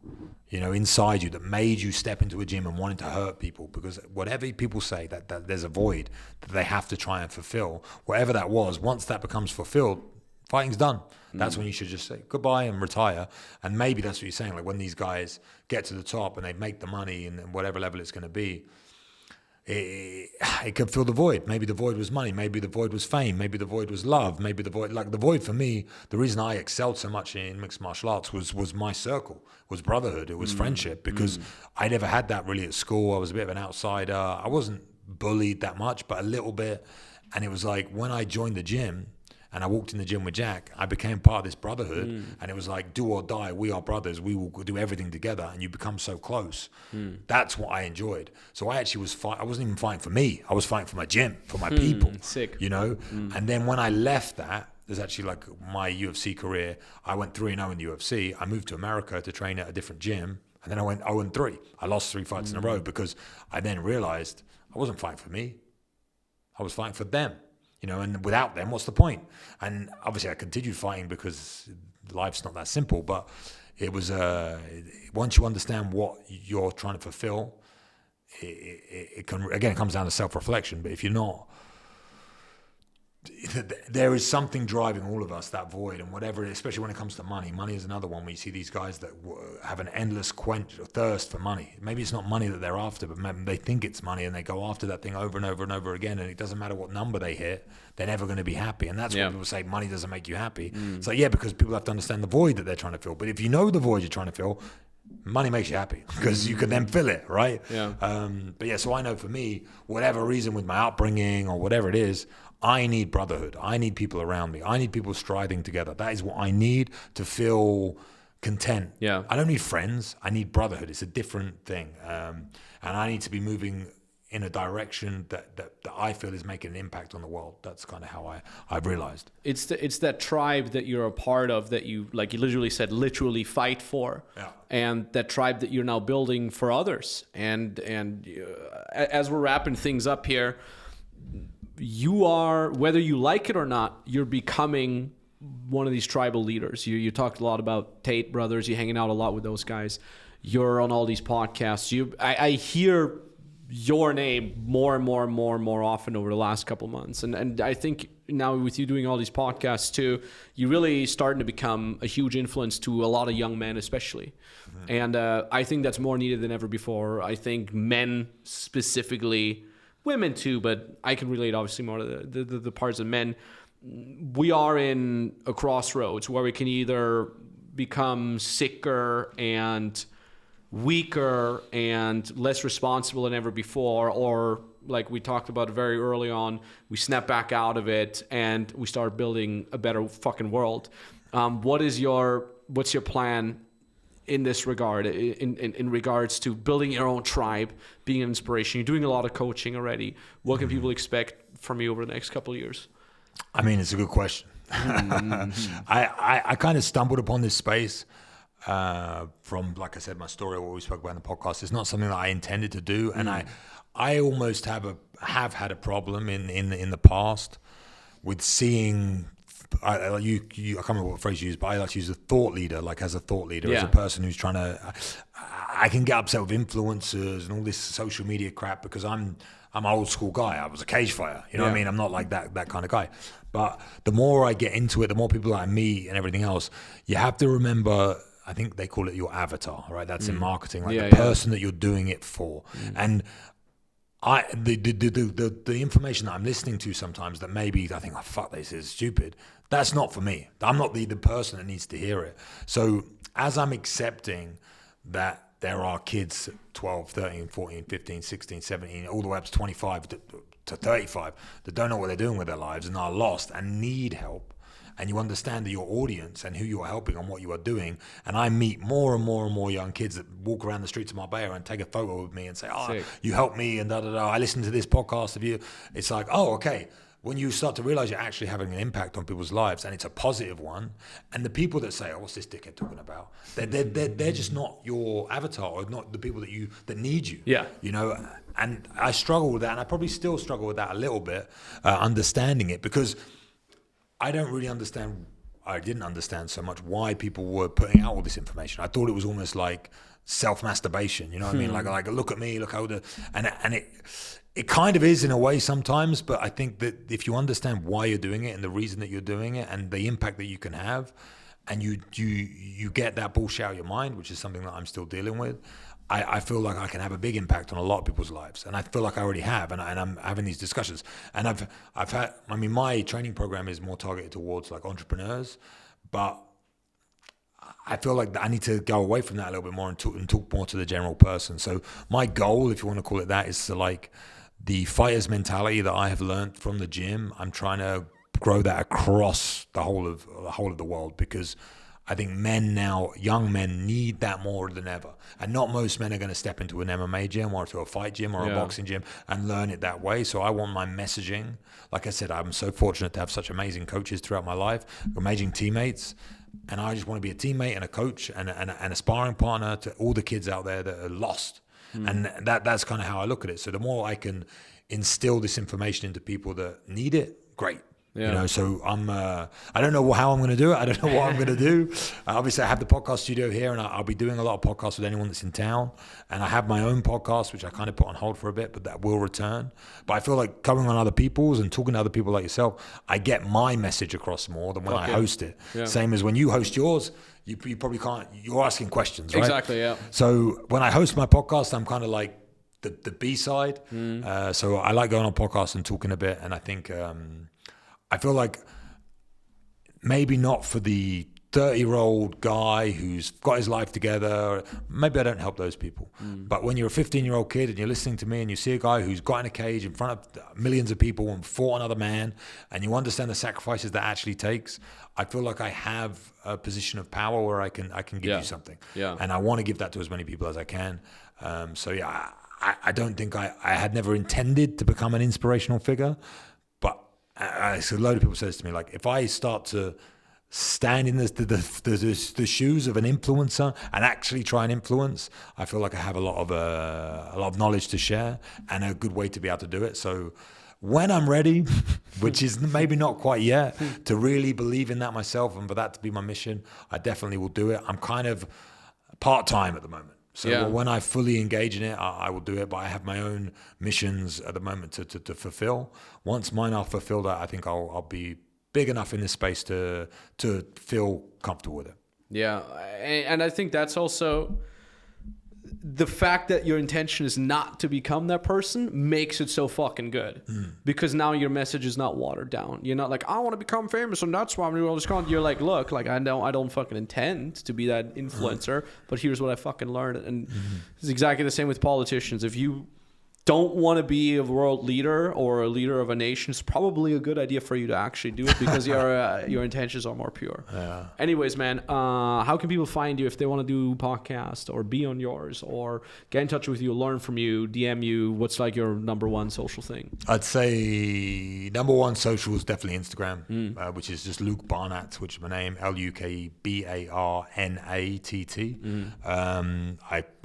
inside you, that made you step into a gym and wanted to hurt people, because whatever people say that there's a void that they have to try and fulfill, whatever that was, once that becomes fulfilled, fighting's done. That's when you should just say goodbye and retire. And maybe that's what you're saying, like when these guys get to the top and they make the money and whatever level it's going to be, it can fill the void. Maybe the void was money, maybe the void was fame, maybe the void was love, maybe the void for me, the reason I excelled so much in mixed martial arts was my circle, was brotherhood, it was friendship, because I never had that really at school. I was a bit of an outsider. I wasn't bullied that much, but a little bit. And it was like when I joined the gym and I walked in the gym with Jack, I became part of this brotherhood. And it was like, do or die, we are brothers, we will do everything together, and you become so close. That's what I enjoyed. So I actually I wasn't even fighting for me, I was fighting for my gym, for my people. Sick. And then when I left that, there's actually like my UFC career, I went 3-0 in the UFC. I moved to America to train at a different gym, and then I went 0-3. I lost 3 fights in a row, because I then realized I wasn't fighting for me, I was fighting for them. And without them, what's the point? And obviously I continued fighting because life's not that simple, but it was, once you understand what you're trying to fulfill, it can, again, it comes down to self-reflection. But if you're not, there is something driving all of us, that void, and whatever, especially when it comes to money. Money is another one where you see these guys that have an endless thirst for money. Maybe it's not money that they're after, but maybe they think it's money and they go after that thing over and over and over again, and it doesn't matter what number they hit, they're never going to be happy. And that's why people say money doesn't make you happy. It's like, yeah, because people have to understand the void that they're trying to fill. But if you know the void you're trying to fill, money makes you happy because you can then fill it, right? But yeah, so I know for me, whatever reason with my upbringing or whatever it is, I need brotherhood. I need people around me. I need people striving together. That is what I need to feel content. I don't need friends. I need brotherhood. It's a different thing. And I need to be moving in a direction that I feel is making an impact on the world. That's kind of how I've realized. It's that tribe that you're a part of that you, like you literally said, literally fight for. And that tribe that you're now building for others. And as we're wrapping things up here, you are, whether you like it or not, you're becoming one of these tribal leaders. You talked a lot about Tate Brothers. You're hanging out a lot with those guys. You're on all these podcasts. I hear your name more and more and more and more often over the last couple of months. And I think now with you doing all these podcasts too, you're really starting to become a huge influence to a lot of young men especially. And I think that's more needed than ever before. I think men specifically, women too, but I can relate obviously more to the parts of men. We are in a crossroads where we can either become sicker and weaker and less responsible than ever before, or like we talked about very early on, we snap back out of it and we start building a better fucking world. What's your plan in this regard, in regards to building your own tribe, being an inspiration? You're doing a lot of coaching already. What can people expect from you over the next couple of years? I mean, it's a good question. I kind of stumbled upon this space from, like I said, my story, what we spoke about in the podcast. It's not something that I intended to do, and I almost have had a problem in the past with seeing. I can't remember what phrase you used, but I like to use a thought leader, like as a thought leader, as a person who's trying to. I can get upset with influencers and all this social media crap because I'm an old school guy. I was a cage fighter, you know what I mean? I'm not like that kind of guy. But the more I get into it, the more people I meet and everything else, you have to remember. I think they call it your avatar, right? That's in marketing, like the person that you're doing it for, and. The information that I'm listening to sometimes that maybe I think, oh, fuck, this is stupid. That's not for me. I'm not the person that needs to hear it. So as I'm accepting that there are kids 12, 13, 14, 15, 16, 17, all the way up to 25 to 35 that don't know what they're doing with their lives and are lost and need help, and you understand that your audience and who you are helping and what you are doing. And I meet more and more and more young kids that walk around the streets of Marbella and take a photo with me and say, oh, you helped me and da-da-da. I listened to this podcast of you. It's like, oh, okay. When you start to realize you're actually having an impact on people's lives and it's a positive one, and the people that say, oh, what's this dickhead talking about? They're just not your avatar, or not the people that need you. You know, and I struggle with that, and I probably still struggle with that a little bit, understanding it, because I didn't understand so much why people were putting out all this information. I thought it was almost like self-masturbation, you know what I mean? Like look at me, look how and it kind of is in a way sometimes, but I think that if you understand why you're doing it and the reason that you're doing it and the impact that you can have, and you get that bullshit out of your mind, which is something that I'm still dealing with, I feel like I can have a big impact on a lot of people's lives, and I feel like I already have, and I'm having these discussions, and I've had. I mean, my training program is more targeted towards like entrepreneurs, but I feel like I need to go away from that a little bit more and talk more to the general person. So my goal, if you want to call it that, is to like the fighter's mentality that I have learned from the gym. I'm trying to grow that across the whole of the world, because I think men now, young men, need that more than ever. And not most men are going to step into an MMA gym or to a fight gym or a boxing gym and learn it that way. So I want my messaging. Like I said, I'm so fortunate to have such amazing coaches throughout my life, amazing teammates. And I just want to be a teammate and a coach and a sparring partner to all the kids out there that are lost. And that's kind of how I look at it. So the more I can instill this information into people that need it, great. You know, so I don't know how I'm going to do it. I don't know what I'm going to do. Obviously, I have the podcast studio here, and I'll be doing a lot of podcasts with anyone that's in town. And I have my own podcast, which I kind of put on hold for a bit, but that will return. But I feel like coming on other people's and talking to other people like yourself, I get my message across more than when I host it. Yeah. Same as when you host yours, you probably can't. You're asking questions, right? Exactly. Yeah. So when I host my podcast, I'm kind of like the B side. So I like going on podcasts and talking a bit, and I think. I feel like maybe not for the 30-year-old guy who's got his life together. Maybe I don't help those people. But when you're a 15-year-old kid and you're listening to me and you see a guy who's got in a cage in front of millions of people and fought another man, and you understand the sacrifices that actually takes, I feel like I have a position of power where I can give you something. Yeah. And I want to give that to as many people as I can. I don't think I had never intended to become an inspirational figure. So a load of people says to me, like, if I start to stand in the shoes of an influencer and actually try and influence, I feel like I have a lot of knowledge to share and a good way to be able to do it. So when I'm ready, which is maybe not quite yet, to really believe in that myself and for that to be my mission, I definitely will do it. I'm kind of part-time at the moment. So when I fully engage in it, I will do it. But I have my own missions at the moment to fulfill. Once mine are fulfilled, I think I'll be big enough in this space to feel comfortable with it. Yeah, and I think that's also the fact that your intention is not to become that person makes it so fucking good. Because now your message is not watered down. You're not like, I want to become famous and that's why I'm doing all this content. You're like, look, like I don't fucking intend to be that influencer, but here's what I fucking learned. And it's exactly the same with politicians. If you don't want to be a world leader or a leader of a nation, it's probably a good idea for you to actually do it because your intentions are more pure. Yeah. Anyways, man, how can people find you if they want to do podcast or be on yours or get in touch with you, learn from you, DM you? What's like your number one social thing? I'd say number one social is definitely Instagram, which is just Luke Barnatt, which is my name, LukeBarnatt.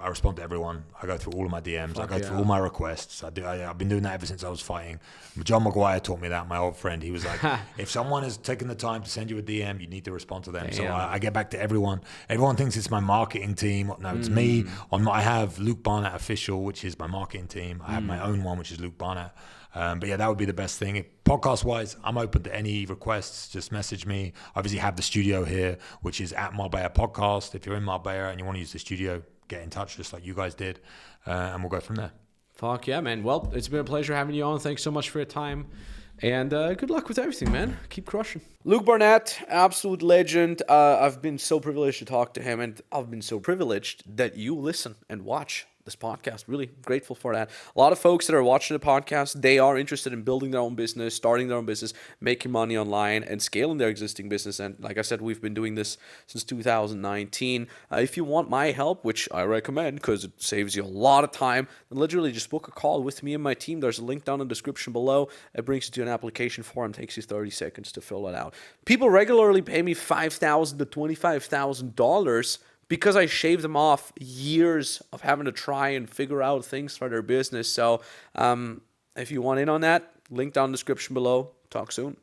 I respond to everyone. I go through all of my DMs. I go through all my requests. I've been doing that ever since I was fighting. John McGuire taught me that, my old friend. He was like, if someone has taken the time to send you a DM, you need to respond to them. Damn. So I get back to everyone. Everyone thinks it's my marketing team. No, it's me. I have Luke Barnatt Official, which is my marketing team. I have my own one, which is Luke Barnatt. But yeah, that would be the best thing. Podcast-wise, I'm open to any requests. Just message me. Obviously, have the studio here, which is at Marbella Podcast. If you're in Marbella and you want to use the studio, get in touch just like you guys did, and we'll go from there. Fuck yeah, man. Well, it's been a pleasure having you on. Thanks so much for your time. And good luck with everything, man. Keep crushing. Luke Barnatt, absolute legend. I've been so privileged to talk to him, and I've been so privileged that you listen and watch this podcast. Really grateful for that. A lot of folks that are watching the podcast, they are interested in building their own business, starting their own business, making money online, and scaling their existing business. And like I said, we've been doing this since 2019. If you want my help, which I recommend because it saves you a lot of time, then literally just book a call with me and my team. There's a link down in the description below. It brings you to an application form. It takes you 30 seconds to fill it out. People regularly pay me $5,000 to $25,000 because I shaved them off years of having to try and figure out things for their business. So if you want in on that, link down in the description below. Talk soon.